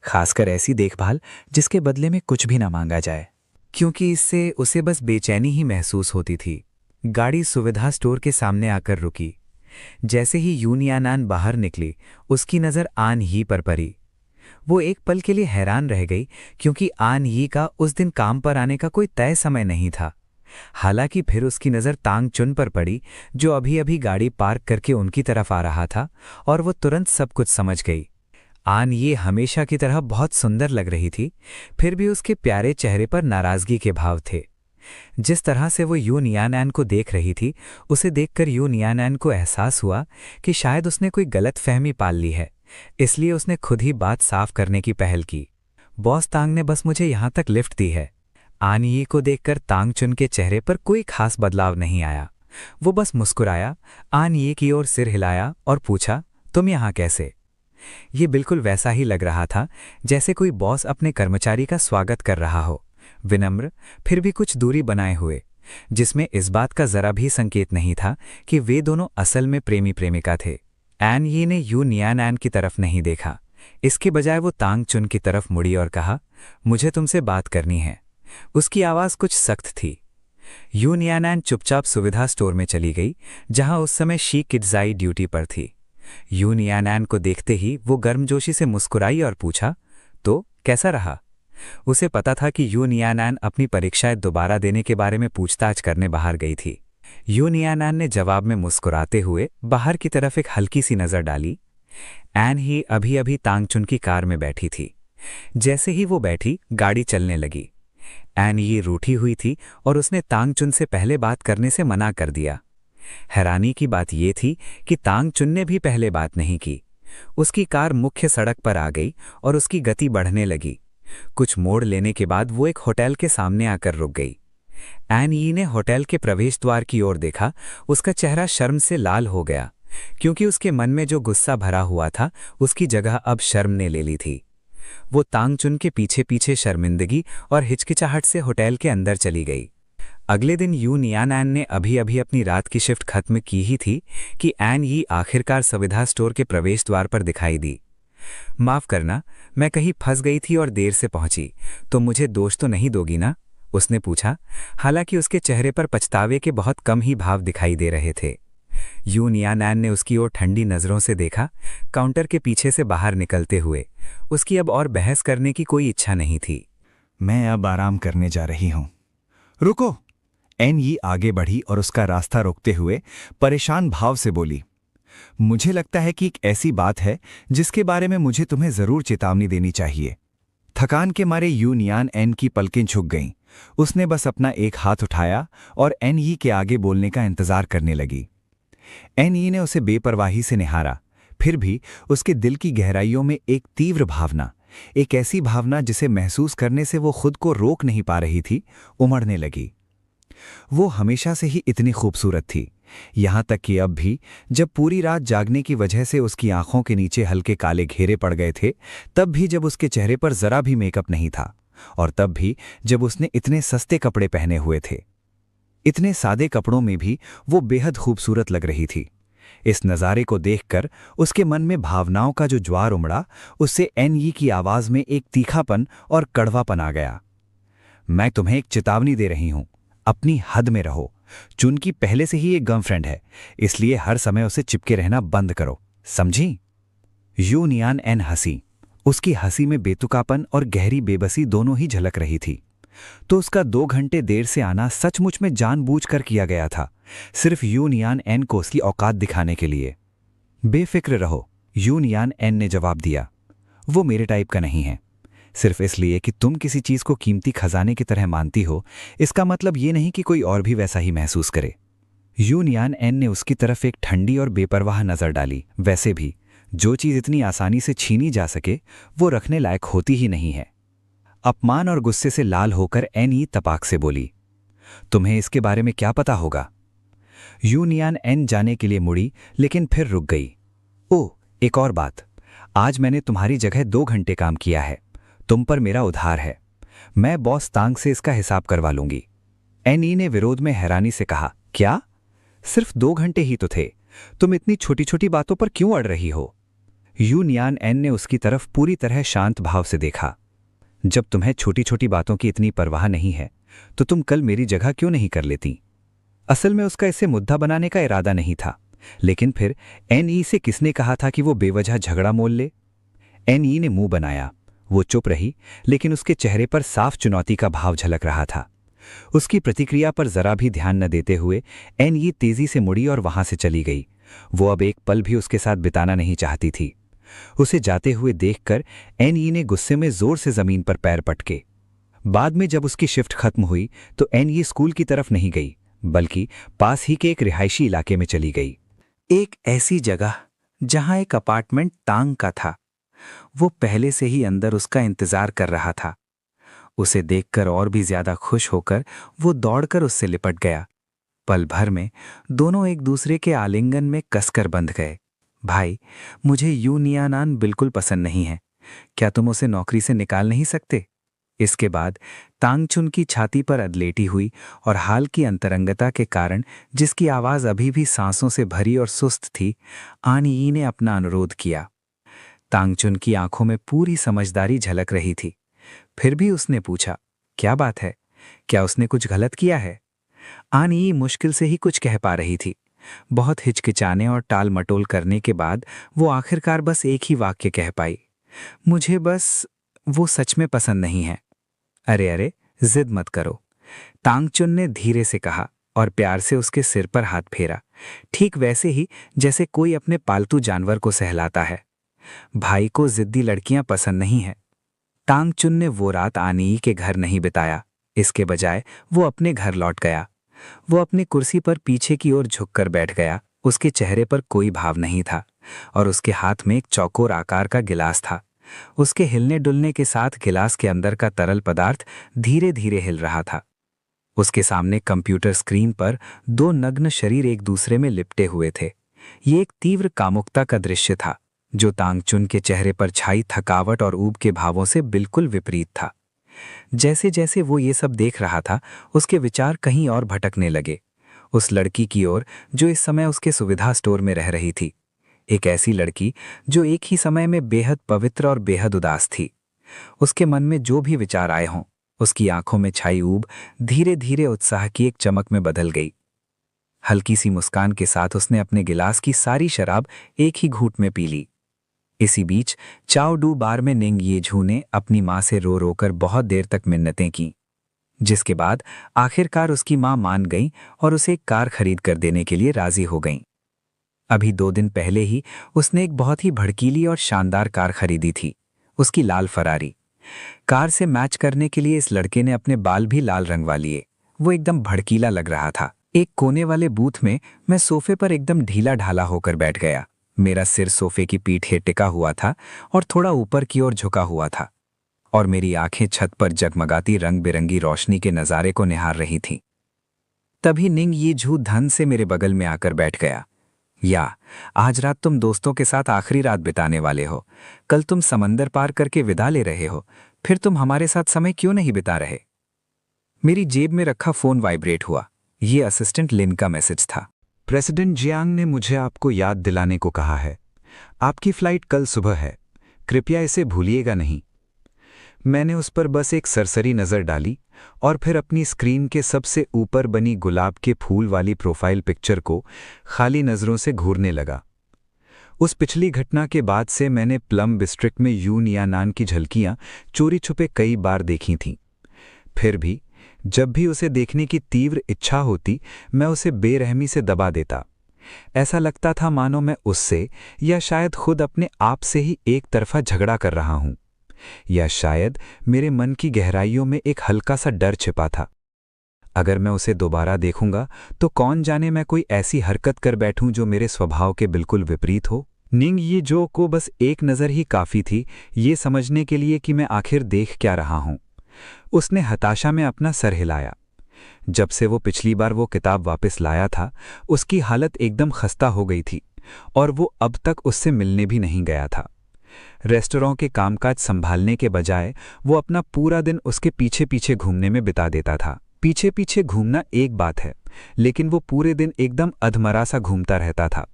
खासकर ऐसी देखभाल जिसके बदले में कुछ भी ना मांगा जाए, क्योंकि इससे उसे बस बेचैनी ही महसूस होती थी। गाड़ी सुविधा स्टोर के सामने आकर रुकी। जैसे ही यूनियानान बाहर निकली, उसकी नज़र आन ही पर पड़ी। वो एक पल के लिए हैरान रह गई, क्योंकि आन ही का उस दिन काम पर आने का कोई तय समय नहीं था। हालांकि फिर उसकी नज़र तांगचुन पर पड़ी, जो अभी अभी गाड़ी पार्क करके उनकी तरफ आ रहा था, और वो तुरंत सब कुछ समझ गई। आन ये हमेशा की तरह बहुत सुंदर लग रही थी, फिर भी उसके प्यारे चेहरे पर नाराज़गी के भाव थे। जिस तरह से वो यूनियानान को देख रही थी, उसे देखकर यूनियानान को एहसास हुआ कि शायद उसने कोई गलत फहमी पाल ली है, इसलिए उसने खुद ही बात साफ करने की पहल की। बॉस तांग ने बस मुझे यहाँ तक लिफ्ट दी है। आन यी को देखकर तांगचुन के चेहरे पर कोई खास बदलाव नहीं आया। वो बस मुस्कुराया, आन यी की ओर सिर हिलाया और पूछा, तुम यहाँ कैसे? ये बिल्कुल वैसा ही लग रहा था जैसे कोई बॉस अपने कर्मचारी का स्वागत कर रहा हो, विनम्र, फिर भी कुछ दूरी बनाए हुए, जिसमें इस बात का जरा भी संकेत नहीं था कि वे दोनों असल में प्रेमी प्रेमिका थे। एन यी ने यूनियानान की तरफ नहीं देखा, इसके बजाय वो तांगचुन की तरफ मुड़ी और कहा, मुझे तुमसे बात करनी है। उसकी आवाज़ कुछ सख्त थी। यूनियानान चुपचाप सुविधा स्टोर में चली गई, जहां उस समय शी किड्जाई ड्यूटी पर थी। यूनियानान को देखते ही वो गर्मजोशी से मुस्कुराई और पूछा, तो कैसा रहा? उसे पता था कि यूनियानान अपनी परीक्षाएं दोबारा देने के बारे में पूछताछ करने बाहर गई थी। यूनियानान ने जवाब में मुस्कुराते हुए बाहर की तरफ एक हल्की सी नज़र डाली। एन ही अभी अभी तांगचुन की कार में बैठी थी। जैसे ही वो बैठी, गाड़ी चलने लगी। एन ये रूठी हुई थी और उसने तांगचुन से पहले बात करने से मना कर दिया। हैरानी की बात यह थी कि तांगचुन ने भी पहले बात नहीं की। उसकी कार मुख्य सड़क पर आ गई और उसकी गति बढ़ने लगी। कुछ मोड़ लेने के बाद वो एक होटल के सामने आकर रुक गई। एन यी ने होटल के प्रवेश द्वार की ओर देखा। उसका चेहरा शर्म से लाल हो गया, क्योंकि उसके मन में जो गुस्सा भरा हुआ था उसकी जगह अब शर्म ने ले ली थी। वो तांगचुन के पीछे पीछे शर्मिंदगी और हिचकिचाहट से होटल के अंदर चली गई। अगले दिन यूनियानान ने अभी अभी अपनी रात की शिफ्ट खत्म की ही थी कि एन यी आखिरकार सुविधा स्टोर के प्रवेश द्वार पर दिखाई दी। माफ करना, मैं कहीं फंस गई थी और देर से पहुंची, तो मुझे दोष तो नहीं दोगी ना? उसने पूछा, हालांकि उसके चेहरे पर पछतावे के बहुत कम ही भाव दिखाई दे रहे थे। यूनियानान ने उसकी ओर ठंडी नज़रों से देखा, काउंटर के पीछे से बाहर निकलते हुए। उसकी अब और बहस करने की कोई इच्छा नहीं थी। मैं अब आराम करने जा रही हूं। रुको! एन यी आगे बढ़ी और उसका रास्ता रोकते हुए परेशान भाव से बोली, मुझे लगता है कि एक ऐसी बात है जिसके बारे में मुझे तुम्हें जरूर चेतावनी देनी चाहिए। थकान के मारे यूनियान एन की पलकें झुक गईं। उसने बस अपना एक हाथ उठाया और एन यी के आगे बोलने का इंतजार करने लगी। एन यी ने उसे बेपरवाही से निहारा, फिर भी उसके दिल की गहराइयों में एक तीव्र भावना, एक ऐसी भावना जिसे महसूस करने से वो खुद को रोक नहीं पा रही थी, उमड़ने लगी। वो हमेशा से ही इतनी खूबसूरत थी, यहाँ तक कि अब भी जब पूरी रात जागने की वजह से उसकी आंखों के नीचे हल्के काले घेरे पड़ गए थे, तब भी जब उसके चेहरे पर जरा भी मेकअप नहीं था, और तब भी जब उसने इतने सस्ते कपड़े पहने हुए थे। इतने सादे कपड़ों में भी वो बेहद खूबसूरत लग रही थी। इस नज़ारे को देखकर उसके मन में भावनाओं का जो ज्वार उमड़ा, उससे एनई की आवाज़ में एक तीखापन और कड़वापन आ गया। मैं तुम्हें एक चेतावनी दे रही हूं, अपनी हद में रहो। चुन की पहले से ही एक गर्लफ्रेंड है, इसलिए हर समय उसे चिपके रहना बंद करो, समझी? यू नियान एन हंसी। उसकी हंसी में बेतुकापन और गहरी बेबसी दोनों ही झलक रही थी। तो उसका 2 घंटे देर से आना सचमुच में जानबूझकर किया गया था, सिर्फ यू नियान एन को उसकी औकात दिखाने के लिए। बेफिक्र रहो, यू नियान एन ने जवाब दिया। वो मेरे टाइप का नहीं है। सिर्फ इसलिए कि तुम किसी चीज को कीमती खजाने की तरह मानती हो, इसका मतलब ये नहीं कि कोई और भी वैसा ही महसूस करे। यू नियान एन ने उसकी तरफ एक ठंडी और बेपरवाह नजर डाली। वैसे भी जो चीज इतनी आसानी से छीनी जा सके, वो रखने लायक होती ही नहीं है। अपमान और गुस्से से लाल होकर एनई तपाक से बोली, तुम्हें इसके बारे में क्या पता होगा? यू नियान एन जाने के लिए मुड़ी, लेकिन फिर रुक गई। ओह, एक और बात, आज मैंने तुम्हारी जगह 2 घंटे काम किया है। तुम पर मेरा उधार है। मैं बॉस तांग से इसका हिसाब करवा लूंगी। एनई ने विरोध में हैरानी से कहा, क्या? सिर्फ 2 घंटे ही तो थे, तुम इतनी छोटी छोटी बातों पर क्यों अड़ रही हो? यू नियान एन ने उसकी तरफ पूरी तरह शांत भाव से देखा। जब तुम्हें छोटी छोटी बातों की इतनी परवाह नहीं है, तो तुम कल मेरी जगह क्यों नहीं कर लेती? असल में उसका इसे मुद्दा बनाने का इरादा नहीं था, लेकिन फिर एनई से किसने कहा था कि वो बेवजह झगड़ा मोल ले? एनई ने मुंह बनाया। वो चुप रही, लेकिन उसके चेहरे पर साफ चुनौती का भाव झलक रहा था। उसकी प्रतिक्रिया पर जरा भी ध्यान न देते हुए एनई तेजी से मुड़ी और वहां से चली गई। वो अब एक पल भी उसके साथ बिताना नहीं चाहती थी। उसे जाते हुए देखकर एनई ने गुस्से में जोर से जमीन पर पैर पटके। बाद में जब उसकी शिफ्ट खत्म हुई तो एनई स्कूल की तरफ नहीं गई, बल्कि पास ही के एक रिहायशी इलाके में चली गई। एक ऐसी जगह जहां एक अपार्टमेंट तांग का था। वो पहले से ही अंदर उसका इंतजार कर रहा था। उसे देखकर और भी ज्यादा खुश होकर वो दौड़कर उससे लिपट गया। पल भर में दोनों एक दूसरे के आलिंगन में कसकर बंध गए। भाई, मुझे यू नियानान बिल्कुल पसंद नहीं है। क्या तुम उसे नौकरी से निकाल नहीं सकते? इसके बाद तांगचुन की छाती पर अधलेटी हुई और हाल की अंतरंगता के कारण जिसकी आवाज अभी भी सांसों से भरी और सुस्त थी, आनई ने अपना अनुरोध किया। तांगचुन की आंखों में पूरी समझदारी झलक रही थी। फिर भी उसने पूछा, क्या बात है? क्या उसने कुछ गलत किया है? आनई मुश्किल से ही कुछ कह पा रही थी। बहुत हिचकिचाने और टाल मटोल करने के बाद वो आखिरकार बस एक ही वाक्य कह पाई, मुझे बस वो सच में पसंद नहीं है। अरे अरे, जिद मत करो, तांगचुन ने धीरे से कहा और प्यार से उसके सिर पर हाथ फेरा, ठीक वैसे ही जैसे कोई अपने पालतू जानवर को सहलाता है। भाई को जिद्दी लड़कियां पसंद नहीं है। तांगचुन ने वो रात आनई के घर नहीं बिताया। इसके बजाय वो अपने घर लौट गया। वो अपनी कुर्सी पर पीछे की ओर झुककर बैठ गया। उसके चेहरे पर कोई भाव नहीं था और उसके हाथ में एक चौकोर आकार का गिलास था। उसके हिलने डुलने के साथ गिलास के अंदर का तरल पदार्थ धीरे धीरे हिल रहा था। उसके सामने कंप्यूटर स्क्रीन पर 2 नग्न शरीर एक दूसरे में लिपटे हुए थे। ये एक तीव्र कामुकता का दृश्य था, जो तांगचुन के चेहरे पर छाई थकावट और ऊब के भावों से बिल्कुल विपरीत था। जैसे जैसे वो ये सब देख रहा था, उसके विचार कहीं और भटकने लगे, उस लड़की की ओर जो इस समय उसके सुविधा स्टोर में रह रही थी। एक ऐसी लड़की जो एक ही समय में बेहद पवित्र और बेहद उदास थी। उसके मन में जो भी विचार आए हों, उसकी आंखों में छाई ऊब धीरे धीरे उत्साह की एक चमक में बदल गई। हल्की सी मुस्कान के साथ उसने अपने गिलास की सारी शराब एक ही घूंट में पी ली। इसी बीच चाओ डू बार में निंग ये झू ने अपनी माँ से रो रोकर बहुत देर तक मिन्नतें की, जिसके बाद आखिरकार उसकी माँ मान गई और उसे एक कार खरीद कर देने के लिए राजी हो गईं। अभी 2 दिन पहले ही उसने एक बहुत ही भड़कीली और शानदार कार खरीदी थी, उसकी लाल फरारी। कार से मैच करने के लिए इस लड़के ने अपने बाल भी लाल रंगवा लिए। वो एकदम भड़कीला लग रहा था। एक कोने वाले बूथ में मैं सोफे पर एकदम ढीला ढाला होकर बैठ गया। मेरा सिर सोफे की पीठे टिका हुआ था और थोड़ा ऊपर की ओर झुका हुआ था, और मेरी आंखें छत पर जगमगाती रंग बिरंगी रोशनी के नज़ारे को निहार रही थीं। तभी निंग ये झूठ धन से मेरे बगल में आकर बैठ गया। या आज रात तुम दोस्तों के साथ आखिरी रात बिताने वाले हो, कल तुम समंदर पार करके विदा ले रहे हो, फिर तुम हमारे साथ समय क्यों नहीं बिता रहे? मेरी जेब में रखा फोन वाइब्रेट हुआ। ये असिस्टेंट लिन का मैसेज था। प्रेसिडेंट जियांग ने मुझे आपको याद दिलाने को कहा है। आपकी फ्लाइट कल सुबह है, कृपया इसे भूलिएगा नहीं। मैंने उस पर बस एक सरसरी नज़र डाली और फिर अपनी स्क्रीन के सबसे ऊपर बनी गुलाब के फूल वाली प्रोफाइल पिक्चर को खाली नज़रों से घूरने लगा। उस पिछली घटना के बाद से मैंने प्लम डिस्ट्रिक्ट में यू नियानान की झलकियां चोरी छुपे कई बार देखी थीं। फिर भी जब भी उसे देखने की तीव्र इच्छा होती, मैं उसे बेरहमी से दबा देता। ऐसा लगता था मानो मैं उससे या शायद खुद अपने आप से ही एक तरफा झगड़ा कर रहा हूं, या शायद मेरे मन की गहराइयों में एक हल्का सा डर छिपा था। अगर मैं उसे दोबारा देखूंगा तो कौन जाने मैं कोई ऐसी हरकत कर बैठूं जो मेरे स्वभाव के बिल्कुल विपरीत हो। निंग ये जो को बस एक नज़र ही काफ़ी थी ये समझने के लिए कि मैं आखिर देख क्या रहा हूं। उसने हताशा में अपना सर हिलाया। जब से वो पिछली बार वो किताब वापस लाया था, उसकी हालत एकदम खस्ता हो गई थी और वो अब तक उससे मिलने भी नहीं गया था। रेस्टोरेंट के कामकाज संभालने के बजाय वो अपना पूरा दिन उसके पीछे पीछे घूमने में बिता देता था। पीछे पीछे घूमना एक बात है, लेकिन वो पूरे दिन एकदम अधमरा सा घूमता रहता था।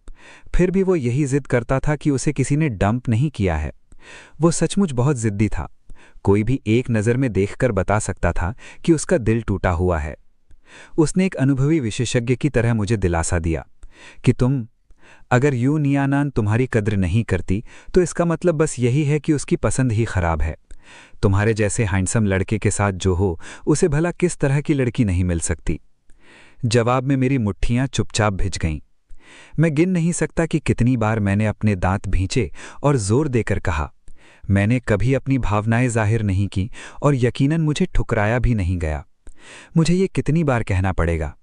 फिर भी वो यही जिद करता था कि उसे किसी ने डंप नहीं किया है। वो सचमुच बहुत जिद्दी था। कोई भी एक नज़र में देखकर बता सकता था कि उसका दिल टूटा हुआ है। उसने एक अनुभवी विशेषज्ञ की तरह मुझे दिलासा दिया कि अगर यू नियानान तुम्हारी कद्र नहीं करती तो इसका मतलब बस यही है कि उसकी पसंद ही खराब है। तुम्हारे जैसे हैंडसम लड़के के साथ जो हो, उसे भला किस तरह की लड़की नहीं मिल सकती। जवाब में मेरी मुट्ठियां चुपचाप भिज गईं। मैं गिन नहीं सकता कि कितनी बार मैंने अपने दांत भींचे और जोर देकर कहा। मैंने कभी अपनी भावनाएं जाहिर नहीं की और यकीनन मुझे ठुकराया भी नहीं गया। मुझे ये कितनी बार कहना पड़ेगा,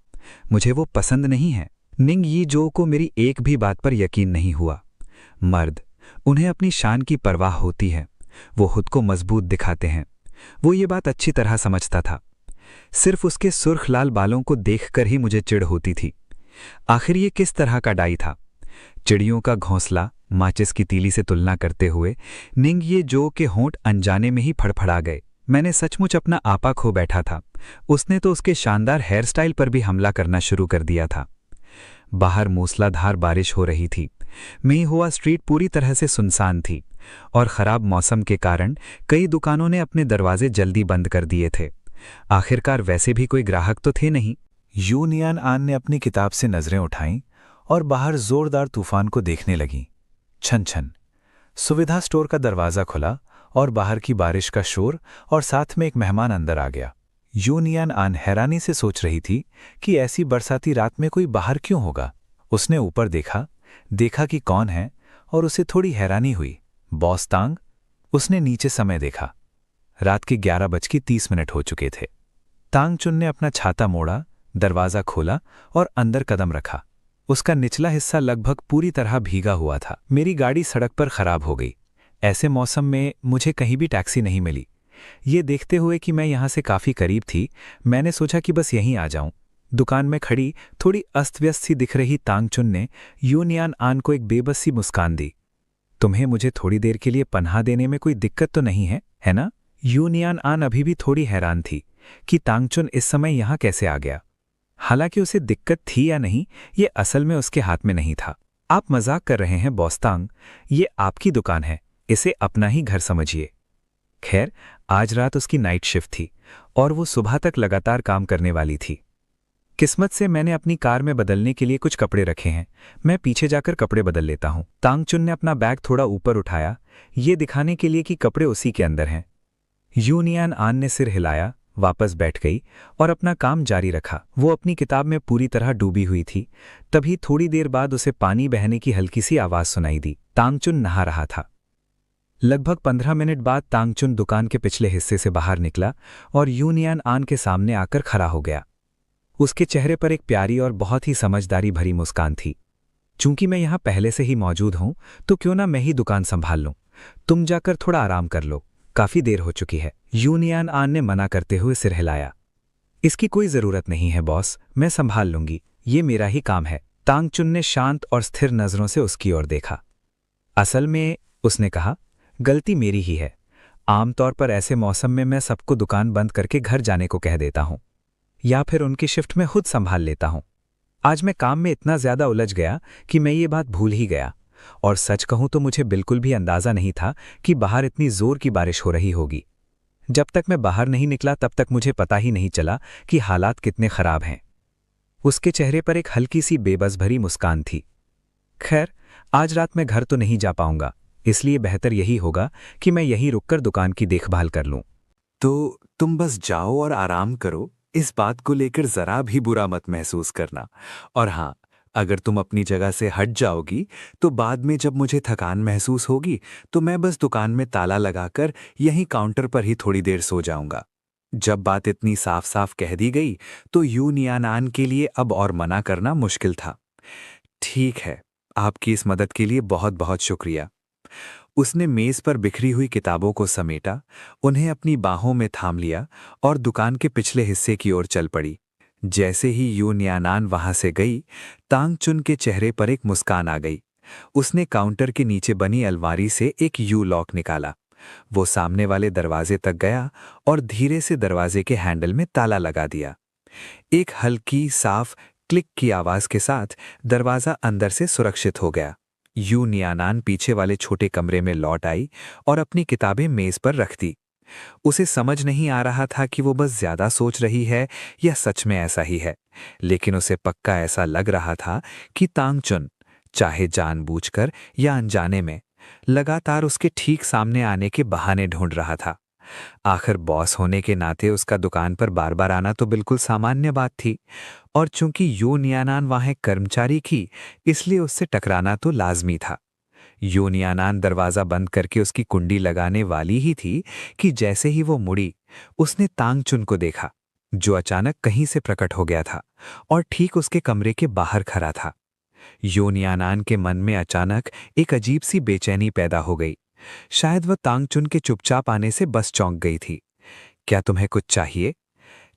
मुझे वो पसंद नहीं है। निंग यी जो को मेरी एक भी बात पर यकीन नहीं हुआ। मर्द, उन्हें अपनी शान की परवाह होती है, वो खुद को मजबूत दिखाते हैं। वो ये बात अच्छी तरह समझता था। सिर्फ उसके सुर्ख लाल बालों को देखकर ही मुझे चिढ़ होती थी। आखिर ये किस तरह का डाई था? चिड़ियों का घोंसला माचिस की तीली से तुलना करते हुए निंग ये जो के होंठ अनजाने में ही फड़फड़ा गए। मैंने सचमुच अपना आपा खो बैठा था। उसने तो उसके शानदार हेयर स्टाइल पर भी हमला करना शुरू कर दिया था। बाहर मूसलाधार बारिश हो रही थी। मई हुआ स्ट्रीट पूरी तरह से सुनसान थी और खराब मौसम के कारण कई दुकानों ने अपने दरवाजे जल्दी बंद कर दिए थे। आखिरकार वैसे भी कोई ग्राहक तो थे नहीं। यू नियानान ने अपनी किताब से नजरें उठाईं और बाहर जोरदार तूफान को देखने लगीं। छन छन। सुविधा स्टोर का दरवाज़ा खुला और बाहर की बारिश का शोर और साथ में एक मेहमान अंदर आ गया। यू नियानान हैरानी से सोच रही थी कि ऐसी बरसाती रात में कोई बाहर क्यों होगा। उसने ऊपर देखा कि कौन है और उसे थोड़ी हैरानी हुई। बॉस तांग। उसने नीचे समय देखा। रात के 11:30 हो चुके थे। तांगचुन ने अपना छाता मोड़ा, दरवाज़ा खोला और अंदर कदम रखा। उसका निचला हिस्सा लगभग पूरी तरह भीगा हुआ था। मेरी गाड़ी सड़क पर खराब हो गई। ऐसे मौसम में मुझे कहीं भी टैक्सी नहीं मिली। ये देखते हुए कि मैं यहाँ से काफ़ी करीब थी, मैंने सोचा कि बस यहीं आ जाऊं। दुकान में खड़ी थोड़ी अस्त व्यस्त सी दिख रही तांगचुन ने यू नियानान को एक बेबस सी मुस्कान दी। तुम्हें मुझे थोड़ी देर के लिए पनाह देने में कोई दिक्कत तो नहीं है ना? यू नियानान अभी भी थोड़ी हैरान थी कि तांगचुन इस समय यहाँ कैसे आ गया। हालांकि उसे दिक्कत थी या नहीं, ये असल में उसके हाथ में नहीं था। आप मजाक कर रहे हैं बॉस तांग, ये आपकी दुकान है, इसे अपना ही घर समझिए। खैर, आज रात उसकी नाइट शिफ्ट थी और वो सुबह तक लगातार काम करने वाली थी। किस्मत से मैंने अपनी कार में बदलने के लिए कुछ कपड़े रखे हैं, मैं पीछे जाकर कपड़े बदल लेता हूं। तांगचुन ने अपना बैग थोड़ा ऊपर उठाया, ये दिखाने के लिए कि कपड़े उसी के अंदर हैं। यू नियानान ने सिर हिलाया, वापस बैठ गई और अपना काम जारी रखा। वो अपनी किताब में पूरी तरह डूबी हुई थी। तभी थोड़ी देर बाद उसे पानी बहने की हल्की सी आवाज सुनाई दी। तांगचुन नहा रहा था। लगभग 15 मिनट बाद तांगचुन दुकान के पिछले हिस्से से बाहर निकला और यू नियानान के सामने आकर खड़ा हो गया। उसके चेहरे पर एक प्यारी और बहुत ही समझदारी भरी मुस्कान थी। चूंकि मैं यहाँ पहले से ही मौजूद हूं, तो क्यों ना मैं ही दुकान संभाल लूं। तुम जाकर थोड़ा आराम कर लो, काफी देर हो चुकी है। यू नियानान ने मना करते हुए सिर हिलाया। इसकी कोई जरूरत नहीं है बॉस, मैं संभाल लूंगी, ये मेरा ही काम है। तांगचुन ने शांत और स्थिर नजरों से उसकी ओर देखा। असल में, उसने कहा, गलती मेरी ही है। आमतौर पर ऐसे मौसम में मैं सबको दुकान बंद करके घर जाने को कह देता हूं, या फिर उनकी शिफ्ट में खुद संभाल लेता हूं। आज मैं काम में इतना ज्यादा उलझ गया कि मैं ये बात भूल ही गया, और सच कहूं तो मुझे बिल्कुल भी अंदाजा नहीं था कि बाहर इतनी जोर की बारिश हो रही होगी। जब तक मैं बाहर नहीं निकला तब तक मुझे पता ही नहीं चला कि हालात कितने खराब हैं। उसके चेहरे पर एक हल्की सी बेबस भरी मुस्कान थी। खैर, आज रात मैं घर तो नहीं जा पाऊंगा, इसलिए बेहतर यही होगा कि मैं यहीं रुककर दुकान की देखभाल कर लूं। तो तुम बस जाओ और आराम करो, इस बात को लेकर जरा भी बुरा मत महसूस करना। और हाँ, अगर तुम अपनी जगह से हट जाओगी तो बाद में जब मुझे थकान महसूस होगी तो मैं बस दुकान में ताला लगाकर यहीं काउंटर पर ही थोड़ी देर सो जाऊंगा। जब बात इतनी साफ साफ कह दी गई तो यू नियानान के लिए अब और मना करना मुश्किल था। ठीक है, आपकी इस मदद के लिए बहुत बहुत शुक्रिया। उसने मेज पर बिखरी हुई किताबों को समेटा, उन्हें अपनी बाहों में थाम लिया और दुकान के पिछले हिस्से की ओर चल पड़ी। जैसे ही यू नियानान वहां से गई, तांगचुन के चेहरे पर एक मुस्कान आ गई। उसने काउंटर के नीचे बनी अलमारी से एक यू लॉक निकाला। वो सामने वाले दरवाजे तक गया और धीरे से दरवाजे के हैंडल में ताला लगा दिया। एक हल्की साफ क्लिक की आवाज के साथ दरवाजा अंदर से सुरक्षित हो गया। यू नियानान पीछे वाले छोटे कमरे में लौट आई और अपनी किताबें मेज पर रख दी। उसे समझ नहीं आ रहा था कि वो बस ज्यादा सोच रही है या सच में ऐसा ही है, लेकिन उसे पक्का ऐसा लग रहा था कि तांगचुन, चाहे जानबूझकर या अनजाने में, लगातार उसके ठीक सामने आने के बहाने ढूंढ रहा था। आखिर बॉस होने के नाते उसका दुकान पर बार बार आना तो बिल्कुल सामान्य बात थी, और चूंकि यू नियानान वहां एक कर्मचारी थी, इसलिए उससे टकराना तो लाजमी था। यू नियानान दरवाजा बंद करके उसकी कुंडी लगाने वाली ही थी कि जैसे ही वो मुड़ी, उसने तांगचुन को देखा, जो अचानक कहीं से प्रकट हो गया था और ठीक उसके कमरे के बाहर खड़ा था। यू नियानान के मन में अचानक एक अजीब सी बेचैनी पैदा हो गई। शायद वह तांगचुन के चुपचाप आने से बस चौंक गई थी। क्या तुम्हें कुछ चाहिए?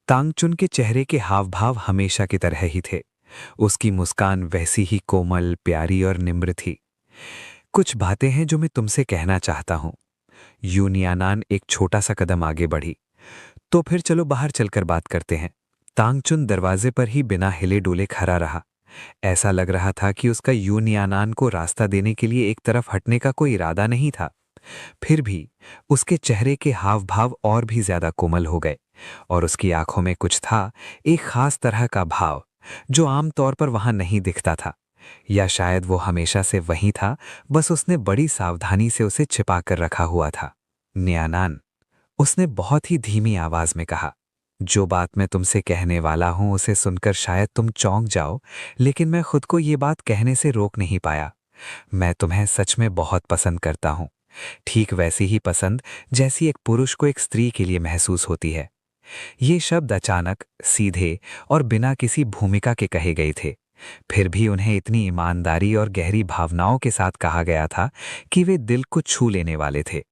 तांगचुन के चेहरे के हाव भाव हमेशा की तरह ही थे। उसकी मुस्कान वैसी ही कोमल, प्यारी और निम्र थी। कुछ बातें हैं जो मैं तुमसे कहना चाहता हूं। यू नियानान एक छोटा सा कदम आगे बढ़ी। तो फिर चलो बाहर चलकर बात करते हैं। तांगचुन दरवाजे पर ही बिना हिले डोले खड़ा रहा। ऐसा लग रहा था कि उसका यू नियानान को रास्ता देने के लिए एक तरफ हटने का कोई इरादा नहीं था। फिर भी उसके चेहरे के हाव भाव और भी ज्यादा कोमल हो गए, और उसकी आंखों में कुछ था, एक खास तरह का भाव जो आमतौर पर वहां नहीं दिखता था, या शायद वो हमेशा से वहीं था, बस उसने बड़ी सावधानी से उसे छिपा कर रखा हुआ था। नियानान, उसने बहुत ही धीमी आवाज में कहा, जो बात मैं तुमसे कहने वाला हूं उसे सुनकर शायद तुम चौंक जाओ, लेकिन मैं खुद को ये बात कहने से रोक नहीं पाया। मैं तुम्हें सच में बहुत पसंद करता हूं, ठीक वैसी ही पसंद जैसी एक पुरुष को एक स्त्री के लिए महसूस होती है। ये शब्द अचानक, सीधे और बिना किसी भूमिका के कहे गए थे, फिर भी उन्हें इतनी ईमानदारी और गहरी भावनाओं के साथ कहा गया था कि वे दिल को छू लेने वाले थे।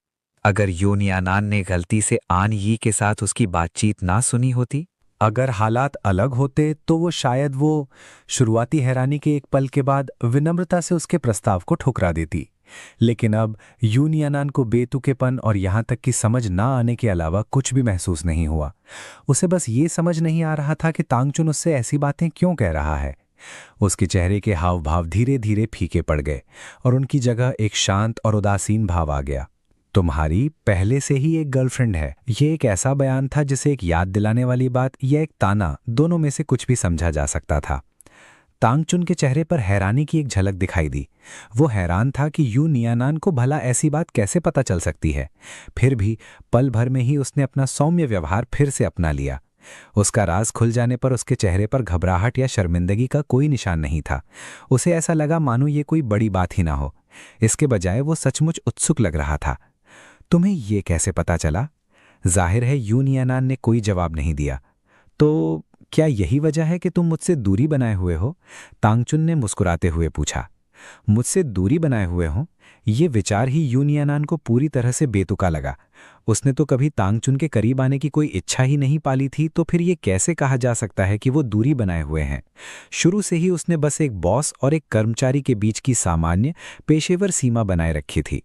अगर यू नियानान ने गलती से आन यी के साथ उसकी बातचीत ना सुनी होती, अगर हालात अलग होते तो वो शायद शुरुआती हैरानी के एक पल के बाद विनम्रता से उसके प्रस्ताव को ठुकरा देती। लेकिन अब यू नियानान को बेतुकेपन और यहाँ तक कि समझ ना आने के अलावा कुछ भी महसूस नहीं हुआ। उसे बस ये समझ नहीं आ रहा था कि तांगचुन उससे ऐसी बातें क्यों कह रहा है। उसके चेहरे के हाव भाव धीरे धीरे फीके पड़ गए और उनकी जगह एक शांत और उदासीन भाव आ गया। तुम्हारी पहले से ही एक गर्लफ्रेंड है, ये एक ऐसा बयान था जिसे एक याद दिलाने वाली बात या एक ताना, दोनों में से कुछ भी समझा जा सकता था। तांगचुन के चेहरे पर हैरानी की एक झलक दिखाई दी। वो हैरान था कि यू नियानान को भला ऐसी बात कैसे पता चल सकती है। फिर भी पल भर में ही उसने अपना सौम्य व्यवहार फिर से अपना लिया। उसका राज खुल जाने पर उसके चेहरे पर घबराहट या शर्मिंदगी का कोई निशान नहीं था। उसे ऐसा लगा मानो ये कोई बड़ी बात ही ना हो। इसके बजाय वो सचमुच उत्सुक लग रहा था। तुम्हें ये कैसे पता चला? जाहिर है यू नियानान ने कोई जवाब नहीं दिया। तो क्या यही वजह है कि तुम मुझसे दूरी बनाए हुए हो? तांगचुन ने मुस्कुराते हुए पूछा। मुझसे दूरी बनाए हुए हों, ये विचार ही यूनियानान को पूरी तरह से बेतुका लगा। उसने तो कभी तांगचुन के करीब आने की कोई इच्छा ही नहीं पाली थी, तो फिर ये कैसे कहा जा सकता है कि वो दूरी बनाए हुए हैं। शुरू से ही उसने बस एक बॉस और एक कर्मचारी के बीच की सामान्य पेशेवर सीमा बनाए रखी थी।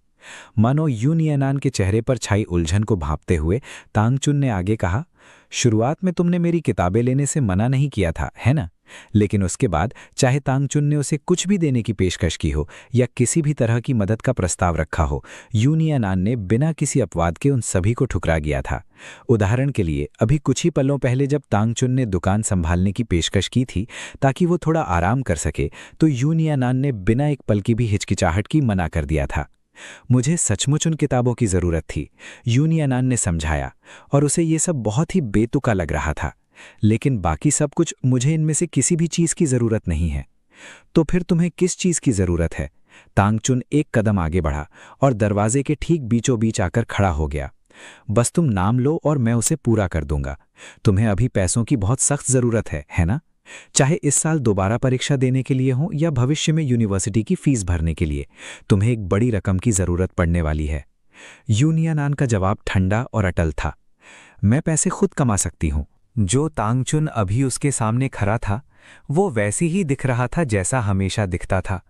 मानो यूनियानान के चेहरे पर छाई उलझन को भांपते हुए तांगचुन ने आगे कहा, शुरुआत में तुमने मेरी किताबें लेने से मना नहीं किया था, है ना? लेकिन उसके बाद चाहे तांगचुन ने उसे कुछ भी देने की पेशकश की हो या किसी भी तरह की मदद का प्रस्ताव रखा हो, यूनियानान ने बिना किसी अपवाद के उन सभी को ठुकरा गया था। उदाहरण के लिए, अभी कुछ ही पलों पहले जब तांगचुन ने दुकान संभालने की पेशकश की थी ताकि वो थोड़ा आराम कर सके, तो यूनियानान ने बिना एक पल की भी हिचकिचाहट की मना कर दिया था। मुझे सचमुच उन किताबों की जरूरत थी, यूनियानान ने समझाया, और उसे ये सब बहुत ही बेतुका लग रहा था। लेकिन बाकी सब कुछ, मुझे इनमें से किसी भी चीज की जरूरत नहीं है। तो फिर तुम्हें किस चीज की जरूरत है? तांगचुन एक कदम आगे बढ़ा और दरवाजे के ठीक बीचों बीच आकर खड़ा हो गया। बस तुम नाम लो और मैं उसे पूरा कर दूंगा। तुम्हें अभी पैसों की बहुत सख्त जरूरत है ना? चाहे इस साल दोबारा परीक्षा देने के लिए हो या भविष्य में यूनिवर्सिटी की फीस भरने के लिए, तुम्हें एक बड़ी रकम की जरूरत पड़ने वाली है। यूनियानान का जवाब ठंडा और अटल था। मैं पैसे खुद कमा सकती हूँ। जो तांगचुन अभी उसके सामने खड़ा था, वो वैसी ही दिख रहा था जैसा हमेशा दिखता था।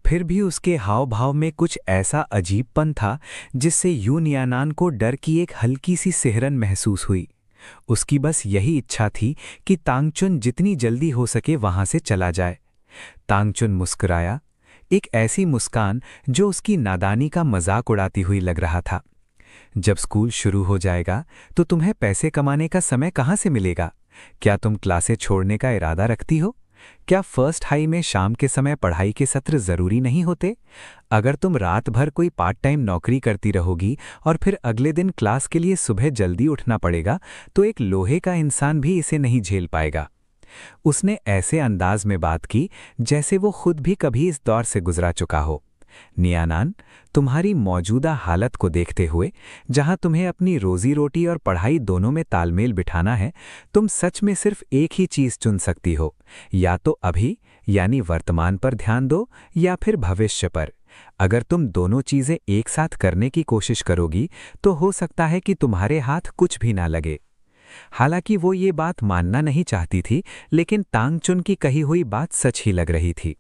फिर भी उसके हाव भाव में कुछ ऐसा अजीबपन था जिससे यूनियानान को डर की एक हल्की सी सिहरन महसूस हुई। उसकी बस यही इच्छा थी कि तांगचुन जितनी जल्दी हो सके वहां से चला जाए। तांगचुन मुस्कुराया, एक ऐसी मुस्कान जो उसकी नादानी का मजाक उड़ाती हुई लग रहा था। जब स्कूल शुरू हो जाएगा तो तुम्हें पैसे कमाने का समय कहाँ से मिलेगा? क्या तुम क्लासें छोड़ने का इरादा रखती हो? क्या फर्स्ट हाई में शाम के समय पढ़ाई के सत्र जरूरी नहीं होते? अगर तुम रात भर कोई पार्ट टाइम नौकरी करती रहोगी और फिर अगले दिन क्लास के लिए सुबह जल्दी उठना पड़ेगा, तो एक लोहे का इंसान भी इसे नहीं झेल पाएगा। उसने ऐसे अंदाज में बात की जैसे वो खुद भी कभी इस दौर से गुजरा चुका हो। नियानान, तुम्हारी मौजूदा हालत को देखते हुए, जहां तुम्हें अपनी रोजी रोटी और पढ़ाई दोनों में तालमेल बिठाना है, तुम सच में सिर्फ एक ही चीज चुन सकती हो। या तो अभी यानी वर्तमान पर ध्यान दो, या फिर भविष्य पर। अगर तुम दोनों चीजें एक साथ करने की कोशिश करोगी तो हो सकता है कि तुम्हारे हाथ कुछ भी ना लगे। हालांकि वो ये बात मानना नहीं चाहती थी, लेकिन तांगचुन की कही हुई बात सच ही लग रही थी।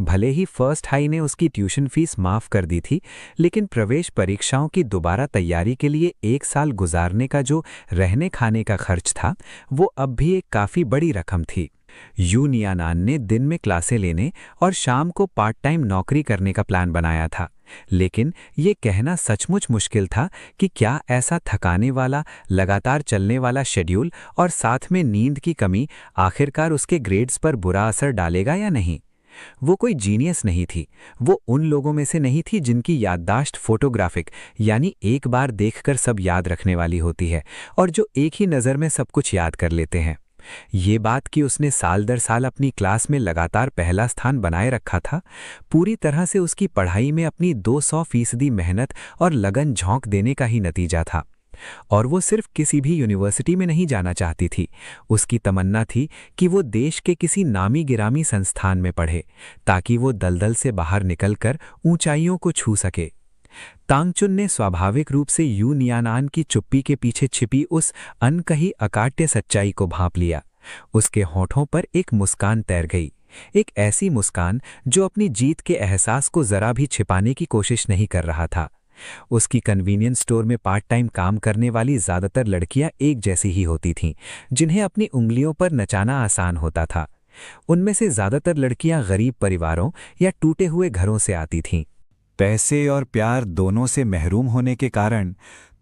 भले ही फर्स्ट हाई ने उसकी ट्यूशन फीस माफ कर दी थी, लेकिन प्रवेश परीक्षाओं की दोबारा तैयारी के लिए एक साल गुजारने का जो रहने खाने का खर्च था, वो अब भी एक काफी बड़ी रकम थी। यूनियानान ने दिन में क्लासें लेने और शाम को पार्ट टाइम नौकरी करने का प्लान बनाया था, लेकिन ये कहना सचमुच मुश्किल था कि क्या ऐसा थकाने वाला, लगातार चलने वाला शेड्यूल और साथ में नींद की कमी आखिरकार उसके ग्रेड्स पर बुरा असर डालेगा या नहीं। वो कोई जीनियस नहीं थी। वो उन लोगों में से नहीं थी जिनकी याददाश्त फोटोग्राफिक यानी एक बार देखकर सब याद रखने वाली होती है और जो एक ही नज़र में सब कुछ याद कर लेते हैं। ये बात कि उसने साल दर साल अपनी क्लास में लगातार पहला स्थान बनाए रखा था, पूरी तरह से उसकी पढ़ाई में अपनी 200% मेहनत और लगन झोंक देने का ही नतीजा था। और वो सिर्फ किसी भी यूनिवर्सिटी में नहीं जाना चाहती थी। उसकी तमन्ना थी कि वो देश के किसी नामी गिरामी संस्थान में पढ़े, ताकि वो दलदल से बाहर निकलकर ऊंचाइयों को छू सके। तांगचुन ने स्वाभाविक रूप से यूनियानान की चुप्पी के पीछे छिपी उस अनकही अकाट्य सच्चाई को भांप लिया। उसके होठों पर एक मुस्कान तैर गई, एक ऐसी मुस्कान जो अपनी जीत के एहसास को जरा भी छिपाने की कोशिश नहीं कर रहा था। उसकी कन्वीनियंस स्टोर में पार्ट टाइम काम करने वाली ज्यादातर लड़कियां एक जैसी ही होती थीं, जिन्हें अपनी उंगलियों पर नचाना आसान होता था। उनमें से ज्यादातर लड़कियां गरीब परिवारों या टूटे हुए घरों से आती थीं। पैसे और प्यार दोनों से महरूम होने के कारण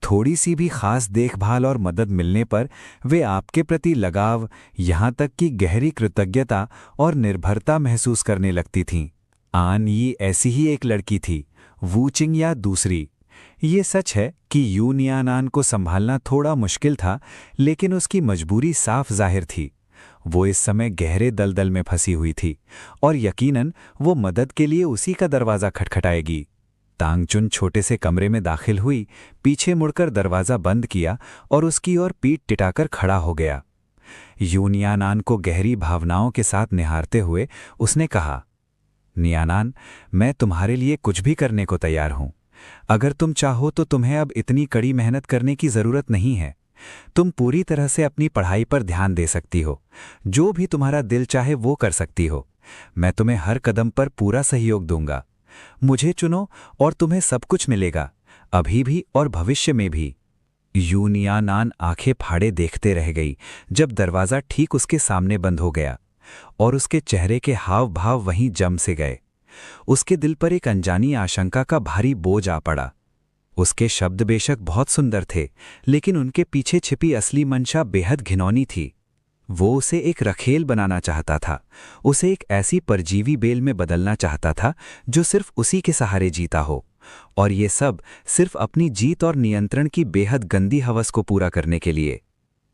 थोड़ी सी भी खास देखभाल और मदद मिलने पर वे आपके प्रति लगाव, यहाँ तक कि गहरी कृतज्ञता और निर्भरता महसूस करने लगती थीं। आन यी ऐसी ही एक लड़की थी, वू चिंग या दूसरी। ये सच है कि यूनियानान को संभालना थोड़ा मुश्किल था, लेकिन उसकी मजबूरी साफ जाहिर थी। वो इस समय गहरे दलदल में फंसी हुई थी और यकीनन वो मदद के लिए उसी का दरवाज़ा खटखटाएगी। तांगचुन छोटे से कमरे में दाखिल हुई, पीछे मुड़कर दरवाज़ा बंद किया और उसकी ओर पीठ टिटाकर खड़ा हो गया। यूनियानान को गहरी भावनाओं के साथ निहारते हुए उसने कहा, नियानान, मैं तुम्हारे लिए कुछ भी करने को तैयार हूं। अगर तुम चाहो तो तुम्हें अब इतनी कड़ी मेहनत करने की ज़रूरत नहीं है। तुम पूरी तरह से अपनी पढ़ाई पर ध्यान दे सकती हो। जो भी तुम्हारा दिल चाहे वो कर सकती हो। मैं तुम्हें हर कदम पर पूरा सहयोग दूंगा। मुझे चुनो और तुम्हें सब कुछ मिलेगा, अभी भी और भविष्य में भी। यूनियानान आंखें फाड़े देखते रह गई जब दरवाज़ा ठीक उसके सामने बंद हो गया और उसके चेहरे के हाव भाव वहीं जम से गए। उसके दिल पर एक अनजानी आशंका का भारी बोझ आ पड़ा। उसके शब्द बेशक बहुत सुंदर थे, लेकिन उनके पीछे छिपी असली मंशा बेहद घिनौनी थी। वो उसे एक रखेल बनाना चाहता था, उसे एक ऐसी परजीवी बेल में बदलना चाहता था जो सिर्फ उसी के सहारे जीता हो, और ये सब सिर्फ अपनी जीत और नियंत्रण की बेहद गंदी हवस को पूरा करने के लिए।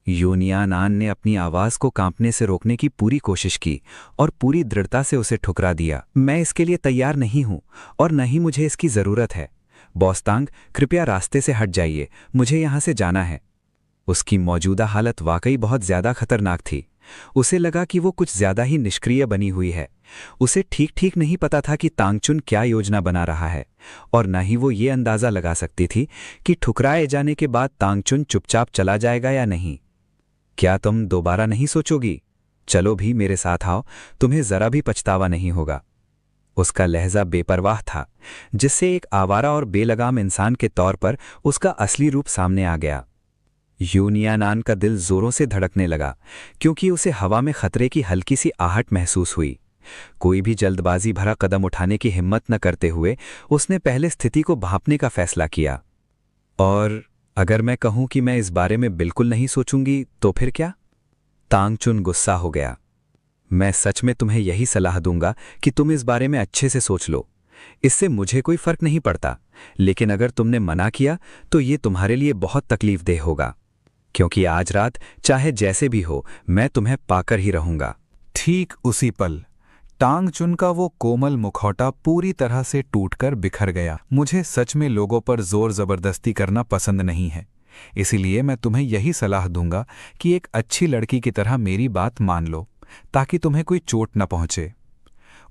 यूनियानान ने अपनी आवाज को कांपने से रोकने की पूरी कोशिश की और पूरी दृढ़ता से उसे ठुकरा दिया। मैं इसके लिए तैयार नहीं हूं और न ही मुझे इसकी जरूरत है। बॉस्तांग, कृपया रास्ते से हट जाइए, मुझे यहां से जाना है। उसकी मौजूदा हालत वाकई बहुत ज्यादा खतरनाक थी। उसे लगा कि वो कुछ ज्यादा ही निष्क्रिय बनी हुई है। उसे ठीक ठीक नहीं पता था कि तांगचुन क्या योजना बना रहा है, और न ही वो ये अंदाजा लगा सकती थी कि ठुकराए जाने के बाद तांगचुन चुपचाप चला जाएगा या नहीं। क्या तुम दोबारा नहीं सोचोगी? चलो भी मेरे साथ आओ, तुम्हें जरा भी पछतावा नहीं होगा। उसका लहजा बेपरवाह था, जिससे एक आवारा और बेलगाम इंसान के तौर पर उसका असली रूप सामने आ गया। यूनियानान का दिल जोरों से धड़कने लगा, क्योंकि उसे हवा में खतरे की हल्की सी आहट महसूस हुई। कोई भी जल्दबाजी भरा कदम उठाने की हिम्मत न करते हुए उसने पहले स्थिति को भांपने का फैसला किया। और अगर मैं कहूं कि मैं इस बारे में बिल्कुल नहीं सोचूंगी तो फिर क्या? तांगचुन गुस्सा हो गया। मैं सच में तुम्हें यही सलाह दूंगा कि तुम इस बारे में अच्छे से सोच लो। इससे मुझे कोई फर्क नहीं पड़ता, लेकिन अगर तुमने मना किया तो ये तुम्हारे लिए बहुत तकलीफदेह होगा, क्योंकि आज रात चाहे जैसे भी हो मैं तुम्हें पाकर ही रहूंगा। ठीक उसी पल तांगचुन का वो कोमल मुखौटा पूरी तरह से टूटकर बिखर गया। मुझे सच में लोगों पर जोर जबरदस्ती करना पसंद नहीं है, इसीलिए मैं तुम्हें यही सलाह दूंगा कि एक अच्छी लड़की की तरह मेरी बात मान लो, ताकि तुम्हें कोई चोट न पहुंचे।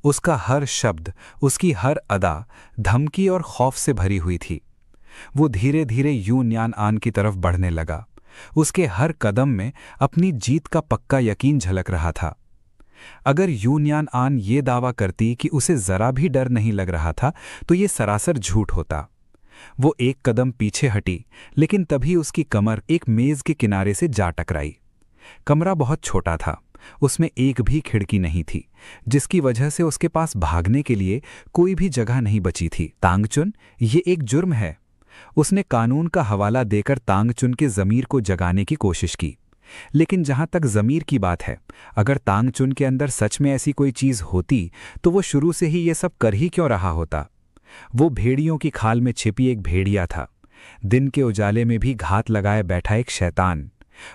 उसका हर शब्द, उसकी हर अदा धमकी और खौफ से भरी हुई थी। वो धीरे धीरे यूनियानान की तरफ बढ़ने लगा। उसके हर कदम में अपनी जीत का पक्का यकीन झलक रहा था। अगर यूनियानान ये दावा करती कि उसे जरा भी डर नहीं लग रहा था, तो ये सरासर झूठ होता। वो एक कदम पीछे हटी, लेकिन तभी उसकी कमर एक मेज के किनारे से जा टकराई। कमरा बहुत छोटा था, उसमें एक भी खिड़की नहीं थी, जिसकी वजह से उसके पास भागने के लिए कोई भी जगह नहीं बची थी। तांगचुन, ये एक जुर्म है। उसने कानून का हवाला देकर तांगचुन के ज़मीर को जगाने की कोशिश की, लेकिन जहां तक ज़मीर की बात है, अगर तांगचुन के अंदर सच में ऐसी कोई चीज़ होती तो वो शुरू से ही ये सब कर ही क्यों रहा होता। वो भेड़ियों की खाल में छिपी एक भेड़िया था, दिन के उजाले में भी घात लगाए बैठा एक शैतान।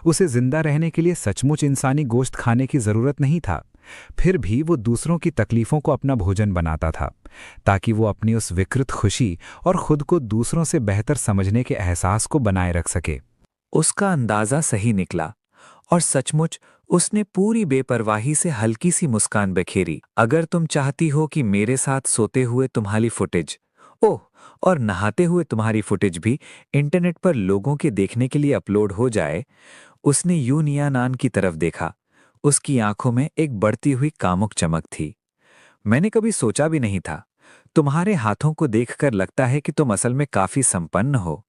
उसे जिंदा रहने के लिए सचमुच इंसानी गोश्त खाने की जरूरत नहीं था, फिर भी वो दूसरों की तकलीफों को अपना भोजन बनाता था, ताकि वो अपनी उस विकृत खुशी और खुद को दूसरों से बेहतर समझने के एहसास को बनाए रख सके। उसका अंदाजा सही निकला, और सचमुच उसने पूरी बेपरवाही से हल्की सी मुस्कान बिखेरी। अगर तुम चाहती हो कि मेरे साथ सोते हुए तुम्हारी फुटेज, ओह, और नहाते हुए तुम्हारी फुटेज भी इंटरनेट पर लोगों के देखने के लिए अपलोड हो जाए। उसने यूनियानान की तरफ देखा। उसकी आंखों में एक बढ़ती हुई कामुक चमक थी। मैंने कभी सोचा भी नहीं था। तुम्हारे हाथों को देखकर लगता है कि तुम असल में काफी संपन्न हो।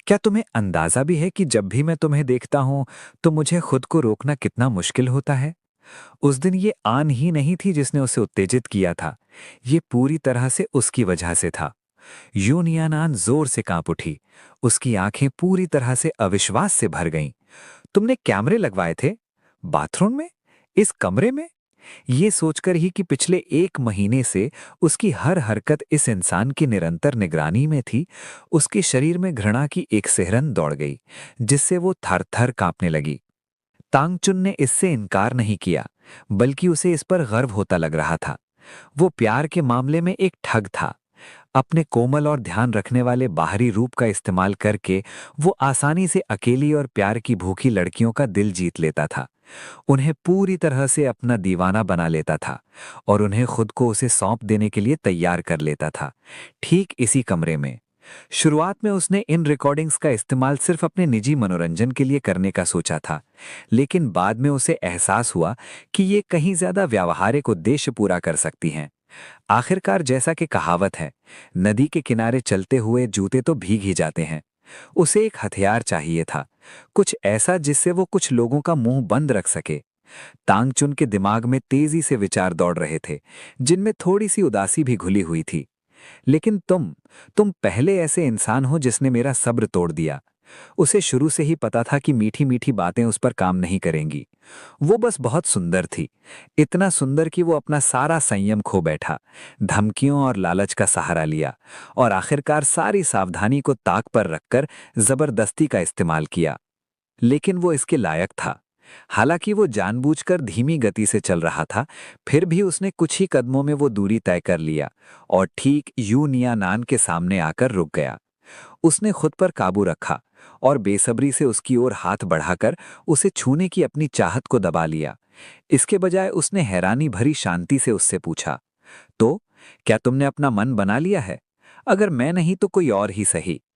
क्या तुम्हें अंदाजा भी है कि जब भी मैं तुम्हें देखता हूं तो मुझे खुद को रोकना कितना मुश्किल होता है? उस दिन ये आन ही नहीं थी जिसने उसे उत्तेजित किया था, ये पूरी तरह से उसकी वजह से था। यूनियानान जोर से कांप उठी। उसकी आंखें पूरी तरह से अविश्वास से भर गईं। तुमने कैमरे लगवाए थे? बाथरूम में? इस कमरे में? ये सोचकर ही कि पिछले 1 महीने से उसकी हर हरकत इस इंसान की निरंतर निगरानी में थी, उसके शरीर में घृणा की एक सिहरन दौड़ गई, जिससे वो थर-थर कांपने लगी। तांगचुन ने इससे इनकार नहीं किया, बल्कि उसे इस पर गर्व होता लग रहा था। वो प्यार के मामले में एक ठग था। अपने कोमल और ध्यान रखने वाले बाहरी रूप का इस्तेमाल करके वो आसानी से अकेली और प्यार की भूखी लड़कियों का दिल जीत लेता था, उन्हें पूरी तरह से अपना दीवाना बना लेता था और उन्हें खुद को उसे सौंप देने के लिए तैयार कर लेता था, ठीक इसी कमरे में। शुरुआत में उसने इन रिकॉर्डिंग्स का इस्तेमाल सिर्फ अपने निजी मनोरंजन के लिए करने का सोचा था, लेकिन बाद में उसे एहसास हुआ कि ये कहीं ज्यादा व्यावहारिक उद्देश्य पूरा कर सकती हैं। आखिरकार जैसा कि कहावत है, नदी के किनारे चलते हुए जूते तो भीग ही जाते हैं। उसे एक हथियार चाहिए था, कुछ ऐसा जिससे वो कुछ लोगों का मुंह बंद रख सके। तांगचुन के दिमाग में तेजी से विचार दौड़ रहे थे, जिनमें थोड़ी सी उदासी भी घुली हुई थी। लेकिन तुम पहले ऐसे इंसान हो जिसने मेरा सब्र तोड़ दिया। उसे शुरू से ही पता था कि मीठी मीठी बातें उस पर काम नहीं करेंगी। वो बस बहुत सुंदर थी, इतना सुंदर कि वो अपना सारा संयम खो बैठा, धमकियों और लालच का सहारा लिया और आखिरकार सारी सावधानी को ताक पर रखकर जबरदस्ती का इस्तेमाल किया। लेकिन वो इसके लायक था। हालांकि वो जानबूझकर धीमी गति से चल रहा था, फिर भी उसने कुछ ही कदमों में वो दूरी तय कर लिया और ठीक यू नियानान के सामने आकर रुक गया। उसने खुद पर काबू रखा और बेसब्री से उसकी ओर हाथ बढ़ाकर उसे छूने की अपनी चाहत को दबा लिया। इसके बजाय उसने हैरानी भरी शांति से उससे पूछा, तो क्या तुमने अपना मन बना लिया है? अगर मैं नहीं तो कोई और ही सही।